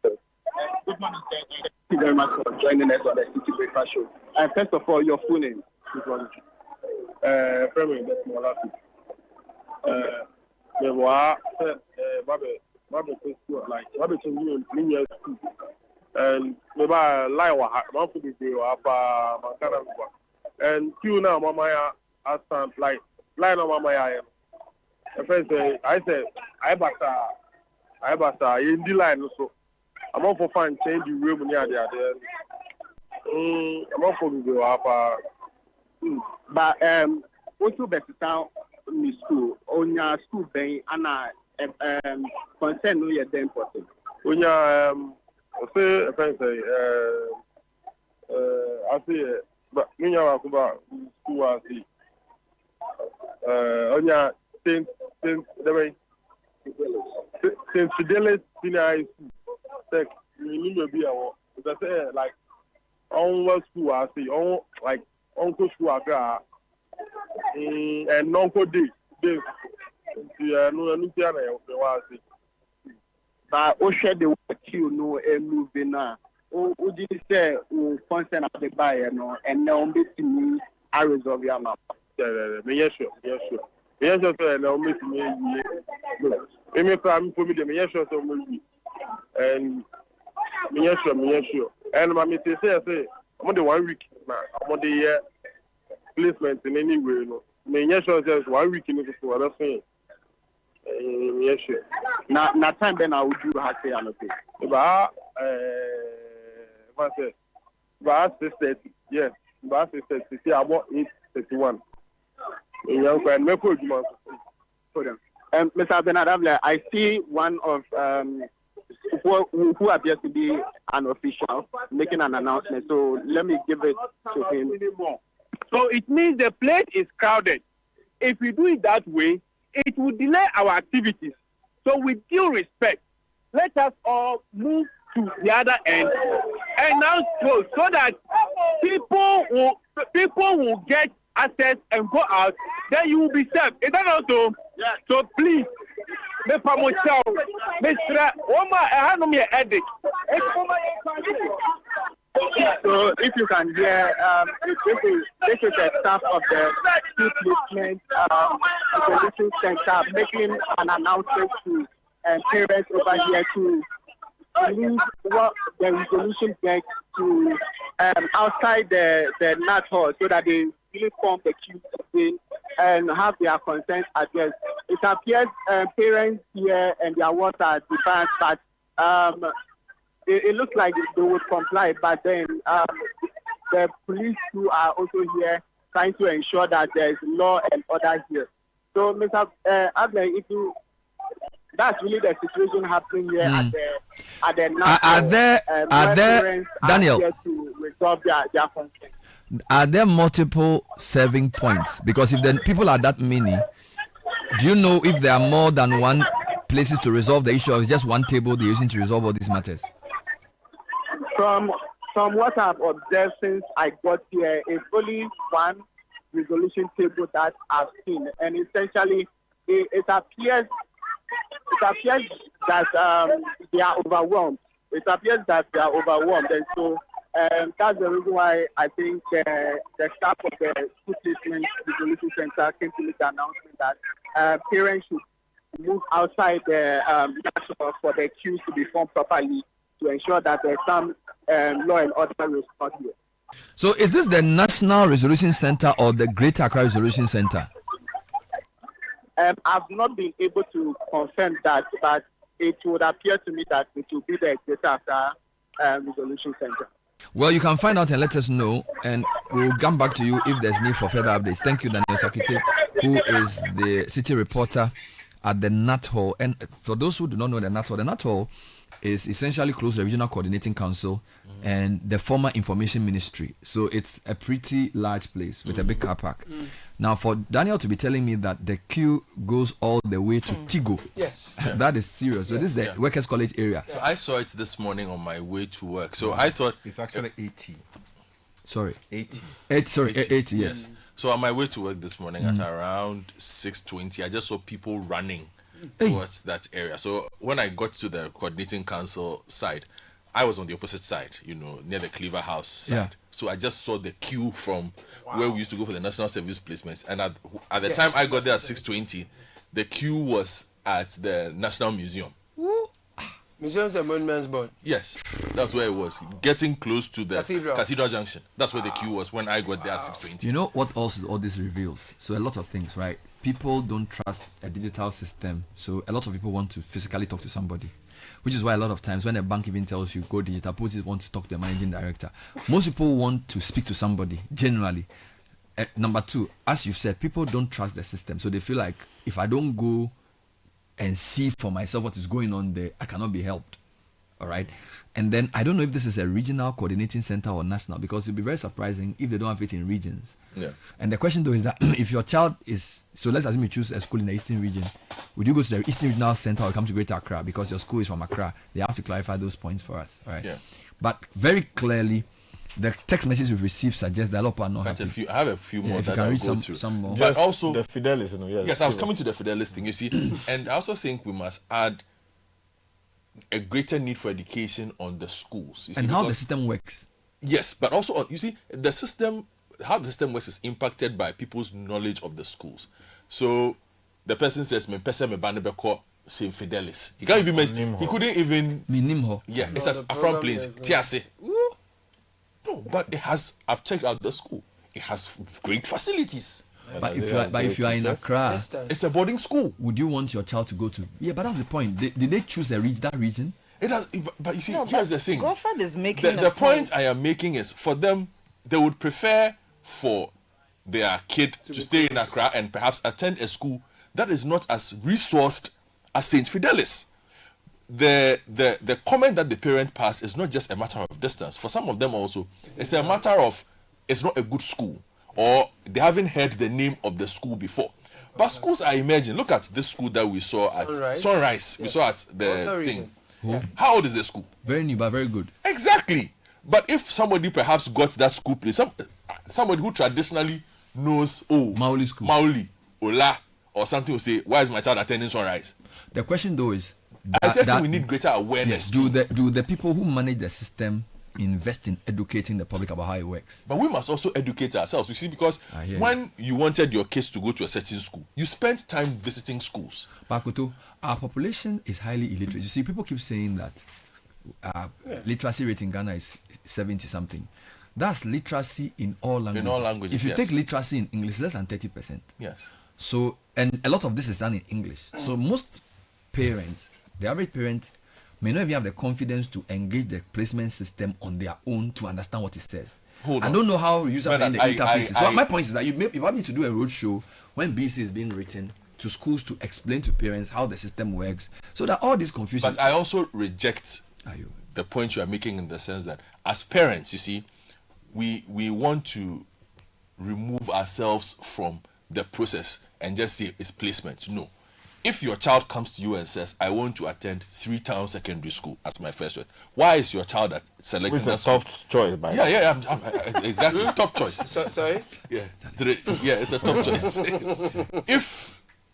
Good morning, sir. Thank you very much for joining us on the Citi Breakfast Show. First of all, your full name. Premier, that's more like and maybe lie or half to be and you now, Mama, I stand like line on Mama. I said, I basta in the line also. I'm up for fine change the room near there. I'm up for the but also better town in school on your school bank and concern no you're important. When you I see but me know about school I see on your since the way since Fidelity Bank tech you be because like on what school I see on like uncle school I and uncle day no but o share the work you know moving now. O did say o concern of the buyer no and now be to me I resolve your map. Yes sure. Yes sir now me to me. Me come for me the yes sure so me and yes sure. And my me say I'm on the 1 week now. I'm on the placement in any way no. Me yes sure just 1 week in the school that's saying. Yes sure. Na time then I would do have say anything. But 6:30. Yes. But 6:30. About 8:31. Mr. Benadable, I see one of who appears to be an official making an announcement. So let me give it to him. So it means the place is crowded. If we do it that way, it will delay our activities. So with due respect, let us all move to the other end and now so that people will get access and go out. Then you will be served. Is that also? Yeah. So please, Mr. So if you can hear, this is the staff of the Chief Placement Resolution Center making an announcement to parents over here to leave what the resolution gets to outside the NATHOL so that they really form the queue again and have their concerns addressed. It appears parents here and their words are defiant, but it looks like they would comply, but then the police who are also here trying to ensure that there is law and order here. So, Mr. Adler, that's really the situation happening here at the NATHOL. Are there Daniel? Here to resolve their concerns. Are there multiple serving points? Because if the people are that many, do you know if there are more than one places to resolve the issue, or is just one table they're using to resolve all these matters? From what I've observed since I got here, it's only one resolution table that I've seen, and essentially it appears that they are overwhelmed. It appears that they are overwhelmed, and so that's the reason why I think the staff of the School Placement Resolution Center came to make the announcement that parents should move outside the national for the queues to be formed properly to ensure that there's some law and order restored here. So is this the National Resolution Center or the Greater Accra Resolution Center? I've not been able to confirm that, but it would appear to me that it will be the Greater Accra Resolution Center. Well, you can find out and let us know, and we'll come back to you if there's need for further updates. Thank you, Daniel Sakite, who is the city reporter at the Nat Hall. And for those who do not know the Nat Hall is essentially close to the Regional Coordinating Council and the former Information Ministry. So it's a pretty large place with a big car park. Now, for Daniel to be telling me that the queue goes all the way to Tigo, yes, that is serious. So this is the Workers' College area. So I saw it this morning on my way to work. So I thought it's actually 80. Sorry, 80. 80. Yes. So on my way to work this morning at around 6:20, I just saw people running towards that area. So when I got to the coordinating council side, I was on the opposite side, near the Cleaver House side. Yeah. So I just saw the queue from where we used to go for the national service placements. And at the time I got there at 6:20, the queue was at the National Museum. Museums and Monuments Board. Yes, that's where it was. Getting close to the Cathedral Junction. That's where the queue was when I got there at 6:20. You know what also all this reveals? So a lot of things, right? People don't trust a digital system. So a lot of people want to physically talk to somebody. Which is why a lot of times when a bank even tells you go digital, people want to talk to the managing director. Most people want to speak to somebody, generally. Number two, as you've said, people don't trust the system. So they feel like if I don't go and see for myself what is going on there, I cannot be helped. All right. And then I don't know if this is a regional coordinating center or national, because it'll be very surprising if they don't have it in regions. Yeah. And the question though is that if your child is, so let's assume you choose a school in the Eastern region, would you go to the Eastern Regional Center or come to Greater Accra because your school is from Accra? They have to clarify those points for us. All right. Yeah. But very clearly, the text messages we've received suggest that a lot of people are not happy. I have a few more that I'll go through. Some more. But also the Fidelis, yes, I was coming to the Fidelis thing, you see. And I also think we must add a greater need for education on the schools. You see, and how the system works. Yes, but also, you see, the system, how the system works is impacted by people's knowledge of the schools. So the person says, "Me pese me banebeko St. Fidelis." He can't even mention. He couldn't even. Yeah, it's at Afram Plains. Tiase. No, but it has. I've checked out the school. It has great facilities. But if you are in Accra, it's a boarding school. Would you want your child to go to? Yeah, but that's the point. Did they choose that region? It has, but you see, here's the thing. Godfred is making the point I am making is for them, they would prefer for their kid to stay in Accra and perhaps attend a school that is not as resourced as St. Fidelis. The comment that the parent passed is not just a matter of distance. For some of them also, it's a matter of it's not a good school, or they haven't heard the name of the school before. But schools are emerging. Look at this school that we saw at Sunrise. We saw at the thing. Yeah. How old is the school? Very new, but very good. Exactly. But if somebody perhaps got that school place, somebody who traditionally knows, Mauli school, Mauli, Ola, or something will say, why is my child attending Sunrise? The question though is, I just think we need greater awareness. Yes, do the people who manage the system invest in educating the public about how it works? But we must also educate ourselves. You see, because when you wanted your kids to go to a certain school, you spent time visiting schools. Bakuto, our population is highly illiterate. You see, people keep saying that literacy rate in Ghana is 70 something. That's literacy in all languages. In all languages, if you take literacy in English, less than 30%. Yes. So, and a lot of this is done in English. So most parents, the average parent, may not even have the confidence to engage the placement system on their own to understand what it says. I don't know how user-friendly the interface is. So my point is that you want me to do a roadshow when BC is being written to schools to explain to parents how the system works, so that all this confusion. But I also reject the point you are making in the sense that as parents, you see, we want to remove ourselves from the process and just say it's placement. No. If your child comes to you and says, I want to attend 3 Town Secondary School as my first choice, why is your child selecting that school? It's a top choice, by exactly. Top choice. Sorry? Yeah, it's a top choice.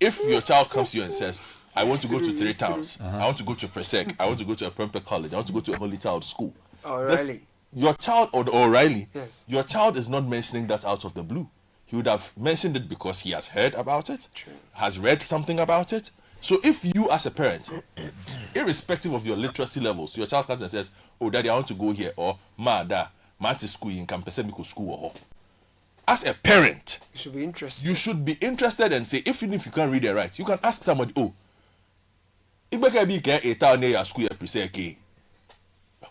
If your child comes to you and says, I want to go to 3 Towns, I want to go to Presec, I want to go to a Parental college, I want to go to a Holy Child school. O'Reilly. Your child, or O'Reilly, yes. Your child is not mentioning that out of the blue. He would have mentioned it because he has heard about it, has read something about it. So if you as a parent, irrespective of your literacy levels, your child comes and says, "Oh, daddy, I want to go here," or "Ma, da, ma to school in Campesemico school," or as a parent, You should be interested. you should be interested and say, even if you can't read and write, you can ask somebody, "Oh,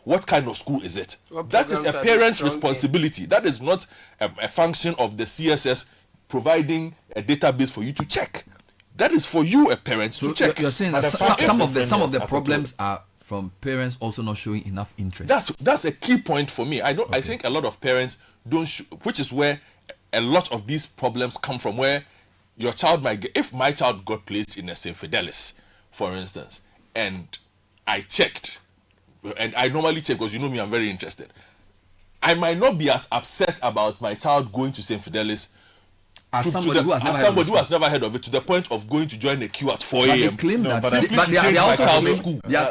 what kind of school is it?" What That is programs a are parent's they strong in? responsibility. That is not a function of the CSS providing a database for you to check. That is for you, a parent, So to check. you're saying that some of the problems are from parents also not showing enough interest. That's a key point for me. I think a lot of parents don't, which is where a lot of these problems come from. Where your child might get, if my child got placed in a St. Fidelis, for instance, and I checked, and I normally check because you know me, I'm very interested. I might not be as upset about my child going to St. Fidelis As somebody who has never heard of it, to the point of going to join a queue at 4 But a.m. they claim that,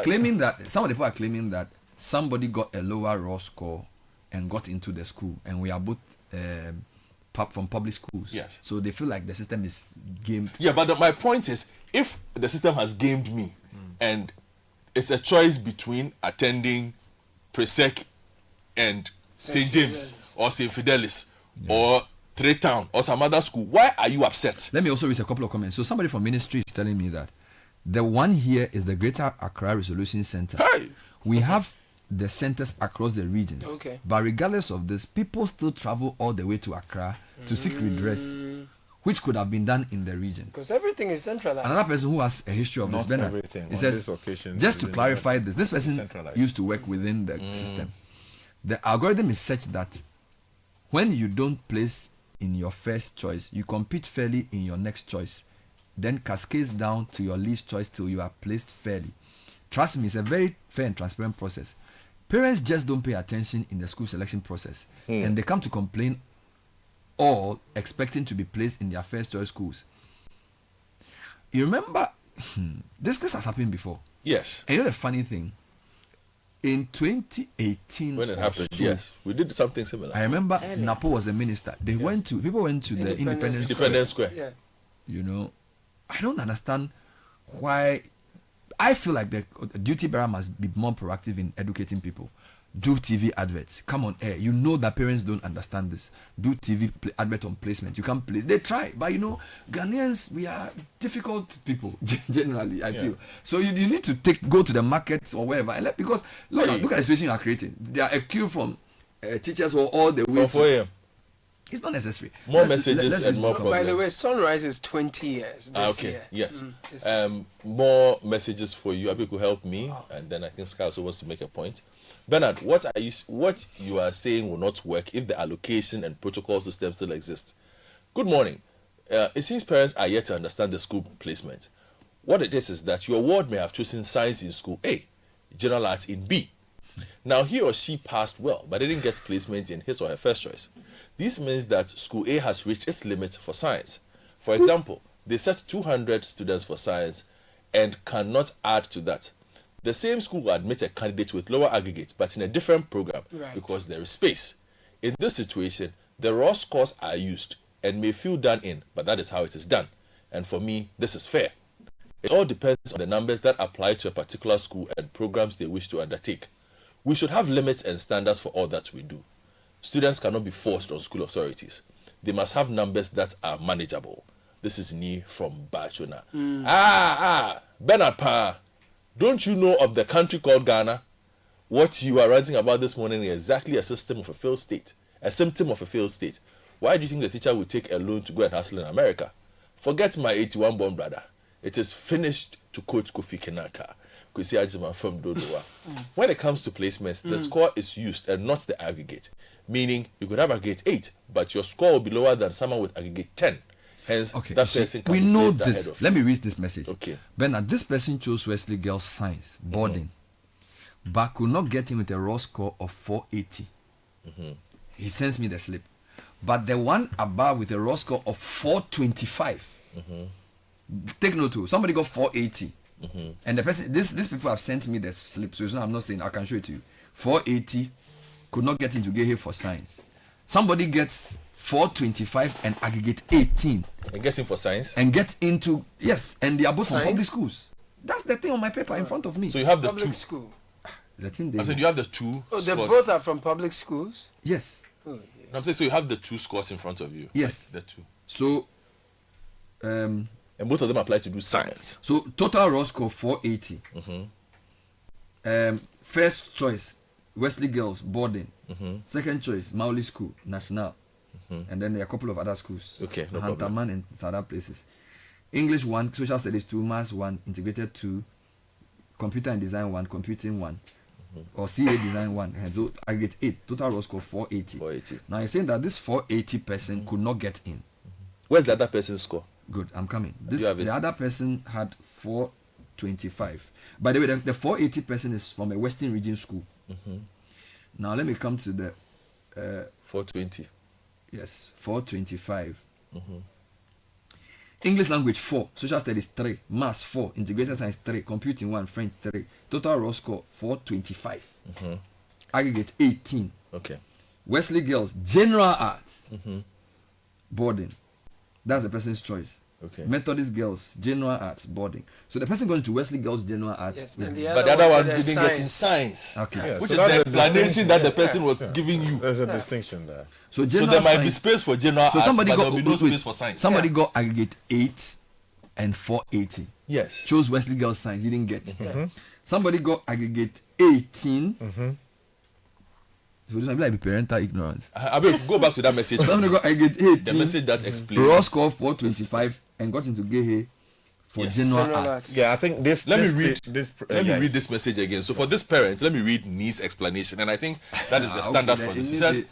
claiming that some of the people are claiming that somebody got a lower raw score and got into the school, and we are both from public schools. Yes. So they feel like the system is gamed. Yeah, but my point is, if the system has gamed me, and it's a choice between attending Presec and St. James or St. Fidelis or Tretown or some other school, why are you upset? Let me also read a couple of comments. So somebody from ministry is telling me that the one here is the Greater Accra Resolution Center. Hey! We have the centers across the regions. Okay. But regardless of this, people still travel all the way to Accra to seek redress, which could have been done in the region. Because everything is centralized. Another person who has a history of Not this, Bernard, everything. he On says, this occasion, just to within clarify the- this person centralized. used to work within the system. The algorithm is such that when you don't place in your first choice, you compete fairly in your next choice, then cascades down to your least choice till you are placed fairly. Trust me, it's a very fair and transparent process. Parents just don't pay attention in the school selection process, and they come to complain all expecting to be placed in their first choice schools. You remember, this has happened before. Yes. And you know the funny thing? In 2018, When it or happened, so, yes, we did something similar. I remember Napo was a minister. People went to the Independence Square. Yeah. You know, I don't understand why. I feel like the duty bearer must be more proactive in educating people. Do TV adverts. Come on air. You know that parents don't understand this. Do TV advert on placement. You can't place. They try, but you know, Ghanaians, we are difficult people generally. I feel so. You need to go to the markets or wherever, and because look at the situation you are creating. There are a queue from teachers all the way. 4 a.m. It's not necessary. More messages and more problems. By the way, Sunrise is 20 years this year. Yes. This More messages for you. Abi could help me, and then I think Sky also wants to make a point. Bernard, what you are saying will not work if the allocation and protocol system still exist. Good morning. It seems parents are yet to understand the school placement. What it is that your ward may have chosen science in school A, general arts in B. Now he or she passed well, but didn't get placement in his or her first choice. This means that school A has reached its limit for science. For example, they set 200 students for science and cannot add to that. The same school will admit a candidate with lower aggregate, but in a different program, because there is space. In this situation, the raw scores are used and may feel done in, but that is how it is done. And for me, this is fair. It all depends on the numbers that apply to a particular school and programs they wish to undertake. We should have limits and standards for all that we do. Students cannot be forced on school authorities. They must have numbers that are manageable. This is Ni from Bachona. Bernard Pa, don't you know of the country called Ghana? What you are ranting about this morning is exactly a symptom of a failed state. Why do you think the teacher will take a loan to go and hustle in America? Forget my 81 born brother. It is finished, to quote Kofi Kinaka. Kwesi Ajima from Dodowa. When it comes to placements, the score is used and not the aggregate. Meaning, you could have aggregate 8, but your score will be lower than someone with aggregate 10. Hence, that person can we be know placed ahead this. of Let you. me read this message. Okay. Bernard, this person chose Wesley Girls Science, boarding, but could not get him with a raw score of 480. He sends me the slip. But the one above with a raw score of 425. Take note too. Somebody got 480. And the person, these people have sent me the slip. So it's not, I'm not saying, I can show it to you. 480 could not get him to get here for science. Somebody gets 425 and aggregate 18. And gets in for science. And get into, yes, and they are both from Science? public schools. That's the thing on my paper in front of me. So you have the Public two. school. The thing I said you have the two. Oh, they scores. both are from public schools? Yes. Oh, yeah. I'm saying so you have the two scores in front of you. Yes. Like the two. So, and both of them apply to do science. So total raw score 480. First choice, Wesley Girls boarding. Second choice, Mauli School National, and then there are a couple of other schools. Okay, no Hunterman problem. and some other places. English 1, Social Studies 2, Maths 1, Integrated 2, Computer and Design 1, Computing 1, or CA Design 1. And so aggregate 8. Total raw score 480. Now you're saying that this 480 person could not get in. Where's the other person's score? Good, I'm coming. Do you have it? The other person had 425. By the way, the 480 person is from a Western Region school. Now let me come to the 420. Yes, 425. English language 4, social studies 3, maths 4, integrated science 3, computing 1, French 3. Total raw score 425. Aggregate 18. Okay. Wesley Girls general arts boarding. That's the person's choice. Okay. Methodist Girls general arts boarding. So the person going to Wesley Girls general arts. Yes, and the But the other one wanted didn't get in science. Okay. Yeah, Which so is that's the explanation distinction. that the person was giving you. There's a distinction there. So So general there might be science- space for general arts, but there will be no space for science. Somebody got aggregate 8 and 480. Yes. Chose Wesley Girls Science, you didn't get. Somebody got aggregate 18. So this might be like parental ignorance. I mean, go back to that message. Somebody got aggregate 18. The message that explains. Raw score 425 and got into Gehe for Yes. general arts. Yeah, I think this. Let me this- read this. Let me yeah. read this message again. So for this parent, let me read Ni's explanation, and I think that is the Okay, standard then for it this. It means says, it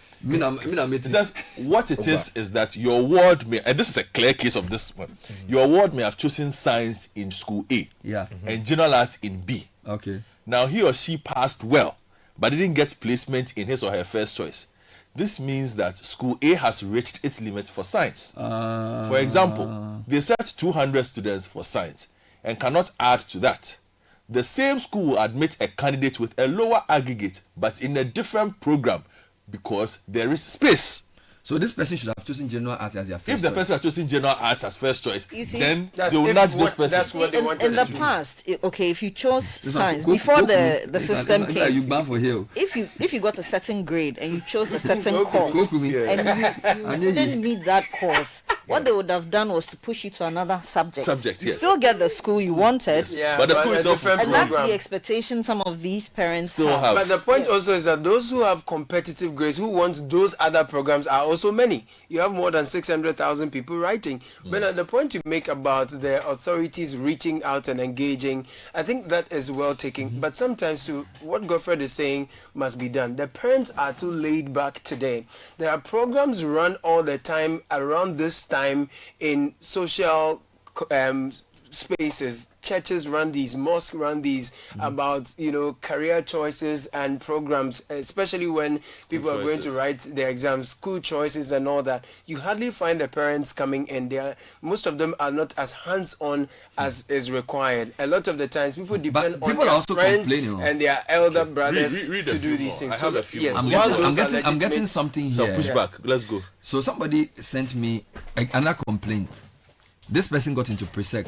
it says what it is that your ward may, and this is a clear case of this one. Your ward may have chosen science in school A, Yeah. and general arts in B. Okay. Now he or she passed well, but didn't get placement in his or her first choice. This means that school A has reached its limit for science. For example, they set 200 students for science and cannot add to that. The same school will admit a candidate with a lower aggregate but in a different program because there is space. So this person should have chosen general arts as their first If the choice. person has chosen general arts as first choice, You see, then That's they will if nudge what- this person. that's what they wanted in the to do. past, okay, if you chose This science one, before go- the this system one, came, you ban for hill. if you got a certain grade and you chose a certain Go course Kumi. and you didn't meet that course, what they would have done was to push you to another subject. Subject, You yes. still get the school you wanted, Yeah, But the school a itself different and that's program. the expectation some of these parents Still have. But the point also is that those who have competitive grades, who want those other programs, are also many. You have more than 600,000 people writing. But the point you make about the authorities reaching out and engaging, I think that is well taken. But sometimes, too, what Godfred is saying must be done. The parents are too laid back today. There are programs run all the time around this time in social spaces. Churches run these, mosques run these about career choices and programs, especially when people are going to write their exams, school choices and all that. You hardly find the parents coming in there. Most of them are not as hands-on as is required. A lot of the times people depend on people their are also friends complaining, and their elder brothers read a to few do these more. things. I have a few yes, more. while I'm those are getting legitimate- something So here. push back. Let's go. So somebody sent me another complaint. This person got into presec.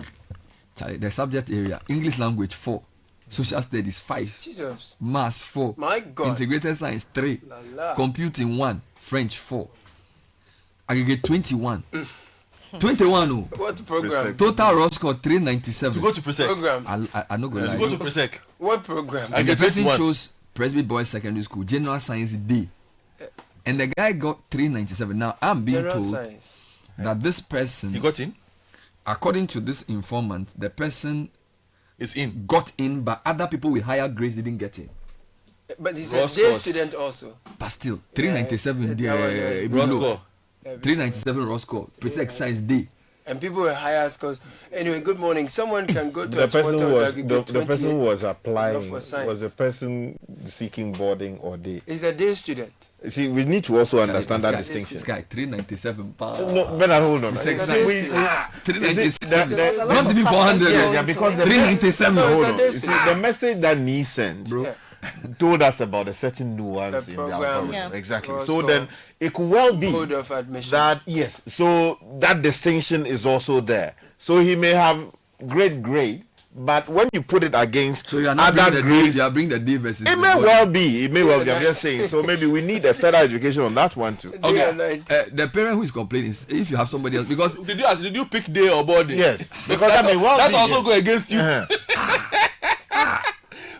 The subject area: English language 4, social studies 5, Jesus. maths 4, My God. integrated science 3, La la. computing 1, French 4, aggregate 21. 21 oh. What program? Total raw score 397. To go to presec. Program. I'm not gonna To lie. go to presec. What program? I And the get person 21. chose Presby Boys Secondary School, General Science D. And the guy got 397. Now I'm being General told science. that this person, You got in? according to this informant, the person Is in. got in, but other people with higher grades didn't get in. But he's Raw a day scores. student also. But still, 397 Yeah, that there. one Raw below. score. 397 raw score. Presec Science D. And people with higher scores. Anyway, good morning. Someone can go to The a person portal who was that could get the 20 person who was applying for was science. the person seeking boarding or day. He's a day student. See, we need to also understand that This distinction. guy 397 pounds. No, Bernard, hold on. Presec It's a Science. day student. 397. Not even 400. Yeah, because the 397. No, it's hold a on. day See, student. the message that Nee sent Bro. Yeah. told us about a certain nuance The in the program, algorithm. yeah. Exactly. Was So called then it could well be mode of admission. that, yes, so that distinction is also there. So he may have great grade, but when you put it against So you are not bringing other the D, grades, you are bringing the D versus it the may body. well be. It may well be. I'm just saying. So maybe we need a further education on that one too. Okay. The parent who is complaining is if you have somebody else, because Did you pick day or body? Yes, because that may well that be, also yes. go against you.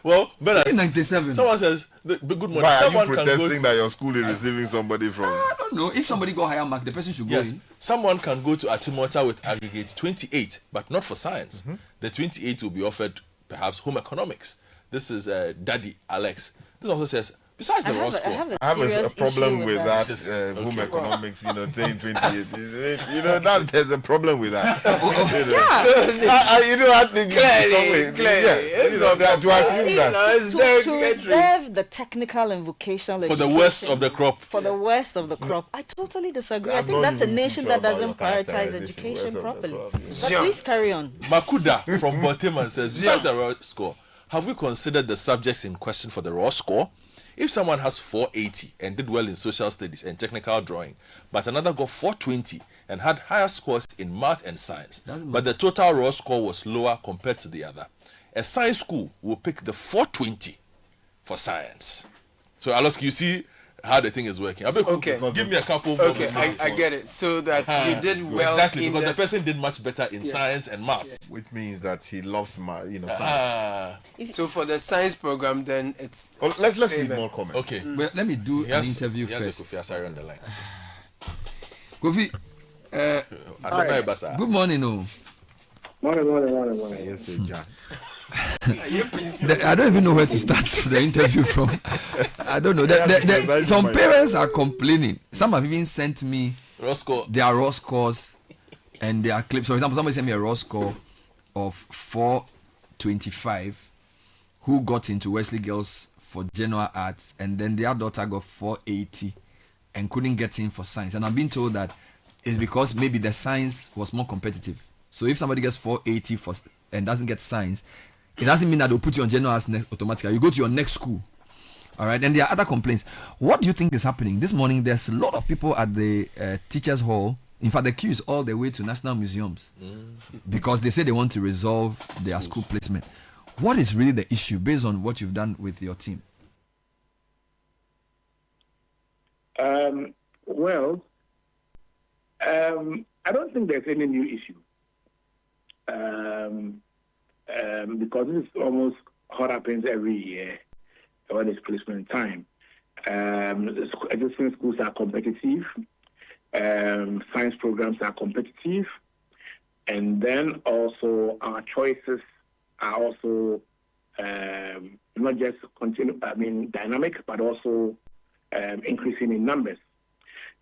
Well, Bernard, 97. Someone says, good morning. Why are you Someone can go protesting to, that your school is receiving somebody from? I don't know. If somebody got higher mark, the person should go yes, in. someone can go to Achimota with aggregate 28, but not for science. The 28 will be offered perhaps home economics. This is Daddy Alex. This also says, besides the raw score, I have a problem with that home economics, saying 28. There's a problem with that. To reserve the technical and vocational for the education worst of the crop. For the worst of the crop. I totally disagree. I think that's a nation that doesn't prioritize education properly. But please carry on. Makuda from Boteman says, besides the raw score, have we considered the subjects in question for the raw score? If someone has 480 and did well in social studies and technical drawing, but another got 420 and had higher scores in math and science, but the total raw score was lower compared to the other, a science school will pick the 420 for science. So, Aloski, you see how the thing is working. Okay. Give me a couple more. Okay, I get it. So that you did well. Exactly, in because the person did much better in science and math. Which means that he loves science. So for the science program, then it's. Well, let's read more comments. Okay. Well, let me do an interview first. first. Kofi Asare on the line. Kofi, good morning. Morning. Yes, John. I don't even know where to start the interview from. I don't know. Some parents are complaining. Some have even sent me their raw scores and their clips. For example, somebody sent me a raw score of 425 who got into Wesley Girls for general arts, and then their daughter got 480 and couldn't get in for science. And I've been told that it's because maybe the science was more competitive. So if somebody gets 480 and doesn't get science, it doesn't mean that they'll put you on general arts automatically. You go to your next school. All right. And there are other complaints. What do you think is happening? This morning, there's a lot of people at the teachers' hall. In fact, the queue is all the way to national museums because they say they want to resolve their school placement. What is really the issue based on what you've done with your team? I don't think there's any new issue. Because this is almost what happens every year when it's placement time. Existing schools are competitive, science programs are competitive, and then also our choices are also not just dynamic, but also increasing in numbers.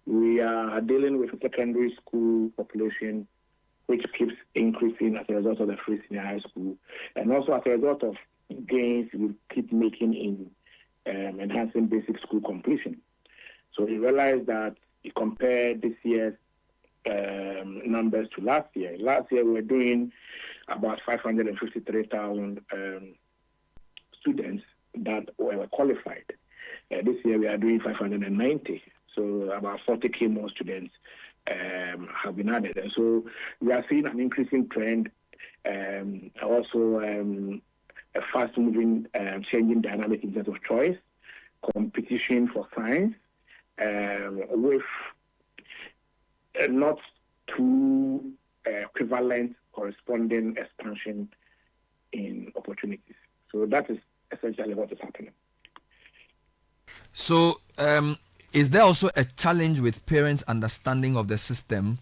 We are dealing with a secondary school population which keeps increasing as a result of the free senior high school, and also as a result of gains we keep making in enhancing basic school completion. So we realized that you compare this year's numbers to last year. Last year we were doing about 553,000 students that were qualified. This year we are doing 590. So about 40,000 more students have been added. And so we are seeing an increasing trend, also a fast-moving, changing dynamic in terms of choice, competition for science, with not too equivalent corresponding expansion in opportunities. So that is essentially what is happening. So, is there also a challenge with parents' understanding of the system,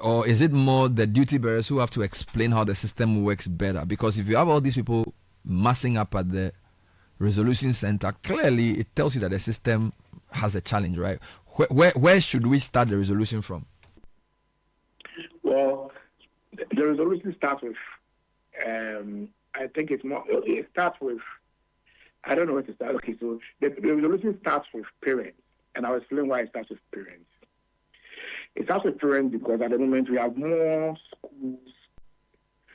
or is it more the duty bearers who have to explain how the system works better? Because if you have all these people massing up at the resolution center, clearly it tells you that the system has a challenge, right? Where should we start the resolution from? Well, the resolution starts with, I think it starts with, I don't know where to start. Okay, so the resolution starts with parents, and I'll explain why it starts with parents. It starts with parents because at the moment we have more schools,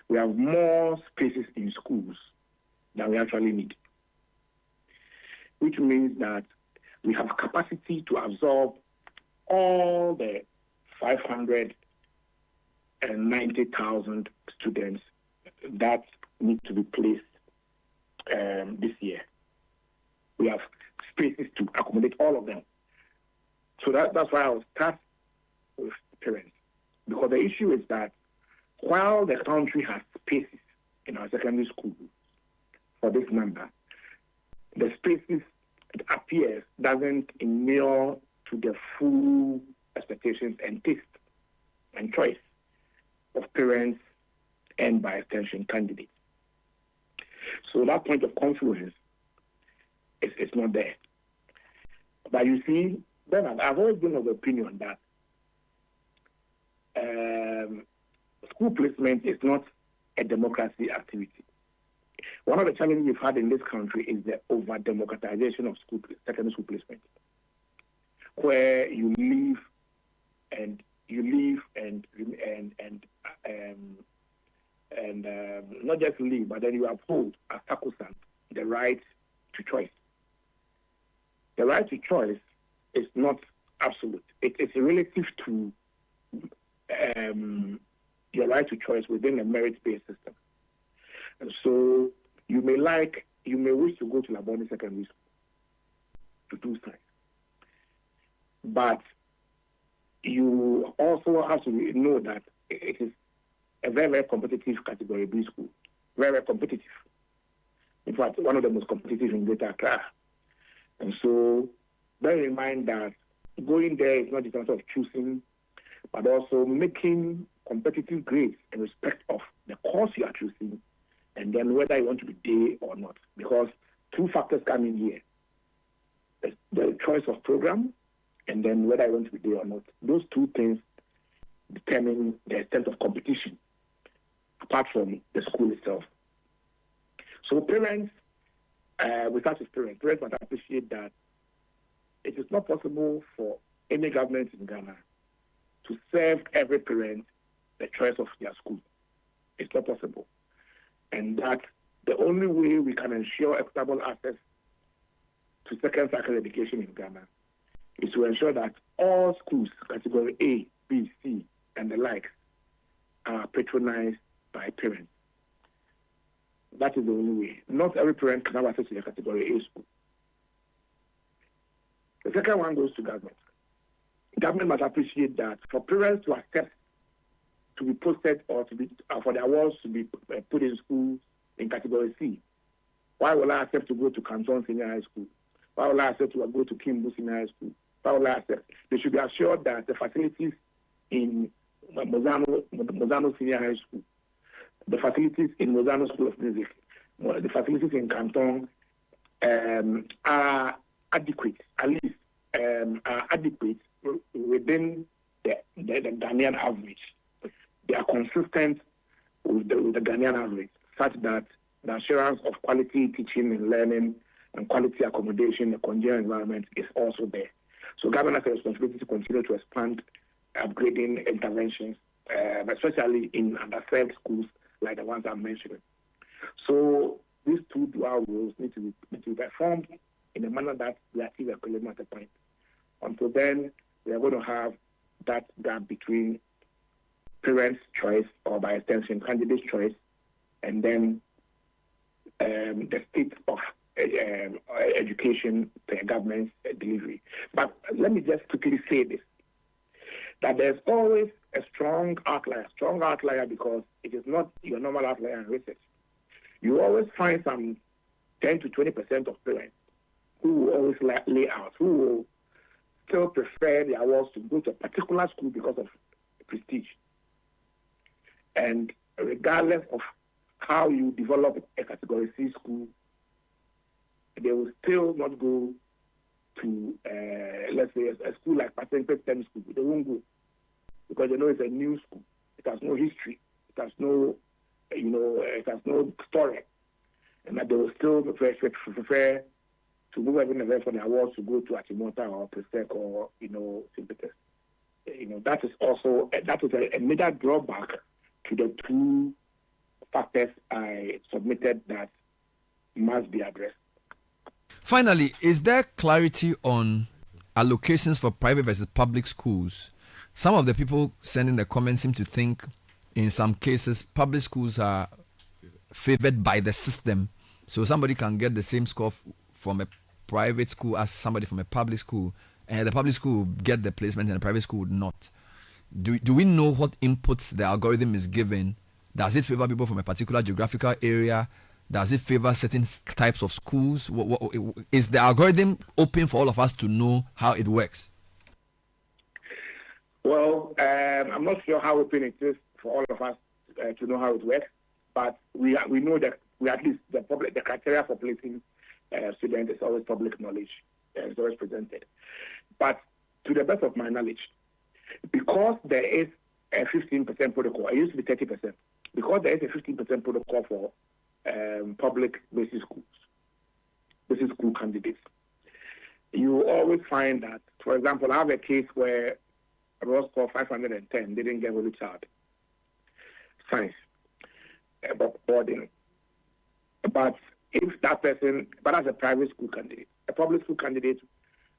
we have more spaces in schools than we actually need. which means that we have capacity to absorb all the 590,000 students that need to be placed this year. We have spaces to accommodate all of them. So that's why I will start with parents. Because the issue is that while the country has spaces in our secondary schools for this number, the spaces, it appears, doesn't inure to the full expectations and taste and choice of parents and, by extension, candidates. So that point of confluence is not there. But you see, Bernard, I've always been of the opinion that school placement is not a democracy activity. One of the challenges we've had in this country is the over-democratization of secondary school placement, where you live and not just live, but then you uphold as sacrosanct the right to choice. The right to choice is not absolute. It is relative to your right to choice within a merit-based system. And so you may wish to go to Labone Secondary School to do science. But you also have to know that it is a very, very competitive category B school. Very, very competitive. In fact, one of the most competitive in Greater Accra. And so bear in mind that going there is not just a matter of choosing, but also making competitive grades in respect of the course you are choosing, and then whether you want to be day or not. Because two factors come in here. The choice of program, and then whether you want to be day or not. Those two things determine the extent of competition, apart from the school itself. So parents, we start with parents. Parents must appreciate that it is not possible for any government in Ghana to serve every parent the choice of their school. It's not possible. And that the only way we can ensure equitable access to second cycle education in Ghana is to ensure that all schools, category A, B, C, and the likes, are patronized by parents. That is the only way. Not every parent can have access to the category A school. The second one goes to government. Government must appreciate that for parents to accept to be posted or to be for their awards to be put in schools in category C. Why will I accept to go to Canton Senior High School? Why will I accept to go to Kimbu Senior High School? Why will I accept? They should be assured that the facilities in Mozano Senior High School, the facilities in Mozano School of Music, the facilities in Canton are adequate, at least are adequate within the Ghanaian average. They are consistent with the Ghanaian average, such that the assurance of quality teaching and learning and quality accommodation in a congenial environment is also there. So government has a responsibility to continue to expand upgrading interventions, especially in underserved schools like the ones I'm mentioning. So these two dual roles need to be performed in a manner that we achieve equilibrium at a point. Until then, we are going to have that gap between parents' choice, or by extension, candidates' choice, and then the state of education, the government's delivery. But let me just quickly say this, that there's always a strong outlier because it is not your normal outlier in research. You always find some 10 to 20% of parents who will always lay out, who will still prefer their awards to go to a particular school because of prestige. And regardless of how you develop a category C school, they will still not go to, let's say, a school like Parental STEM school. They won't go because they know it's a new school. It has no history. It has no, it has no story. And that they will still prefer to move even away from the awards to go to Achimota or Presec or, Sympathist. That is also, a major drawback to the two factors I submitted that must be addressed. Finally, is there clarity on allocations for private versus public schools? Some of the people sending the comments seem to think in some cases public schools are favored by the system. So somebody can get the same score from a private school as somebody from a public school, and the public school will get the placement and the private school would not. Do we know what inputs the algorithm is given? Does it favor people from a particular geographical area? Does it favor certain types of schools? Is the algorithm open for all of us to know how it works? Well, I'm not sure how open it is for all of us to know how it works, but we know that we at least the criteria for placing students is always public knowledge. It's always presented. But to the best of my knowledge, because there is a 15% protocol, it used to be 30%, because there is a 15% protocol for public basic school candidates, you always find that, for example, I have a case where a raw score 510 didn't get Holy Child Science boarding. But if that person, but as a private school candidate, a public school candidate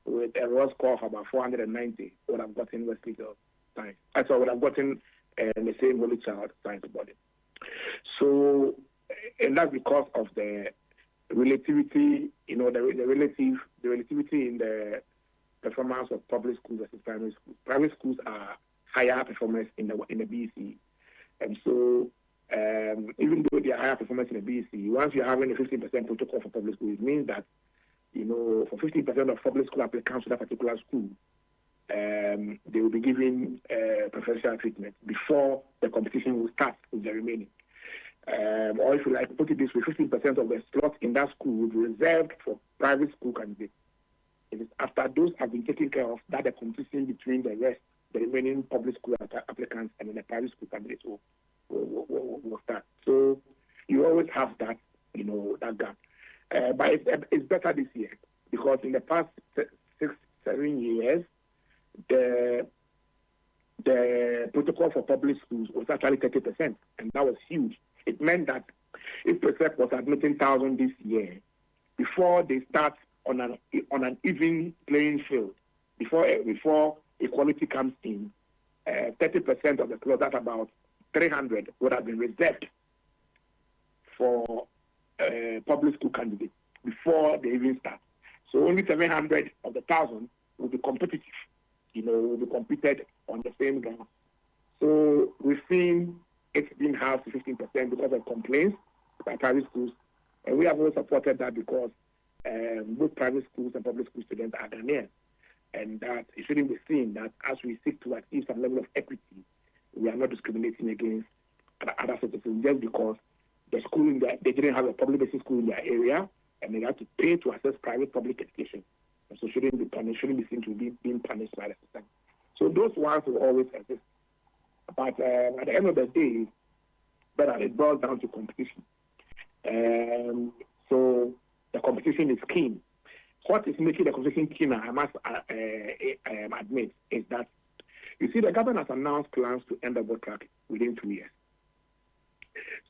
with a raw score of about 490 would have gotten West Legal Science. So would have gotten the same Holy Child Science boarding. So, and that's because of the relativity, the relativity in the performance of public schools versus primary schools. Private schools are higher performers in the BEC, and so even though they are higher performers in the BEC, once you're having a 15% protocol for public schools, it means that for 15% of public school applicants to that particular school, they will be given preferential treatment before the competition will start with the remaining. Or if you like, put it this way, 15% of the slots in that school will be reserved for private school candidates. It is after those have been taken care of that the competition between the remaining public school applicants and then the private school candidates will start. So you always have that, that gap. But it's better this year because in the past 6-7 years, the protocol for public schools was actually 30%, and that was huge. It meant that if PRESEC was admitting 1,000 this year, before they start on an even playing field, before equality comes in, 30% of the slots, that's about 300, would have been reserved for public school candidates before they even start. So only 700 of the 1,000 will be competitive, will be competed on the same ground. So we've seen it's been halved to 15% because of complaints by private schools. And we have always supported that because both private schools and public school students are Ghanaian. And that it shouldn't be seen that as we seek to achieve some level of equity, we are not discriminating against other citizens just because the school they didn't have a public basic school in their area and they had to pay to access private public education. And so shouldn't be punished, shouldn't be seen to be being punished by the system. So those ones will always exist. But at the end of the day, it boils down to competition. So the competition is keen. What is making the competition keener, I must admit, is that you see the government has announced plans to end the vote track within 2 years.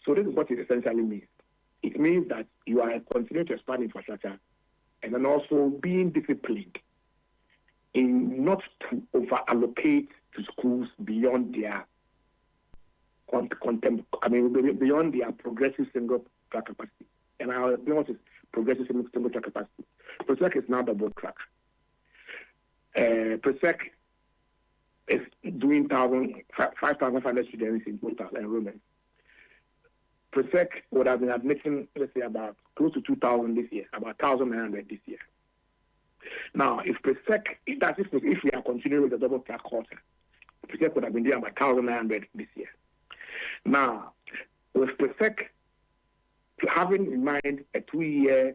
So this is what it essentially means. It means that you are continuing to expand infrastructure and then also being disciplined in not to over-allocate to schools beyond their beyond their progressive single track capacity. And our what is progressive single track capacity? PRESEC is now the board track. PRESEC is doing 5,500 students in total enrollment. PRESEC would have been admitting, let's say, about close to 2,000 this year, about 1,900 this year. Now, if we are continuing with the double track quarter, PRESEC would have been doing about 1,900 this year. Now, with PRESEC having in mind a 2-year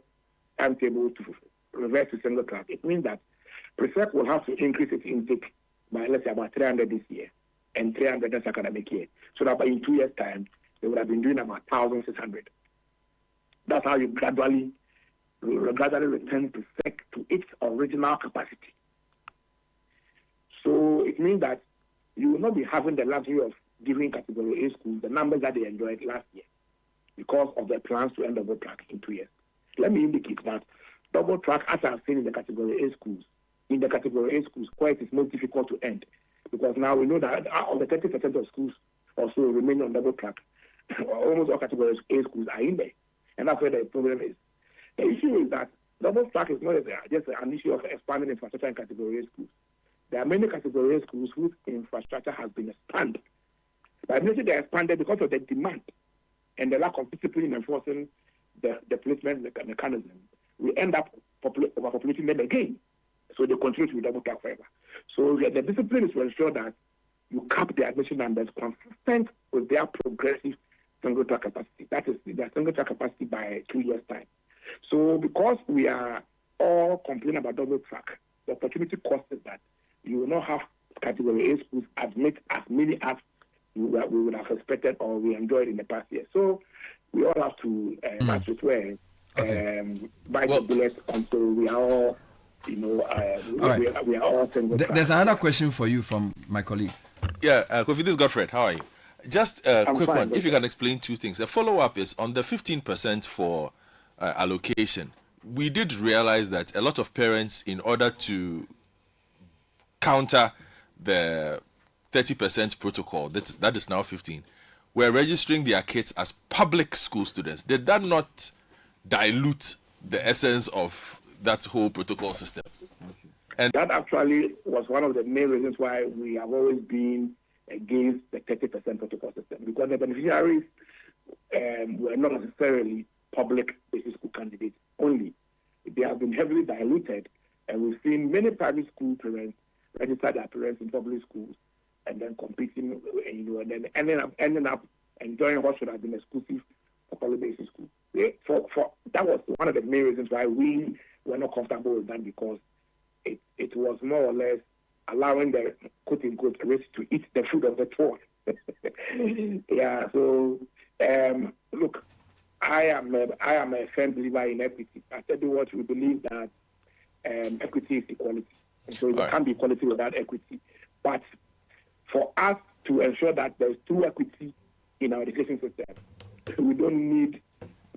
timetable to reverse to single track, it means that PRESEC will have to increase its intake by, let's say, about 300 this year and 300 next academic year. So that in 2 years' time, they would have been doing about 1,600. That's how you gradually return PRESEC to its original capacity. So it means that you will not be having the luxury of giving category A schools the numbers that they enjoyed last year because of their plans to end the vote track in 2 years. Let me indicate that double track, as I've seen in the category A schools, where it is most difficult to end. Because now we know that out of the 30% of schools also remain on double track, almost all categories A schools are in there. And that's where the problem is. The issue is that double track is not just an issue of expanding infrastructure in category A schools. There are many category A schools whose infrastructure has been expanded. But initially they expanded because of the demand and the lack of discipline in enforcing the placement mechanism. We end up overpopulating them again. So they continue to be double track forever. So the discipline is to ensure that you cap the admission numbers consistent with their progressive single track capacity. That is their single track capacity by 2 years' time. So because we are all complaining about double track, the opportunity cost is that you will not have category A schools admit as many as we would have expected or we enjoyed in the past year. So we all have to match with where bite the bullet until we are all, we are all single track. There's another question for you from my colleague. Yeah, Kofi, this is Godfred. How are you? Just a quick fine, one. If you can explain two things. A follow-up is on the 15% for allocation. We did realize that a lot of parents, in order to counter the 30% protocol, that is now 15, were registering their kids as public school students. Did that not dilute the essence of that whole protocol system? And that actually was one of the main reasons why we have always been against the 30% protocol system, because the beneficiaries were not necessarily public basic school candidates only. They have been heavily diluted, and we've seen many private school parents register their parents in public schools and then competing, and then ending up enjoying what should have been exclusive for public basic school. That was one of the main reasons why we were not comfortable with that, because it was more or less allowing the quote-unquote rich to eat the food of the poor. Yeah, so look, I am a firm believer in equity. I tell you what, we believe that equity is equality. And so there can't be equality without equity. But for us to ensure that there's true equity in our education system, we don't need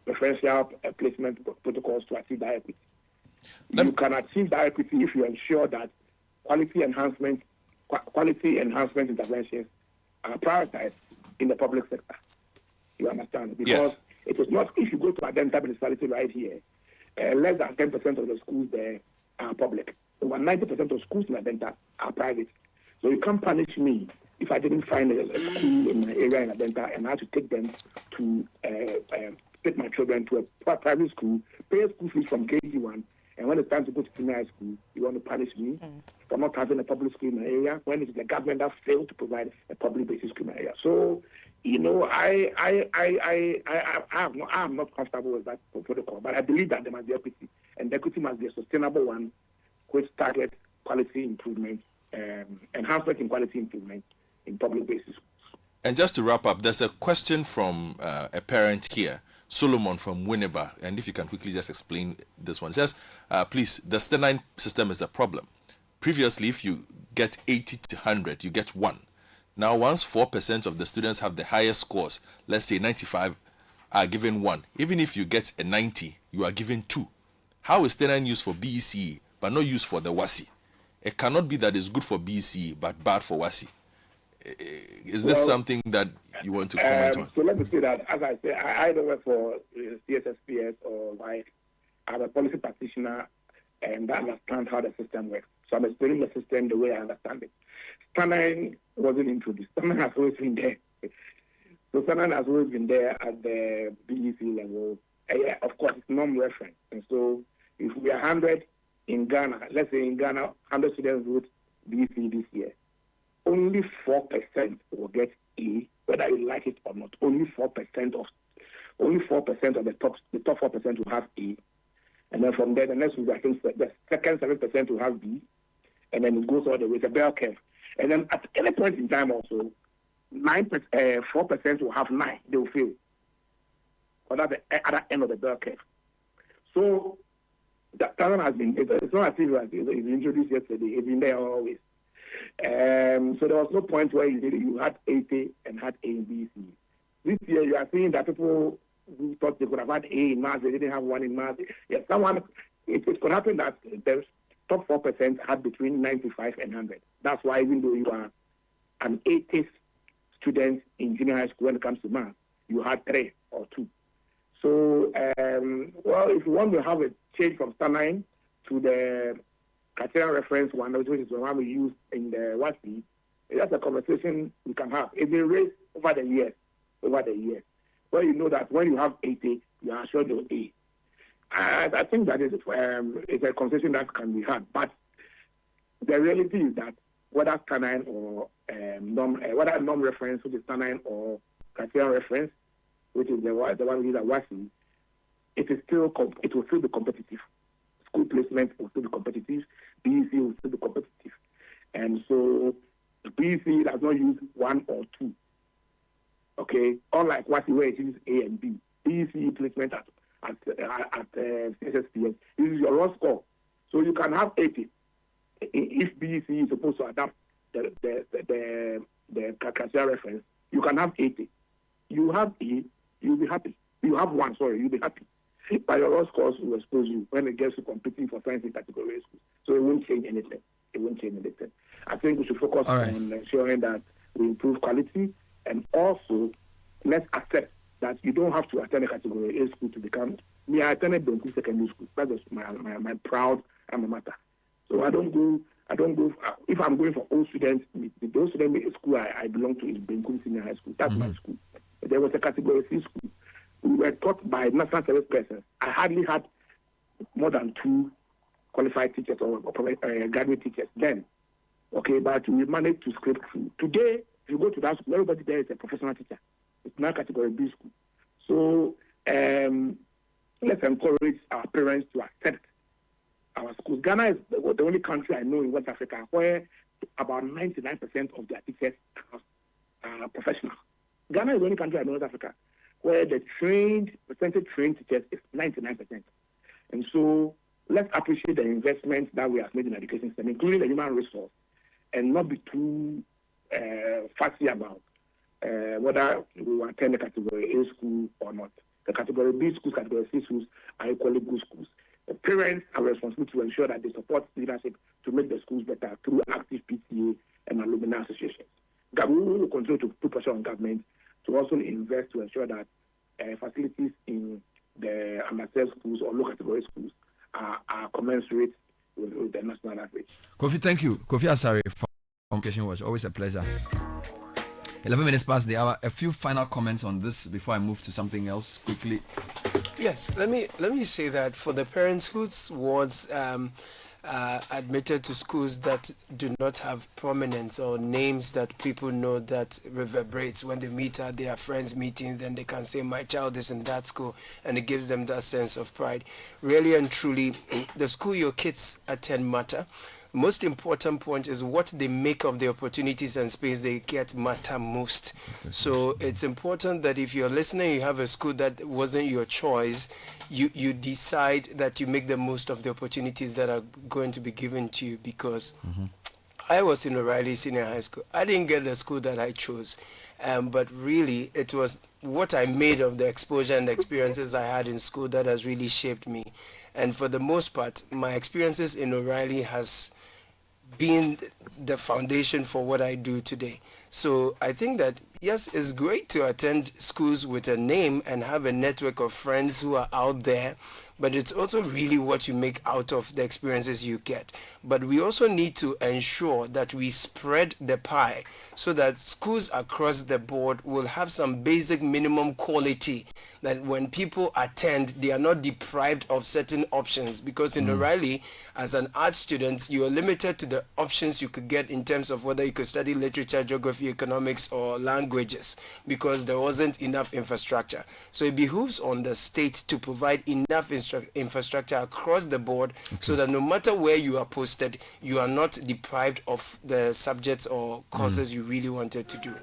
preferential placement protocols to achieve that equity. You can achieve that equity if you ensure that quality enhancement interventions are prioritized in the public sector. You understand? Because it is not, if you go to a dental municipality right here, less than 10% of the schools there are public. Over 90% of schools in Adenta are private. So you can't punish me if I didn't find a school in my area in Adenta and I had to take them to take my children to a private school, pay a school fees from KG1, and when it's time to go to senior high school, you want to punish me for not having a public school in my area when it's the government that failed to provide a public basic school in my area. So, I am not comfortable with that protocol, but I believe that there must be equity, and the equity must be a sustainable one, which targets quality improvement, enhancement in quality improvement in public basic schools. And just to wrap up, there's a question from a parent here, Solomon from Winneba, and if you can quickly just explain this one. It says, please, the Stenine system is the problem. Previously, if you get 80 to 100, you get 1. Now, once 4% of the students have the highest scores, let's say 95, are given 1. Even if you get a 90, you are given 2. How is Stenine used for BECE, but not used for the WASI? It cannot be that it's good for BECE, but bad for WASI. Is this something that you want to comment on? So let me say that, as I say, I don't work for CSSPS or like, I'm a policy practitioner and I understand how the system works. So I'm explaining the system the way I understand it. Stenine wasn't introduced. Stenine has always been there. So Stenine has always been there at the BEC level. Of course, it's non-reference. And so if we are 100 in Ghana, let's say in Ghana, 100 students wrote BEC this year, only 4% will get A, whether you like it or not. Only 4% of the top 4% will have A, and then from there the next week I think the second 7% will have B, and then it goes all the way. It's a bell curve, and then at any point in time also, 4% will have 9. They will fail. Or that's the other end of the bell curve. So that has been. It's not as if it was introduced yesterday. It's been there always. So there was no point where you had 80 and had A and B, C. This year you are seeing that people who thought they could have had A in maths, they didn't have 1 in maths. Yes, someone it could happen that the top 4% had between 95 and 100. That's why even though you are an 80th student in junior high school when it comes to math, you had 3 or 2. So, well, if you want to have a change from Star 9 to the criteria reference one, which is the one we use in the WASI, that's a conversation we can have. It's been raised over the years. Well, you know that when you have 80, you are assured your A. And I think that is it's a conversation that can be had. But the reality is that whether Star 9 or whether non-reference, which is Star 9, or criteria reference, which is the one we use at WASI, it will still be competitive. School placement will still be competitive. BEC will still be competitive. And so the BEC does not use 1 or 2. Okay? Unlike WASI where it uses A and B. BEC placement at CSSPS uses your raw score. So you can have 80. If BEC is supposed to adapt the criteria reference, you can have 80. You have E, you'll be happy. You have 1, you'll be happy. But your raw scores will expose you when it gets to competing for science in category schools. So it won't change anything. I think we should focus on ensuring that we improve quality, and also let's accept that you don't have to attend a category A school to become. Me, I attended Benku Secondary School. That is my proud alma mater. So I don't go. If I'm going for all students, those students in school I belong to is Benku Senior High School. That's my school. There was a category C school. We were taught by national service persons. I hardly had more than 2 qualified teachers or graduate teachers then. Okay, but we managed to scrape through. Today, if you go to that school, everybody there is a professional teacher. It's not category B school. So let's encourage our parents to accept our schools. Ghana is the only country I know in West Africa where about 99% of their teachers are professional. Ghana is the only country I know in West Africa where the percentage trained teachers is 99%. And so let's appreciate the investment that we have made in the education system, including the human resource, and not be too fussy about whether we attend the category A school or not. The category B schools, category C schools are equally good schools. The parents are responsible to ensure that they support leadership to make the schools better through active PTA and alumni associations. We will continue to put pressure on government to also invest to ensure that facilities in the underserved schools or low category schools are commensurate with the national average. Kofi, thank you. Kofi Asare from Communication Watch. Always a pleasure. 11 minutes past the hour. A few final comments on this before I move to something else quickly. Yes, let me say that for the parents whose wards admitted to schools that do not have prominence or names that people know that reverberates when they meet at their friends' meetings, then they can say my child is in that school, and it gives them that sense of pride. Really and truly, the school your kids attend matter. Most important point is what they make of the opportunities and space they get matter most. So it's important that if you're listening, you have a school that wasn't your choice, you decide that you make the most of the opportunities that are going to be given to you, because I was in O'Reilly Senior High School. I didn't get the school that I chose, but really it was what I made of the exposure and the experiences I had in school that has really shaped me. And for the most part, my experiences in O'Reilly has been the foundation for what I do today. So I think that, yes, it's great to attend schools with a name and have a network of friends who are out there, but it's also really what you make out of the experiences you get. But we also need to ensure that we spread the pie so that schools across the board will have some basic minimum quality, that when people attend, they are not deprived of certain options. Because in O'Reilly, as an art student, you are limited to the options you could get in terms of whether you could study literature, geography, economics, or languages, because there wasn't enough infrastructure. So it behooves on the state to provide enough infrastructure across the board, so that no matter where you are posted, you are not deprived of the subjects or courses you really wanted to do.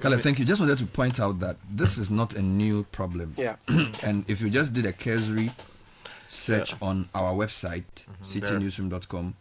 Caleb, thank you. Just wanted to point out that this is not a new problem. Yeah. And if you just did a cursory search on our website, citynewsroom.com,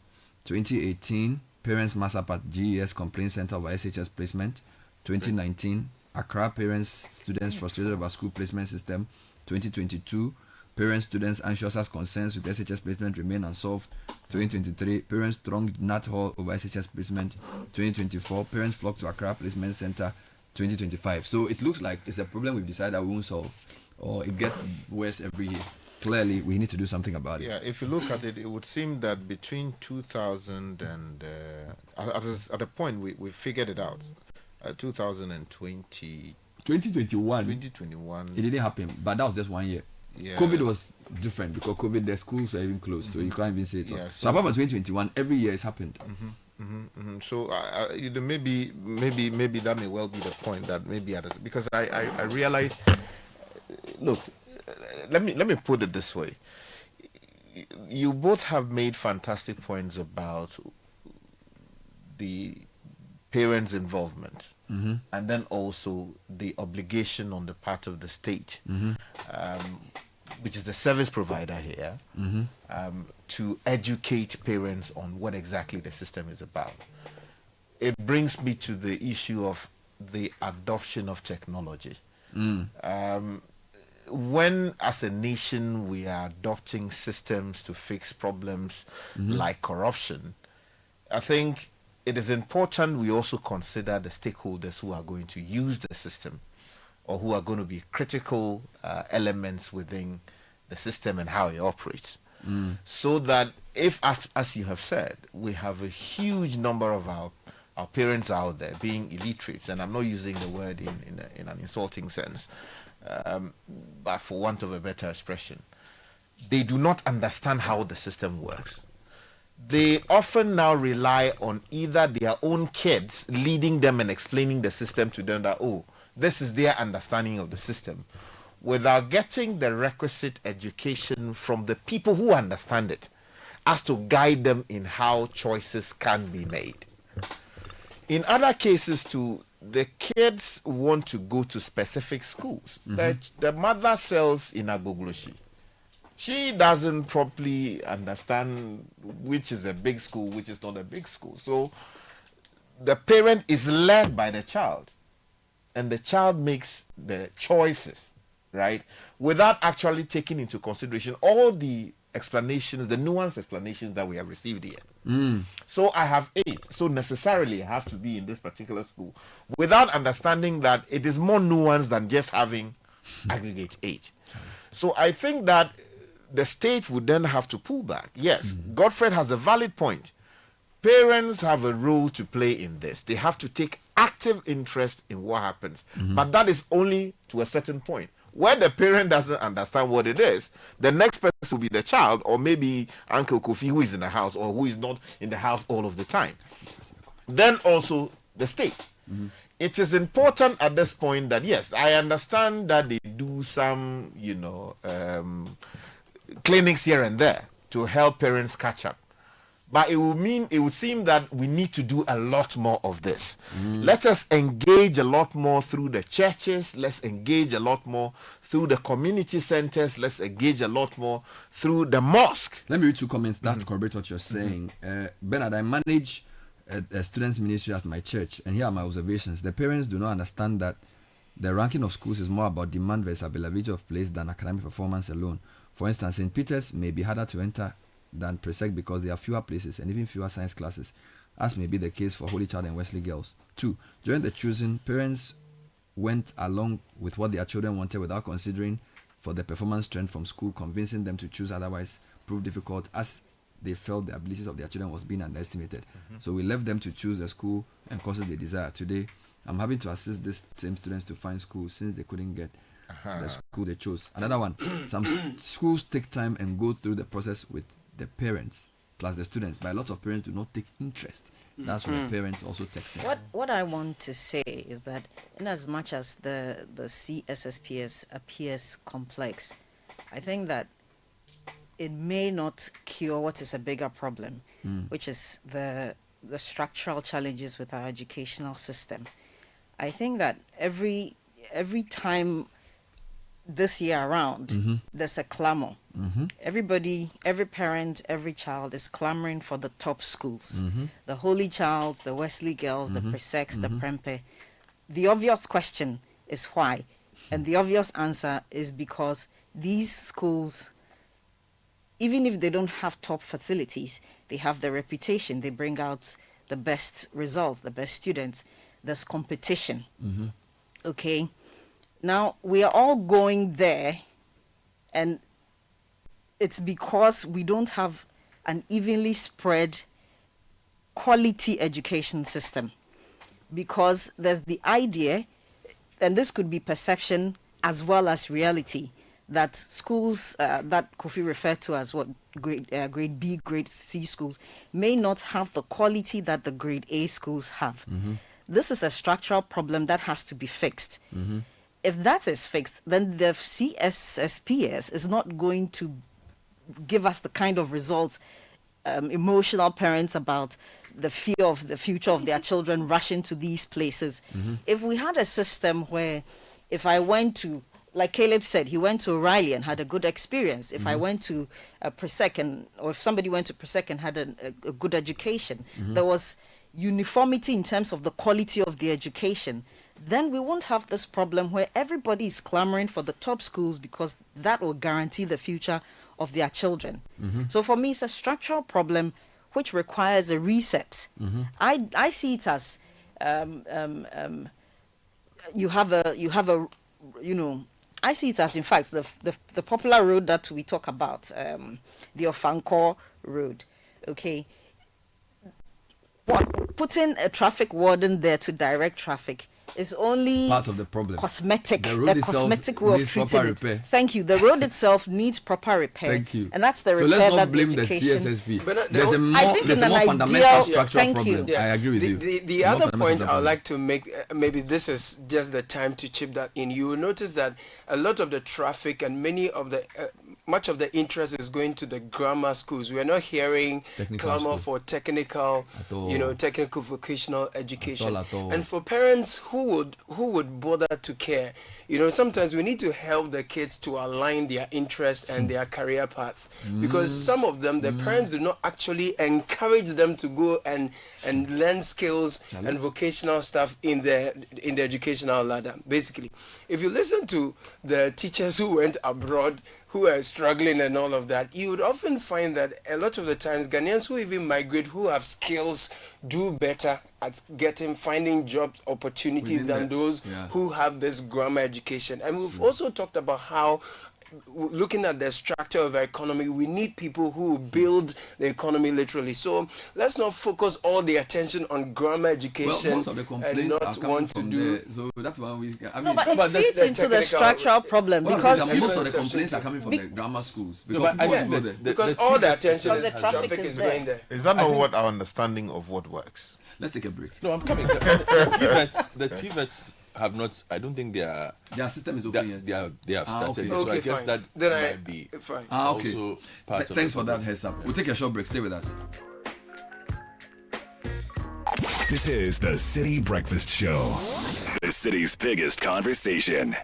2018 Parents Massacre at GES Complaint Center over SHS placement, 2019 Accra Parents Students Frustrated Over School Placement System, 2022 Parents, students anxious as concerns with SHS placement remain unsolved. 2023, parents thronged Nat Hall over SHS placement. 2024, parents flock to Accra Placement Center. 2025. So it looks like it's a problem we've decided that we won't solve, or it gets worse every year. Clearly, we need to do something about it. Yeah, if you look at it, it would seem that between 2000 and at the point we figured it out, 2020. 2021, it didn't happen, but that was just 1 year. Yeah. COVID was different because COVID, the schools were even closed, so you can't even say it was. Yeah, so apart from 2021, every year it's happened. So maybe that may well be the point that maybe because I realize. Look, let me put it this way. You both have made fantastic points about the parents' involvement, and then also the obligation on the part of the state, which is the service provider here, to educate parents on what exactly the system is about. It brings me to the issue of the adoption of technology. When, as a nation, we are adopting systems to fix problems like corruption, I think it is important we also consider the stakeholders who are going to use the system, or who are going to be critical elements within the system and how it operates. So that if, as you have said, we have a huge number of our parents out there being illiterates, and I'm not using the word in an insulting sense, but for want of a better expression, they do not understand how the system works. They often now rely on either their own kids leading them and explaining the system to them that, oh, this is their understanding of the system, without getting the requisite education from the people who understand it as to guide them in how choices can be made. In other cases too, the kids want to go to specific schools. The mother sells in Agbogloshi. She doesn't properly understand which is a big school, which is not a big school. So the parent is led by the child, and the child makes the choices, right, without actually taking into consideration all the explanations, the nuanced explanations that we have received here. So I have 8, so necessarily I have to be in this particular school, without understanding that it is more nuanced than just having aggregate 8. So I think that the state would then have to pull back. Yes, Godfred has a valid point. Parents have a role to play in this. They have to take active interest in what happens. But that is only to a certain point. Where the parent doesn't understand what it is, the next person will be the child, or maybe Uncle Kofi, who is in the house or who is not in the house all of the time. Then also the state. It is important at this point that, yes, I understand that they do some, clinics here and there to help parents catch up. But it would seem that we need to do a lot more of this. Let us engage a lot more through the churches. Let's engage a lot more through the community centers. Let's engage a lot more through the mosque. Let me read 2 comments that corroborate what you're saying. Bernard, I manage a students' ministry at my church, and here are my observations. The parents do not understand that the ranking of schools is more about demand versus availability of place than academic performance alone. For instance, St. Peter's may be harder to enter than Presec because there are fewer places and even fewer science classes, as may be the case for Holy Child and Wesley Girls. 2, during the choosing, parents went along with what their children wanted without considering for the performance trend from school, convincing them to choose otherwise proved difficult, as they felt the abilities of their children was being underestimated. So we left them to choose the school and courses they desire. Today, I'm having to assist these same students to find schools since they couldn't get the school they chose. Another one, some schools take time and go through the process with the parents plus the students, but a lot of parents do not take interest. That's why the parents also text them. What I want to say is that in as much as the CSSPS appears complex, I think that it may not cure what is a bigger problem, which is the structural challenges with our educational system. I think that every time this year around, there's a clamor. Everybody, every parent, every child is clamoring for the top schools. The Holy Childs, the Wesley Girls, the Presex, the Prempe. The obvious question is why? And the obvious answer is because these schools, even if they don't have top facilities, they have the reputation. They bring out the best results, the best students. There's competition. Okay. Now, we are all going there, and it's because we don't have an evenly spread quality education system. Because there's the idea, and this could be perception as well as reality, that schools that Kofi referred to as grade B, grade C schools may not have the quality that the grade A schools have. This is a structural problem that has to be fixed. If that is fixed, then the CSSPS is not going to give us the kind of results emotional parents about the fear of the future of their children rushing to these places. If we had a system where if I went to, like Caleb said, he went to O'Reilly and had a good experience. If I went to Presec, or if somebody went to Presec and had a good education, there was uniformity in terms of the quality of the education, then we won't have this problem where everybody is clamoring for the top schools because that will guarantee the future of their children. So for me, it's a structural problem which requires a reset. I see it as you have a I see it as, in fact, the popular road that we talk about, the Ofankor road. Okay, putting a traffic warden there to direct traffic is only part of the problem. Cosmetic, the road itself cosmetic way of needs treating proper it. repair. Thank you. The road itself needs proper repair. Thank you. And that's the so repair let's not that blame the the CSSP. But There's a more fundamental structural problem. Yeah. I agree with you. The other point I would like to make, maybe this is just the time to chip that in. You will notice that a lot of the traffic and much of the interest is going to the grammar schools. We are not hearing clamor for technical, technical vocational education. At all. And for parents who would bother to care, sometimes we need to help the kids to align their interest and their career path, because some of them, the parents do not actually encourage them to go and learn skills and vocational stuff in the educational ladder. Basically, if you listen to the teachers who went abroad, who are struggling and all of that, you would often find that a lot of the times Ghanaians who even migrate, who have skills, do better at finding job opportunities than those who have this grammar education. And we've also talked about how, looking at the structure of our economy, we need people who build the economy literally. So let's not focus all the attention on grammar education. Well, most of the complaints and not are coming want from to do. there. So that's why but it feeds into the structural problem, because most of the complaints are coming from the grammar schools. Because all the attention is traffic is going there. Is that not what our understanding of what works? Let's take a break. No, I'm coming. The TVETs have not. I don't think their system is open yet. They have started. Okay. So I guess fine. that Then might be fine. Okay. Also part of Thanks for that heads up. We'll take a short break. Stay with us. This is the Citi Breakfast Show, the city's biggest conversation.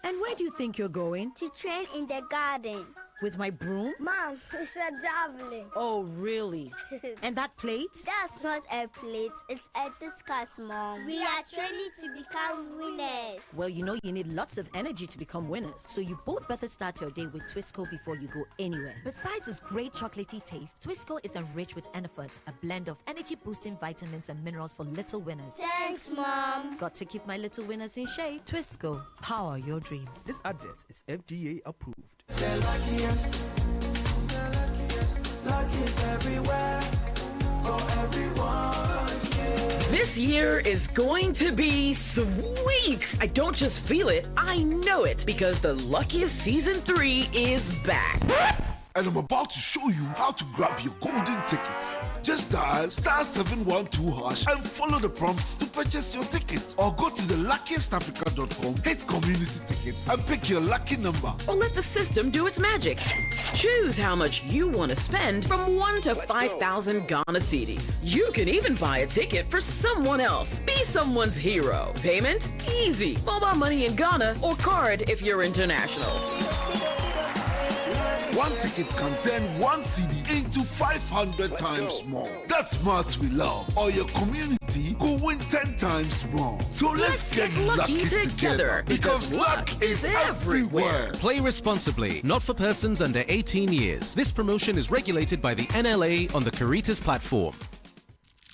And where do you think you're going? To train in the garden. With my broom? Mom, it's a javelin. Oh, really? And that plate? That's not a plate. It's a discus, Mom. We are training to become winners. Well, you need lots of energy to become winners. So you both better start your day with Twisco before you go anywhere. Besides its great chocolatey taste, Twisco is enriched with Enerfert, a blend of energy-boosting vitamins and minerals for little winners. Thanks, Mom. Got to keep my little winners in shape. Twisco, power your dreams. This advert is FDA approved. Luckiest everywhere for everyone. This year is going to be sweet. I don't just feel it, I know it, because the Luckiest Season 3 is back. And I'm about to show you how to grab your golden ticket. Just dial *712# and follow the prompts to purchase your ticket. Or go to theluckiestafrica.com, hit community tickets, and pick your lucky number. Or let the system do its magic. Choose how much you want to spend from 1 to 5,000 Ghana cedis. You can even buy a ticket for someone else. Be someone's hero. Payment? Easy. Mobile money in Ghana or card if you're international. One ticket can turn 1 CD into 500 times more. That's maths we love. Or your community go win 10 times more. So let's get lucky together because luck is everywhere. Play responsibly, not for persons under 18 years. This promotion is regulated by the NLA on the Caritas platform.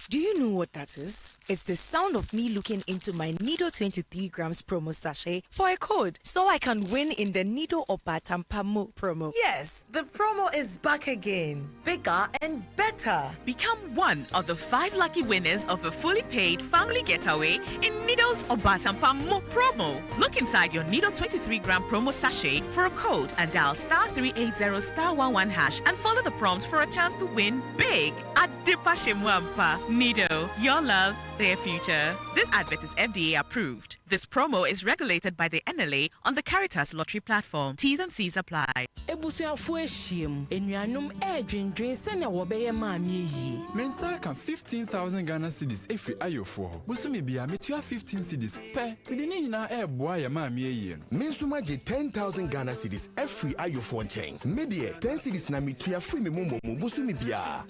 Do you know what that is? It's the sound of me looking into my Nido 23 grams promo sachet for a code so I can win in the Nido Obatampa promo. Yes, the promo is back again. Bigger and better. Become one of the 5 lucky winners of a fully paid family getaway in Nido's Obatampa promo. Look inside your Nido 23 gram promo sachet for a code and dial *380*11# and follow the prompts for a chance to win big at Dipashimwampa. Nido, your love, their future. This advert is FDA approved. This promo is regulated by the NLA on the Caritas Lottery platform. T's and C's apply. Ebusuafo ehiem enuanum edwendwen se na wo beye maami yi. Mensa kan 15,000 Ghana cedis efi ayofo ho. Busumi bia metua 15 cedis pe. Mede ni nyina eboa ya maami yi no. Mensuma je 10,000 Ghana cedis every ayofo nchen. Medie 10 cedis na metua free me momo busumi bia.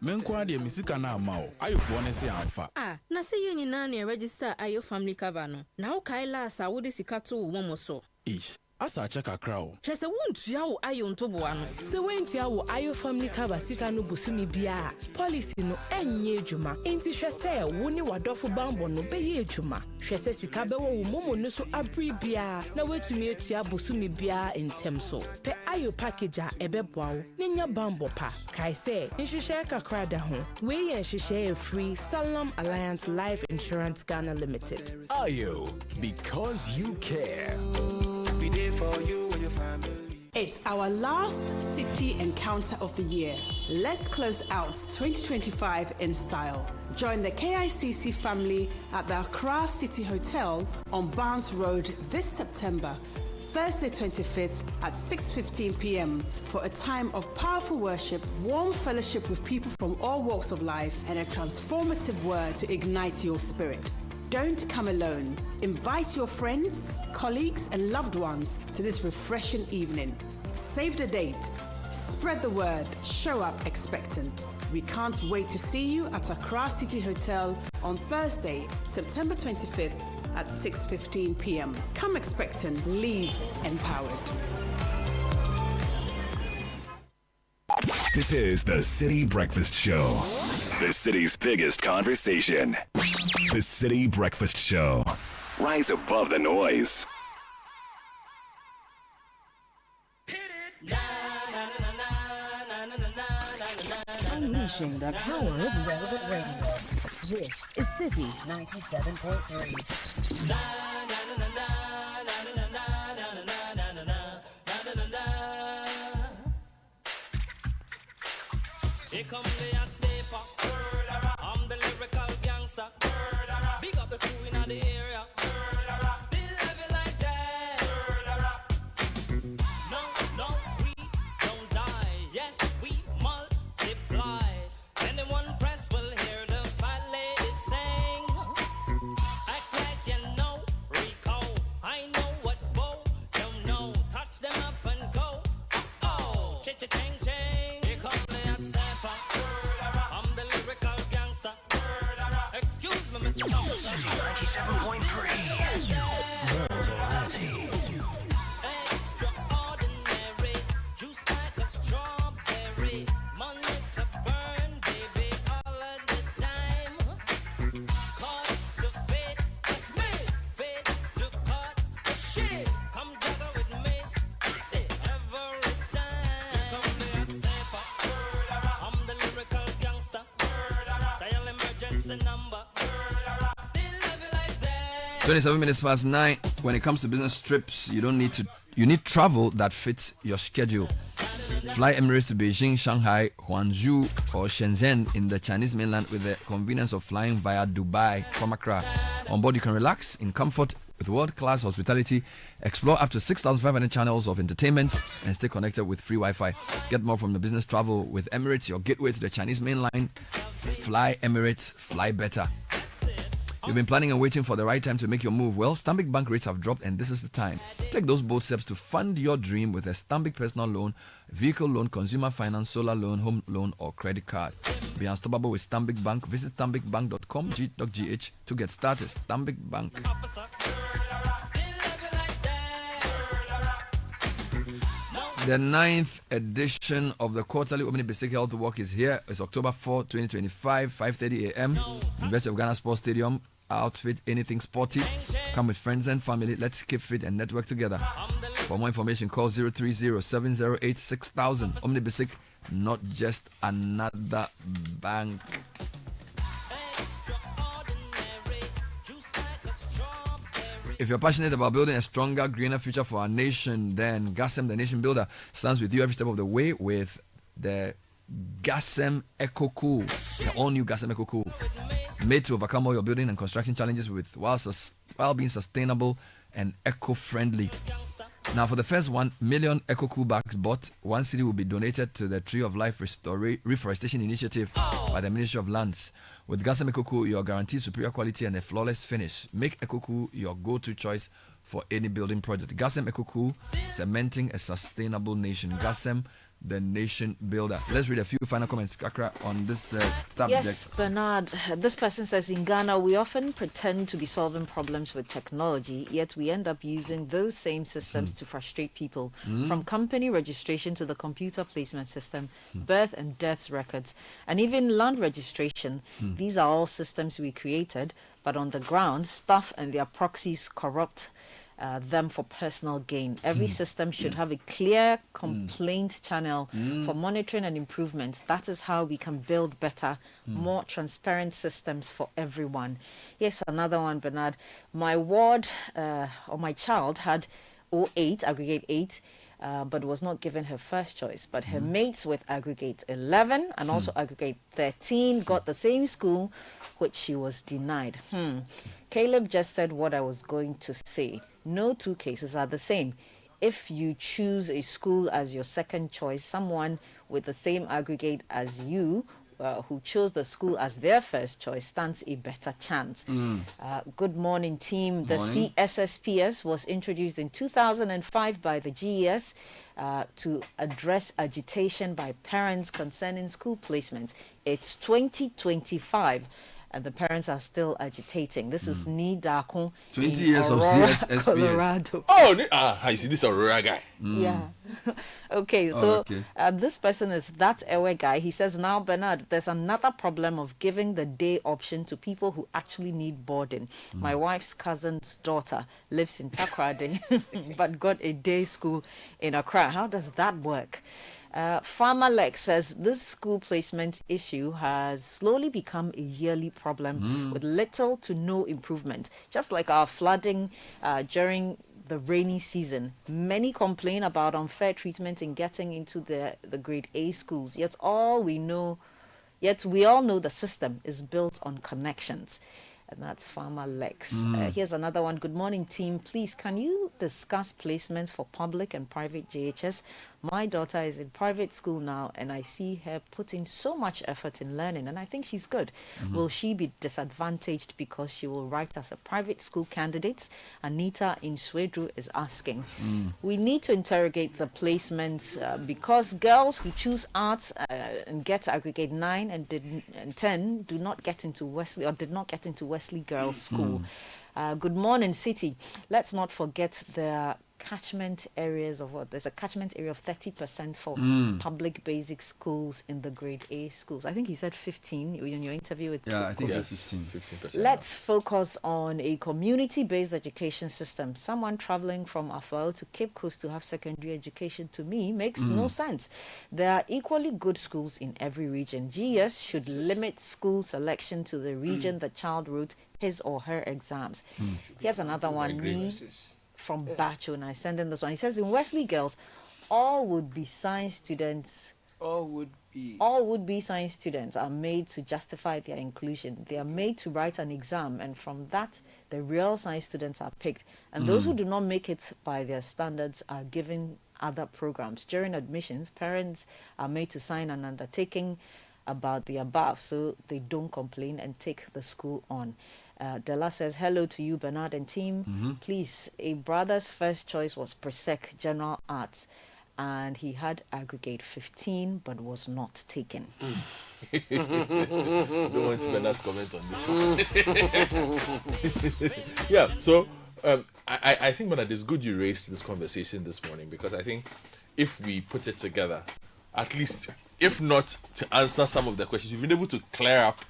Menko ade misika na ama o. Ayofo ne se amfa. Na se ye nyina na register ayo family cover no. Na wo kai last a wo de sika to wo momo so. Ish. Asa cheka crowd. Chese wontua wo ayo ntoboa no. Se wentua wo ayo family cover sika no busumi bia. Policy no enye adwuma. Enti hwese wo ni wadofo bambo no beye adwuma. Hwese sika be wo momo no so abri bia. Na wetumi etua busumi bia entem so. Pe ayo package a ebeboa wo. Nenya bambo pa. Kai se nhwehwe kakra da ho. We ye nhwehwe free Salam Alliance Life Insurance Ghana Limited. Ayo, because you care. For you and your family. It's our last Citi encounter of the year. Let's close out 2025 in style. Join the KICC family at the Accra City Hotel on Barnes Road this September, Thursday 25th at 6:15 p.m. for a time of powerful worship, warm fellowship with people from all walks of life, and a transformative word to ignite your spirit. Don't come alone. Invite your friends, colleagues, and loved ones to this refreshing evening. Save the date. Spread the word. Show up expectant. We can't wait to see you at Accra City Hotel on Thursday, September 25th at 6:15 p.m. Come expectant. Leave empowered. This is the Citi Breakfast Show. The city's biggest conversation. The Citi Breakfast Show. Rise above the noise. Unleashing the power of relevant radio. This is Citi 97.3. Here come the hot stepper. I'm the lyrical gangster. Big up the crew in the area. Still living like that. No, we don't die. Yes, we multiply. Anyone press will hear the fat lady sing. Act like you know, Rico. I know what Bo don't know. Touch them up and go. Oh, ching. Here come the hot stepper. I'm the lyrical gangster. Excuse me, Mr. Citi 97.3. More variety. Extraordinary, juice like a strawberry. Money to burn, baby, all of the time. Caught to fit, it's me. Fit to cut the shit. Come juggle with me, fix it every time. Come the hot stepper. I'm the lyrical gangster. Dial emergency number. 27 minutes past 9. When it comes to business trips, you need travel that fits your schedule. Fly Emirates to Beijing, Shanghai, Guangzhou, or Shenzhen in the Chinese mainland with the convenience of flying via Dubai from Accra. On board, you can relax in comfort with world-class hospitality, explore up to 6,500 channels of entertainment, and stay connected with free Wi-Fi. Get more from the business travel with Emirates, your gateway to the Chinese mainland. Fly Emirates, fly better. You've been planning and waiting for the right time to make your move. Well, Stanbic Bank rates have dropped and this is the time. Take those bold steps to fund your dream with a Stanbic personal loan, vehicle loan, consumer finance, solar loan, home loan or credit card. Be unstoppable with Stanbic Bank. Visit stanbicbank.com.gh to get started. Stanbic Bank. The 9th edition of the quarterly Omni Basic Health Walk is here. It's October 4, 2025, 5:30 a.m. University of Ghana Sports Stadium. Outfit anything sporty. Come with friends and family. Let's keep fit and network together. For more information, call 030-708-6000. Omni Basic, not just another bank. If you're passionate about building a stronger, greener future for our nation, then Gassem, the nation builder, stands with you every step of the way with the Gassem Eco Cool, the all-new Gassem Eco Cool, made to overcome all your building and construction challenges while being sustainable and eco-friendly. Now, for the first 1 million Eco Cool bags bought, 1 Citi will be donated to the Tree of Life Reforestation Initiative by the Ministry of Lands. With Gassem Eco Cool, you are guaranteed superior quality and a flawless finish. Make Eco Cool your go-to choice for any building project. Gassem Eco Cool, cementing a sustainable nation. Gassem, the nation builder. Let's read a few final comments, Kakra, on this subject. Yes, Bernard. This person says, in Ghana, we often pretend to be solving problems with technology, yet we end up using those same systems to frustrate people. From company registration to the computer placement system, birth and death records, and even land registration. These are all systems we created, but on the ground, staff and their proxies corrupt them for personal gain. Every system should have a clear complaint channel for monitoring and improvement. That is how we can build better, more transparent systems for everyone. Yes, another one, Bernard. My ward or my child had 08, aggregate 8, but was not given her first choice. But her mates with aggregate 11 and also aggregate 13 got the same school, which she was denied. Caleb just said what I was going to say. No two cases are the same. If you choose a school as your second choice, someone with the same aggregate as you who chose the school as their first choice stands a better chance. Good morning, team. The CSSPS was introduced in 2005 by the GES to address agitation by parents concerning school placement. It's 2025. And the parents are still agitating. This is Nidakon. 20 years Aurora, of CSSPS. Colorado. Oh, I see this Aurora guy. Yeah. Okay, so this person is that Ewe guy. He says, now, Bernard, there's another problem of giving the day option to people who actually need boarding. My wife's cousin's daughter lives in Takrady, but got a day school in Accra. How does that work? Farmer Lex says this school placement issue has slowly become a yearly problem with little to no improvement. Just like our flooding during the rainy season, many complain about unfair treatment in getting into the grade A schools. Yet we all know the system is built on connections. And that's Farmer Lex. Here's another one. Good morning, team. Please, can you discuss placements for public and private JHS? My daughter is in private school now, and I see her putting so much effort in learning, and I think she's good. Will she be disadvantaged because she will write as a private school candidate? Anita in Swedru is asking. We need to interrogate the placements because girls who choose arts and get aggregate 9 and 10 do not get into Wesley or did not get into Wesley Girls' School. Good morning, Citi. Let's not forget the catchment areas of what? There's a catchment area of 30% for public basic schools in the grade A schools. I think he said 15 in your interview with I think 15%. Let's focus on a community-based education system. Someone traveling from Aflao to Cape Coast to have secondary education, to me, makes no sense. There are equally good schools in every region. GS should limit school selection to the region the child wrote his or her exams. Here's another one. From Bacho, and I send in this one. He says, in Wesley Girls, all would-be science students science students are made to justify their inclusion. They are made to write an exam, and from that, the real science students are picked. And those who do not make it by their standards are given other programs. During admissions, parents are made to sign an undertaking about the above, so they don't complain and take the school on. Della says, hello to you, Bernard and team. Please, a brother's first choice was Presec General Arts, and he had aggregate 15 but was not taken. Don't want Bernard's comment on this one. Yeah, so I think, Bernard, it's good you raised this conversation this morning, because I think if we put it together, at least, if not to answer some of the questions, we've been able to clear up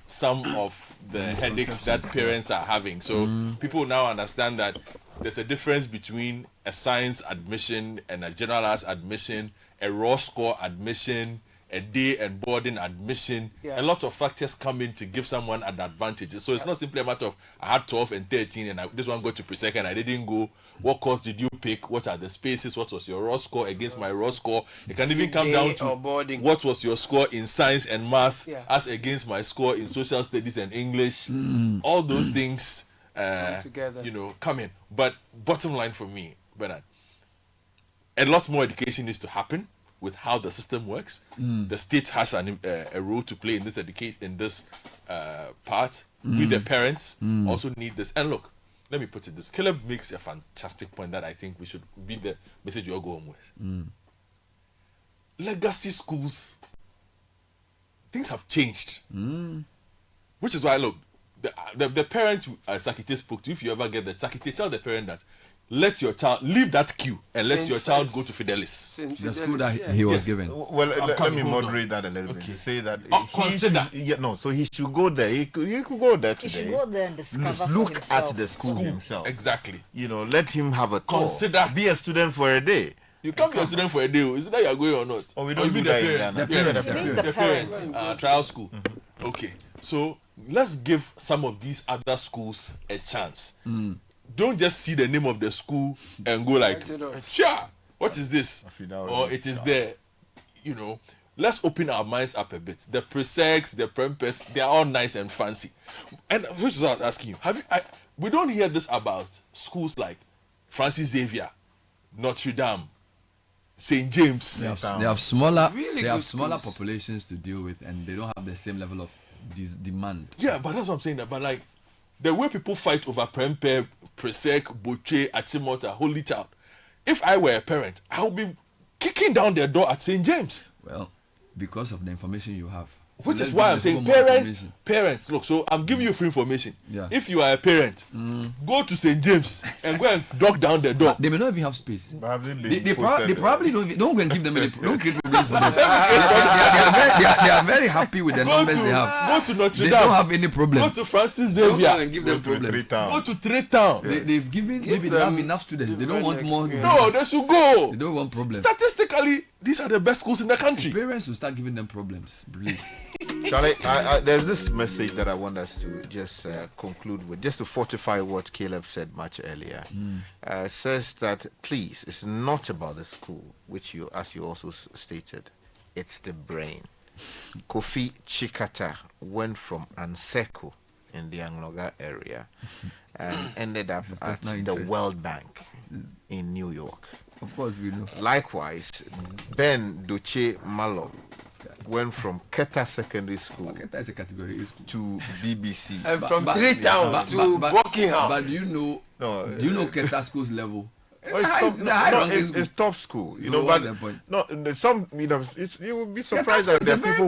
some of the headaches that parents are having. So people now understand that there's a difference between a science admission and a general arts admission, a raw score admission, a day and boarding admission. A lot of factors come in to give someone an advantage. So it's not simply a matter of I had 12 and 13 and this one got to Presec and I didn't go. What course did you pick? What are the spaces? What was your raw score against my raw score? It can even come down to what was your score in science and math as against my score in social studies and English. All those things come in. But bottom line for me, Bernard, a lot more education needs to happen with how the system works. The state has a role to play in this education, in this part. We, the parents, also need this. And look, let me put it this. Caleb makes a fantastic point that I think we should be the message we all go home with. Legacy schools, things have changed. Which is why, look, the parents Sakite spoke to, if you ever get that, Sakite, tell the parent that let your child leave that queue and let your child go to Fidelis. The school that he was given. Well, let me moderate that a little bit. Say that consider. So he should go there. He could go there today. He should go there and discover Look for himself. at the school himself. Exactly. Let him have a tour. Consider. Be a student for a day. You can't be a student for a day. Is it that you are going or not? Oh, we don't do that in Ghana. The parents. Trial school. Okay. So let's give some of these other schools a chance. Don't just see the name of the school and go like, sure, what is this? Or it is there. Let's open our minds up a bit. The Presecs, the Prempes, they are all nice and fancy. And which is what I was asking you. We don't hear this about schools like Francis Xavier, Notre Dame, St. James. They have smaller populations to deal with, and they don't have the same level of demand. Yeah, but that's what I'm saying. But like the way people fight over Prempe, Presec, Boche, Achimota, Holy Child. If I were a parent, I would be kicking down their door at St. James. Well, because of the information you have. Which is why I'm saying, parents, look, so I'm giving you free information. Yeah. If you are a parent, go to St. James and go and knock down the door. But they may not even have space. They probably don't go and give them any, don't create problems for them. They are very happy with the numbers they have. Go to Notre Dame. They don't have any problem. Go to Francis Xavier. Don't and give them problems. Go to Tretown. They've given, maybe they have enough students. They don't want more. No, they should go. They don't want problems. Statistically, these are the best schools in the country. The parents will start giving them problems, please. Charlie, there's this message that I want us to just conclude with, just to fortify what Caleb said much earlier. Says that, please, it's not about the school, which you, as you also stated, it's the brain. Kofi Chikata went from Anseko in the Angloga area and ended up at the World Bank in New York. Of course we know. Likewise, Ben Doche Malo went from Keta Secondary School Keta is a category to BBC. And from Tretown to Buckingham. But do you know Keta School's level? It's top school, you know. But some, you will be surprised that there are people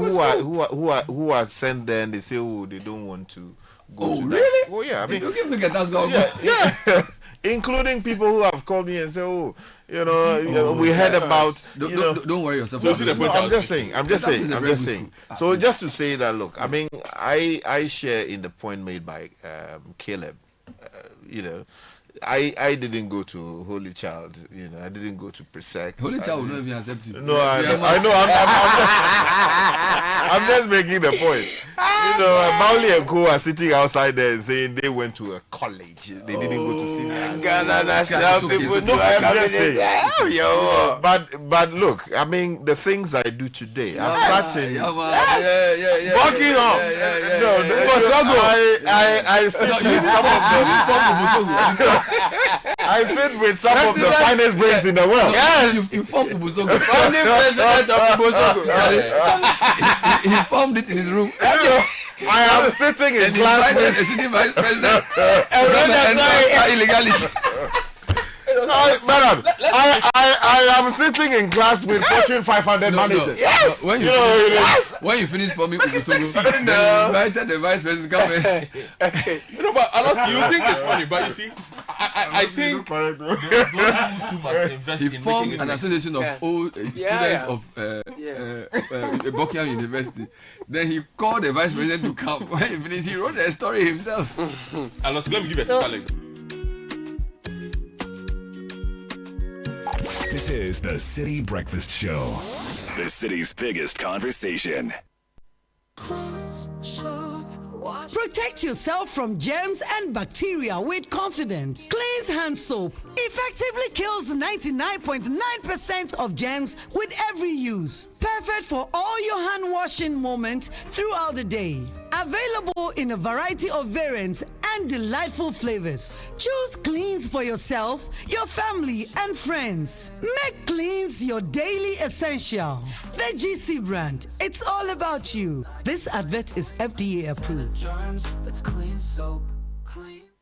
who are sent there and they say, oh, they don't want to go. Oh, really? Oh, yeah. I mean, you give me Keta School. Yeah. Including people who have called me and say, oh, we heard about. Don't worry yourself. I'm just saying. So just to say that, look, I mean, I share in the point made by Caleb. I didn't go to Holy Child, I didn't go to Presec. Holy Child will not even accept you. No, I know. I'm just making the point. Mauli and Co are sitting outside there and saying they went to a college. They didn't go to senior. Ghana national people do. But look, I mean, the things I do today, I'm starting. Walking up. I sit with some of the finest brains in the world. Yes. You formed Ubusogo. Founding president of Ubusogo. He formed it in his room. I am sitting in class with the sitting vice president. Illegality. Madam, I am sitting in class with Fortune 500 managers. Yes. When you finish for me, then you invited the vice president to come in. But honestly, you think it's funny, but you see, I think those who must invest he in formed making an association of old students of Buckingham University. Then he called the vice president to come. When he finished, he wrote the story himself. Let me give a typical example. This is the City Breakfast Show, the city's biggest conversation. Protect yourself from germs and bacteria with confidence. Cleanse hand soap effectively kills 99.9% of germs with every use. Perfect for all your hand washing moments throughout the day. Available in a variety of variants and delightful flavors. Choose Cleanse for yourself, your family, and friends. Make Cleanse your daily essential. The GC brand. It's all about you. This advert is FDA approved.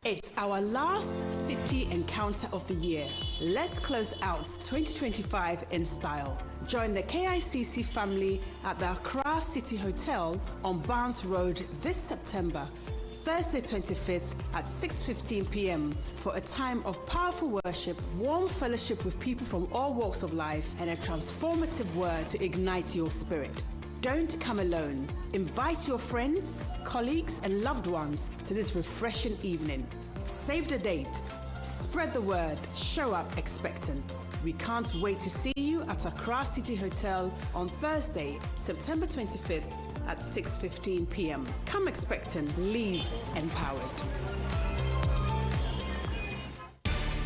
It's our last City Encounter of the year. Let's close out 2025 in style. Join the KICC family at the Accra City Hotel on Barnes Road this September, Thursday 25th at 6:15 p.m. for a time of powerful worship, warm fellowship with people from all walks of life, and a transformative word to ignite your spirit. Don't come alone. Invite your friends, colleagues, and loved ones to this refreshing evening. Save the date. Spread the word. Show up expectant. We can't wait to see you at Accra City Hotel on Thursday, September 25th at 6:15 p.m. Come expectant. Leave empowered.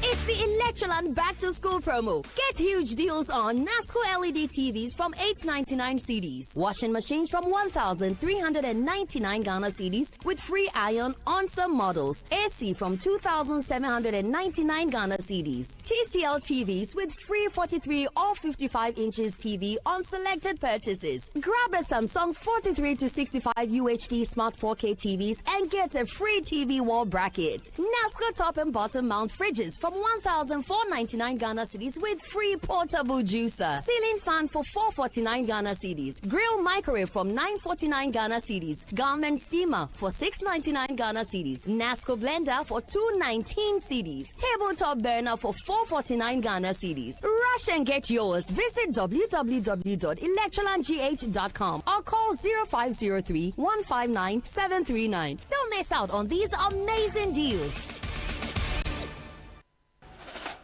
It's the Electroland Back to School promo. Get huge deals on NASCO LED TVs from 899 cedis, washing machines from 1,399 Ghana cedis with free iron on some models, AC from 2,799 Ghana cedis, TCL TVs with free 43 or 55 inches TV on selected purchases. Grab a Samsung 43 to 65 UHD Smart 4K TVs and get a free TV wall bracket. NASCO top and bottom mount fridges from 1,499 Ghana cedis with free portable juicer. Ceiling fan for 449 Ghana cedis. Grill microwave from 949 Ghana cedis. Garment steamer for 699 Ghana cedis. NASCO blender for 219 cedis. Tabletop burner for 449 Ghana cedis. Rush and get yours. Visit www.electrolandgh.com or call 0503 159 739. Don't miss out on these amazing deals.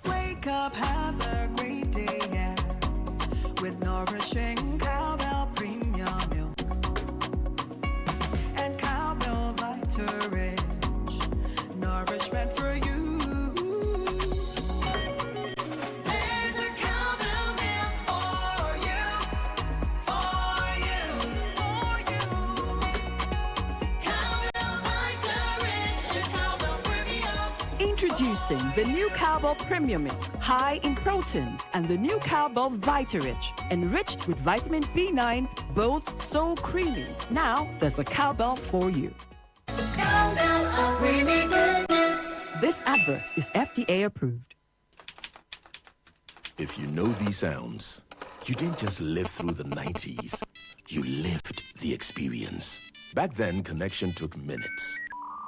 Wake up, have a great day, yeah, with nourishing cowbell premium milk and cowbell Vita Rich, nourishment for you. There's a cowbell milk for you, for you, for you. Cowbell Vita Rich and cowbell premium. Introducing the new Cowbell Premium Milk, high in protein, and the new Cowbell Vita-Rich, enriched with vitamin B9, both so creamy. Now there's a Cowbell for you. Cowbell of creamy goodness. This advert is FDA approved. If you know these sounds, you didn't just live through the 90s. You lived the experience. Back then, connection took minutes.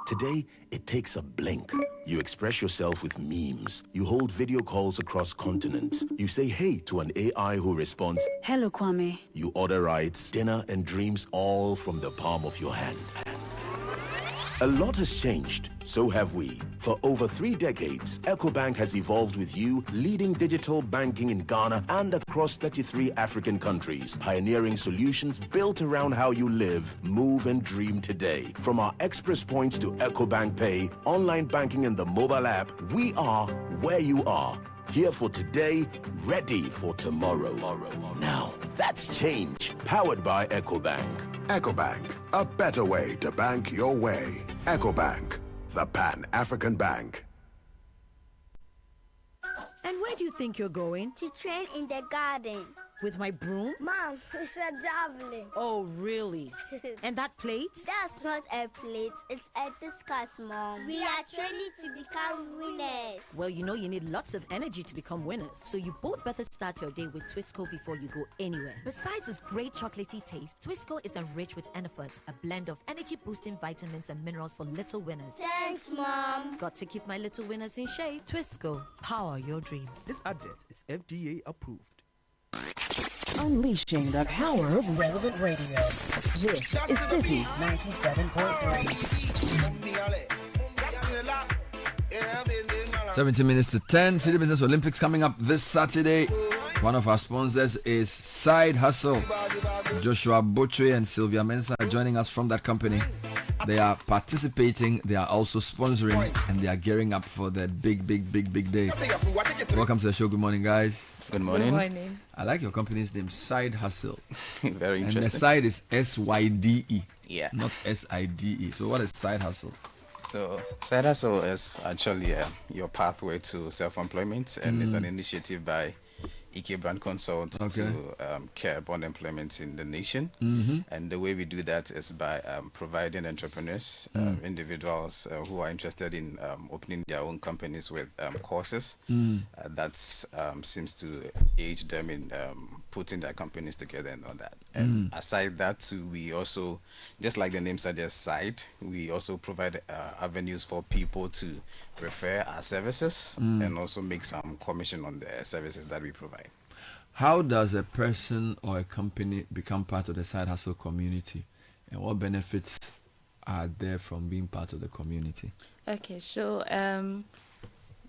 Today, it takes a blink. You express yourself with memes. You hold video calls across continents. You say hey to an AI who responds, "Hello, Kwame." You order rides, dinner, and dreams all from the palm of your hand. A lot has changed, so have we. For over 3 decades, EcoBank has evolved with you, leading digital banking in Ghana and across 33 African countries, pioneering solutions built around how you live, move, and dream today. From our express points to EcoBank Pay, online banking, and the mobile app, we are where you are. Here for today, ready for tomorrow. Now, that's change. Powered by EcoBank. EcoBank, a better way to bank your way. EcoBank, the Pan-African Bank. And where do you think you're going? To train in the garden. With my broom? Mom, it's a javelin. Oh, really? And that plate? That's not a plate, it's a discus, Mom. We are training to become winners. Well, you know you need lots of energy to become winners, so you both better start your day with Twisco before you go anywhere. Besides its great chocolatey taste, Twisco is enriched with Enerfort, a blend of energy-boosting vitamins and minerals for little winners. Thanks, Mom. Got to keep my little winners in shape. Twisco, power your dreams. This advert is FDA approved. Unleashing the power of relevant radio. This is Citi 97.3. 17 minutes to 10. City Business Olympics coming up this Saturday. One of our sponsors is Side Hustle. Joshua Botwe and Sylvia Mensah are joining us from that company. They are participating, they are also sponsoring, and they are gearing up for that big day. Welcome to the show. Good morning, guys. Good morning. Good morning. I like your company's name, Side Hustle. Very interesting. And the side is SYDE. Yeah. Not SIDE. So what is Side Hustle? So Side Hustle is actually your pathway to self-employment, and it's an initiative by EK Brand Consult to curb unemployment in the nation. And the way we do that is by providing entrepreneurs, individuals who are interested in opening their own companies with courses that seems to aid them in putting their companies together and all that. And aside that too, we also, just like the name suggests, Side, we also provide avenues for people to refer our services and also make some commission on the services that we provide. How does a person or a company become part of the Side Hustle community, and what benefits are there from being part of the community? Okay, so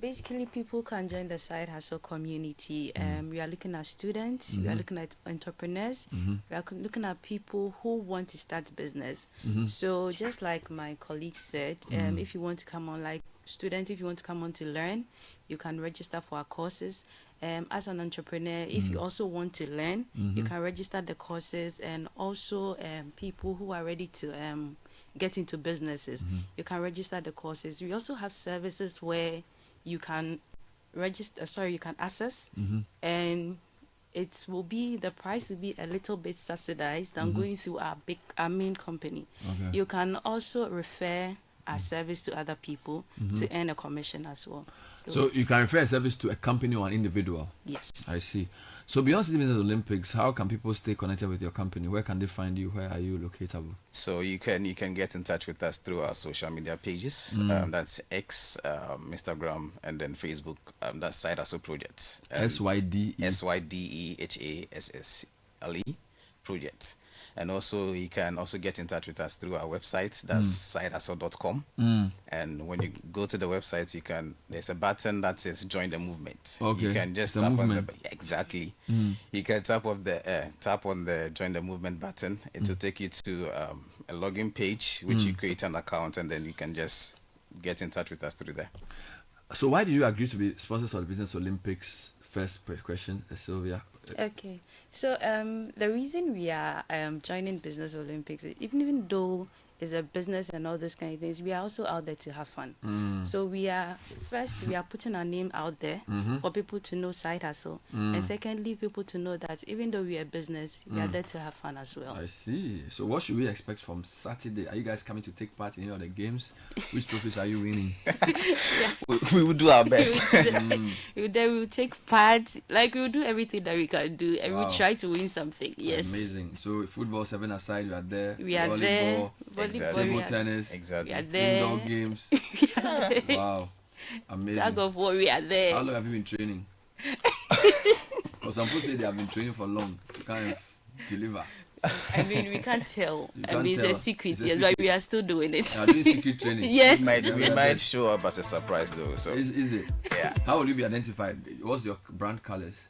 basically people can join the Side Hustle community. We are looking at students, we are looking at entrepreneurs, we are looking at people who want to start business. So just like my colleague said, if you want to come on, like students, if you want to come on to learn, you can register for our courses. As an entrepreneur, if you also want to learn, you can register the courses, and also people who are ready to get into businesses, you can register the courses. We also have services where you can register, you can access, and it will be, the price will be a little bit subsidized than going through our main company. You can also refer our service to other people to earn a commission as well. So you can refer a service to a company or an individual? Yes. I see. So beyond City Business Olympics, how can people stay connected with your company? Where can they find you? Where are you locatable? So you can get in touch with us through our social media pages. That's X, Instagram, and then Facebook. That's Side Hustle Project. SYDEHASSLE Project. And also, you can also get in touch with us through our website. That's sidehustle.com. And when you go to the website, there's a button that says Join the Movement. You can just tap on the exactly. You can tap on the Join the Movement button. It will take you to a login page, which you create an account, and then you can just get in touch with us through there. So why did you agree to be sponsors of the Business Olympics? First question, Sylvia. Okay, so the reason we are joining Business Olympics, even though it's a business and all those kind of things, we are also out there to have fun. So we are putting our name out there for people to know Side Hustle, and secondly, people to know that even though we are a business, we are there to have fun as well. I see. So what should we expect from Saturday? Are you guys coming to take part in any of the games? Which trophies are you winning? We will do our best. We will take part. Like, we will do everything that we can do, and we'll try to win something. Yes. Amazing. So football 7 aside, you are there. We are there. Table tennis, we are there. Indoor games. Wow, amazing. Tag of war, we are there. How long have you been training? Because some people say they have been training for long to kind of deliver. I mean, we can't tell. It's a secret, but we are still doing it. You are doing secret training. Yes. We might show up as a surprise though. So is it? Yeah. How will you be identified? What's your brand colors?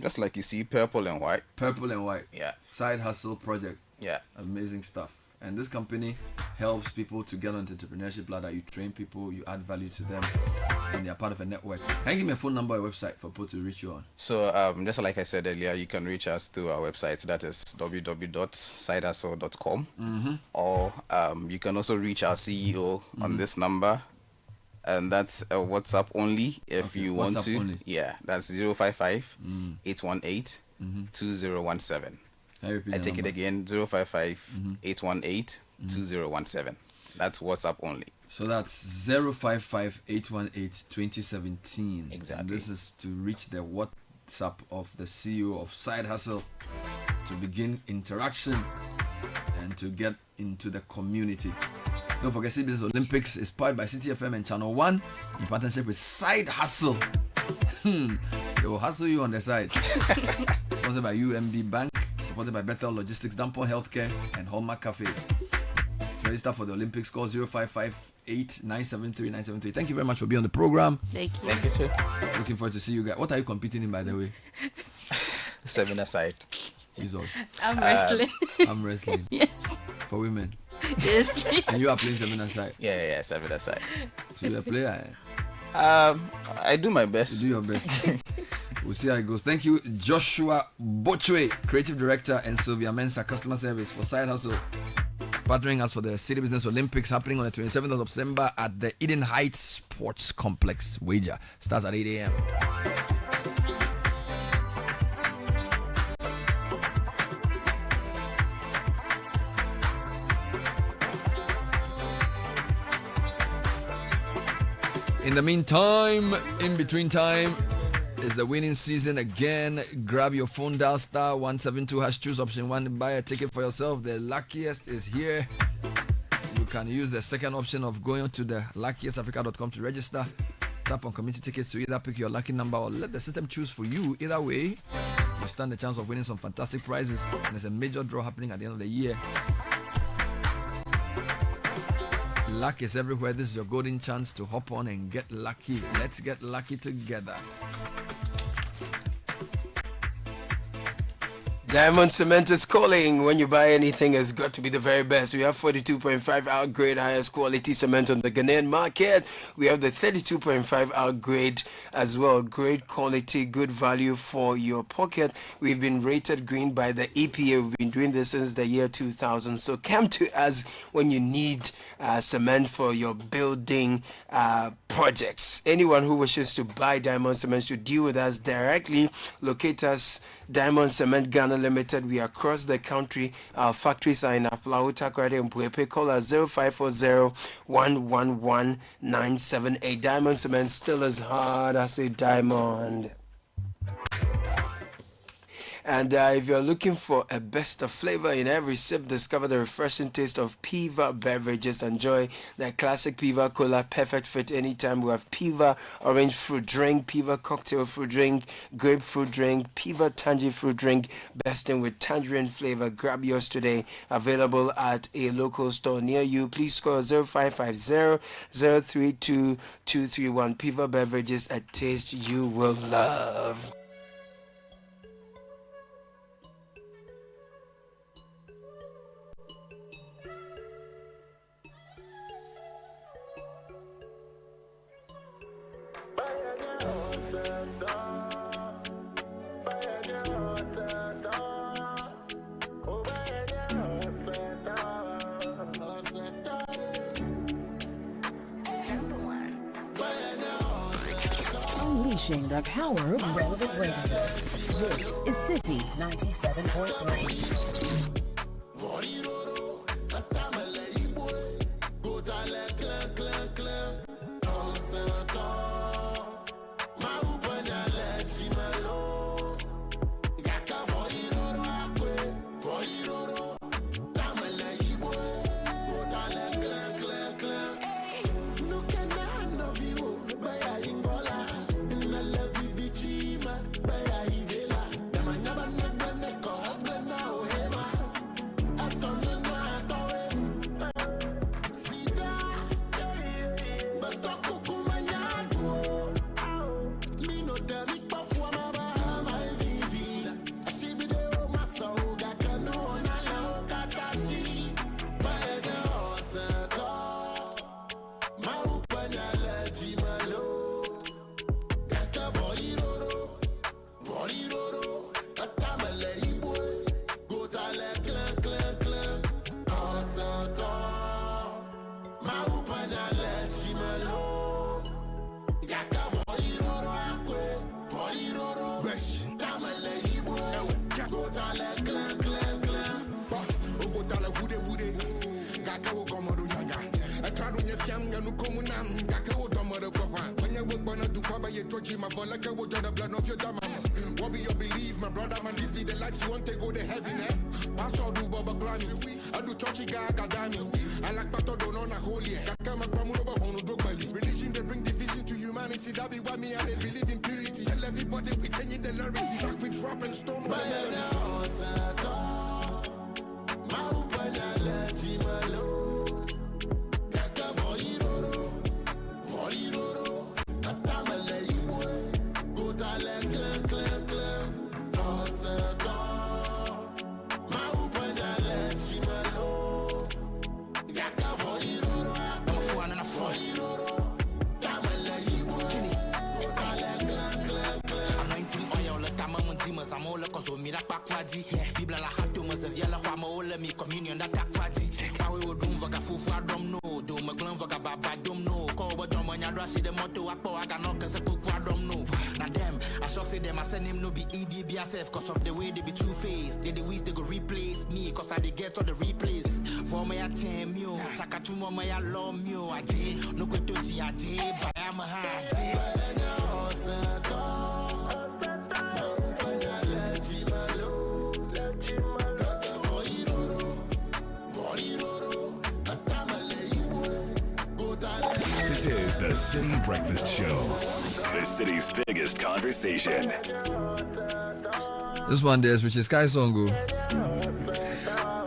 Just like you see, purple and white. Purple and white. Yeah. Side Hustle Project. Yeah. Amazing stuff. And this company helps people to get on the entrepreneurship ladder. You train people, you add value to them, and they are part of a network. Can you give me a phone number or website for people to reach you on? So, just like I said earlier, you can reach us through our website. That is www.sidehustle.com. Or you can also reach our CEO on this number. And that's WhatsApp only if you want to. Only. Yeah, that's 055 818 2017. I take it again, 055-818-2017. That's WhatsApp only. So that's 055-818-2017. Exactly. And this is to reach the WhatsApp of the CEO of Side Hustle to begin interaction and to get into the community. Don't forget, CBS Olympics is powered by Citi FM and Channel 1 in partnership with Side Hustle. They will hustle you on the side. Sponsored by UMB Bank, supported by Bethel Logistics, Dampon Healthcare, and Hallmark Cafe. To register for the Olympics, call 0558-973-973. Thank you very much for being on the program. Thank you. Thank you, sir. Looking forward to see you guys. What are you competing in, by the way? 7-a-side. Jesus. I'm wrestling. I'm wrestling. Yes. For women. Yes. And you are playing 7-a-side. Yeah, 7-a-side. So you're a player. I do my best. You do your best. We'll see how it goes. Thank you, Joshua Bochwe, Creative Director, and Sylvia Mensah, Customer Service for Side Hustle, partnering us for the City Business Olympics happening on the 27th of September at the Eden Heights Sports Complex. Wager starts at 8 a.m. In the meantime, in between time, is the winning season again. Grab your phone, dial star 172 # choose option 1 to buy a ticket for yourself. The luckiest is here. You can use the second option of going to the luckiestafrica.com to register. Tap on community tickets to either pick your lucky number or let the system choose for you. Either way, you stand the chance of winning some fantastic prizes. And there's a major draw happening at the end of the year. Luck is everywhere. This is your golden chance to hop on and get lucky. Let's get lucky together. Diamond Cement is calling. When you buy anything, it's got to be the very best. We have 42.5 out grade, highest quality cement on the Ghanaian market. We have the 32.5 out grade as well. Great quality, good value for your pocket. We've been rated green by the EPA. We've been doing this since the year 2000. So come to us when you need cement for your building projects. Anyone who wishes to buy Diamond Cement should deal with us directly. Locate us, Diamond Cement Ghana Limited. We are across the country. Our factories are in Aflao, Takoradi, and Puepe. Call us 0540-111-978. Diamond Cement, still as hard as a diamond. And if you're looking for a best of flavor in every sip, discover the refreshing taste of Piva beverages. Enjoy the classic Piva Cola, perfect fit anytime. We have Piva orange fruit drink, Piva cocktail fruit drink, grapefruit drink, Piva tangy fruit drink, bursting with tangerine flavor. Grab yours today. Available at a local store near you. Please call 0550-032-231. Piva beverages, a taste you will love. Unleashing the power of relevant radio. This is Citi 97.3. What be your belief, my brother, man? This be the life you want to go to heaven, eh? Pastor do Baba Glani, I do churchy guy Gadani, I like Pato Donona Holy, Kakama Pamuba Hono Dogbali. Religion they bring division to humanity, that be why me and they believe in purity. Tell everybody we changing the lyrics, rock with rap and stone. I'm all cause we mira pakwadi. Bibla la hatu mazaviala kwa maola mi communion that takwadi. Kawe wo dum vaga fufu adom no. Do maglan vaga baba dom no. Ko wa dom wanya drasi the motto akpo aga no cause kuku adom no. Now them, I shall say them I send him no be ED be yourself cause of the way they be two-faced. They wish they go replace me cause I they get all the replays. For me I tell me, Takatuma my love me, I did. No go to the I did, but I'm a hard This is the City Breakfast Show, the city's biggest conversation. This one there, which is Kai Songo.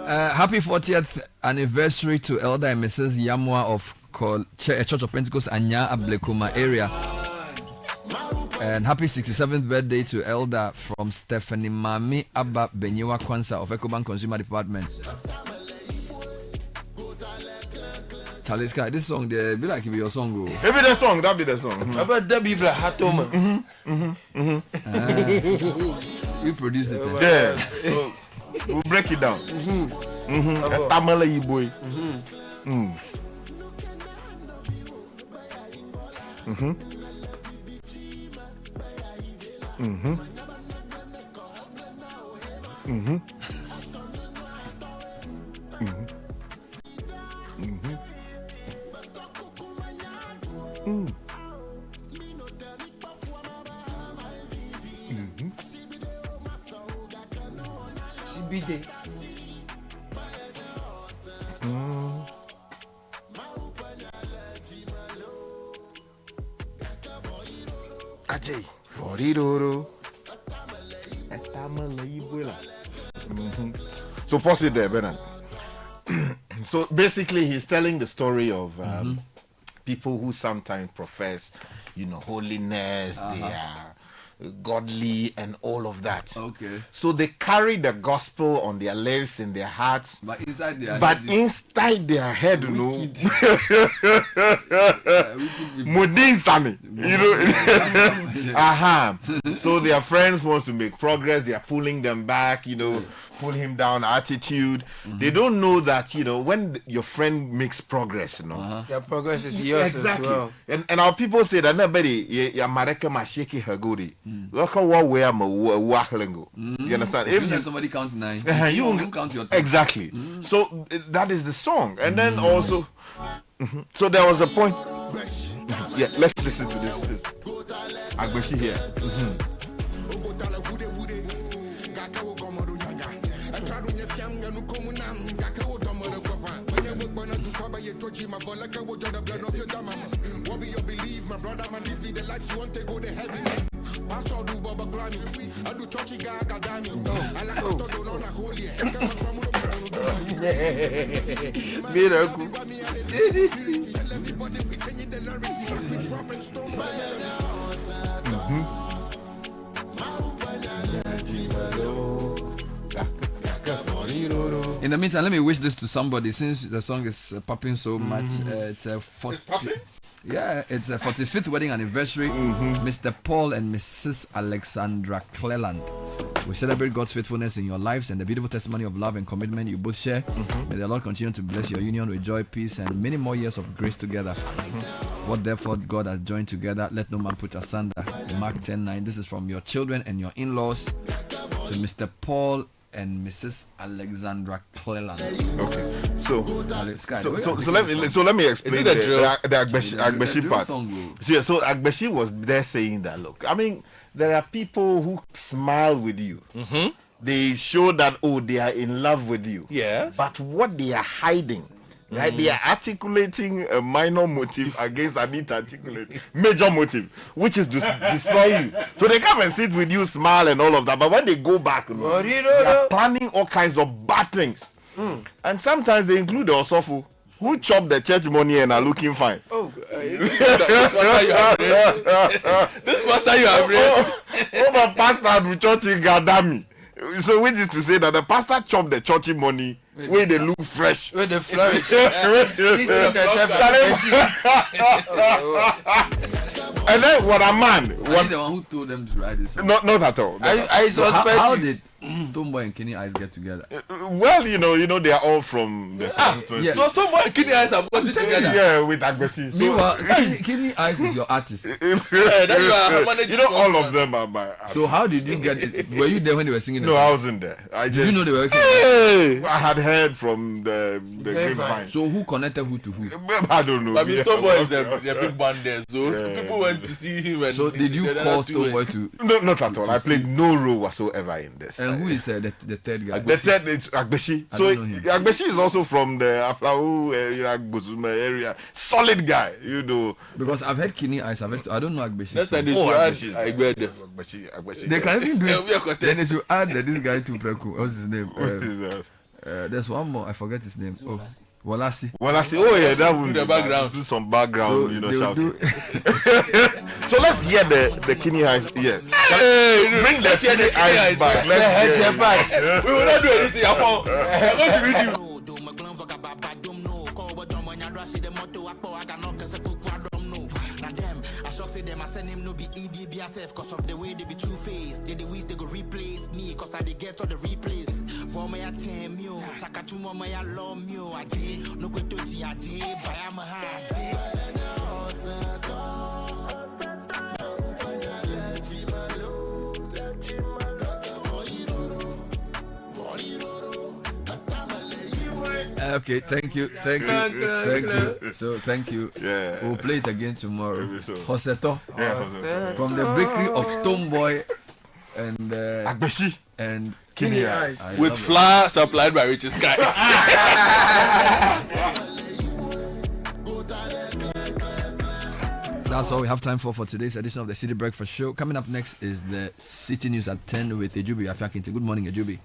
Happy 40th anniversary to Elder and Mrs. Yamwa of Church of Pentecost Anya Ablekuma area. And happy 67th birthday to Elder from Stephanie Mami Abba Benyewa Kwanza of EcoBank Consumer Department. Charlie Sky, this song there be like it be your song. Go. Maybe the song, that be the song. About that be black Hatoma. You produce it. Yeah. So we'll break it down. Tamala boy. CBD. Ajay, Foriroro. So pause it there, Bernard. So basically, he's telling the story of people who sometimes profess, holiness. They are godly and all of that. Okay. So they carry the gospel on their lips, in their hearts, but inside their head, Mudin Sami, So their friends want to make progress. They are pulling them back, pull him down attitude. They don't know that, when your friend makes progress, Their progress is yours exactly. as well. And our people say that nobody mareka mashiki haguri. Look at what way I'm a wahlengo. You understand? If somebody count 9, you won't count your 10. Exactly. So that is the song. And then also, so there was a point. Yeah, let's listen to this. Agbeshi here. What be your belief, my brother, man? This be the life you want to go to heaven. Pastor do Baba Glani, I do churchy guy Gadani, I like Pato Donona Holy, Miracle. Tell everybody we changing the lyrics, rock with rap and stone. In the meantime, let me wish this to somebody since the song is popping so much. It's a 40. Yeah, it's a 45th wedding anniversary. Mr. Paul and Mrs. Alexandra Cleland. We celebrate God's faithfulness in your lives and the beautiful testimony of love and commitment you both share. May the Lord continue to bless your union with joy, peace, and many more years of grace together. What therefore God has joined together, let no man put asunder. Mark 10:9. This is from your children and your in-laws to Mr. Paul and Mrs. Alexandra Cleland. Okay, so let me explain the Agbeshi part. Yeah, so Agbeshi was there saying that, look, I mean, there are people who smile with you. They show that, oh, they are in love with you. Yes. But what they are hiding, right? They are articulating a minor motive against an inarticulate major motive, which is to destroy you. So they come and sit with you, smile and all of that. But when they go back, they are planning all kinds of bad things. And sometimes they include the Osofu, who chop the church money and are looking fine. Oh, this matter you have raised. This matter you have raised. Oh, pastor of church in Gadami. So which is to say that the pastor chopped the church money where they look fresh, where they flourish. And then what a man! What the one who told them to write this song? Not at all. How did Stonebwoy and Kenny Eyes get together? Well, you know, they are all from the constituency. So Stonebwoy and Kenny Eyes have gotten together. Yeah, with Agbeshi. Meanwhile, Kenny Eyes is your artist. You know, all of them are my artists. So how did you get it? Were you there when they were singing? No, I wasn't there. Did you know they were working? Hey! I had heard from the grapevine. So who connected who to who? I don't know. But I mean, Stonebwoy is the big band there. So people went to see him. And so did you call Stonebwoy to? No, not at all. I played no role whatsoever in this. And who is the third guy? The third is Agbeshi. So Agbeshi is also from the Aflau area, Gozuma area. Solid guy, you know. Because I've heard Kenny Eyes. I don't know Agbeshi. That's why Agbeshi. They can even do it. Then they should add this guy to Preku. What's his name? There's one more. I forget his name. Oh. Walasi. Oh yeah, that would do the background. Do some background, so shouting. So let's hear the Kenny Eyes. Yeah. Hey, bring the Kenny Eyes back. Let's hear back. We will not do anything. I'm going to read you. Them I send him no be EDBSF cause of the way they be two-faced. They wish they go replace me cause I they get all the replays. For my 10 mil, Takatuma my law mil, I did no go to the I did, but I'm a hard Okay, thank you. So thank you. Yeah. We'll play it again tomorrow. Hoseto. From the bakery of Stonebwoy and Agbeshi and Kenny Eyes. With flour supplied by Richard Sky. That's all we have time for today's edition of the Citi Breakfast Show. Coming up next is the City News at 10 with Ejubi Afiakinti. Good morning, Ejubi.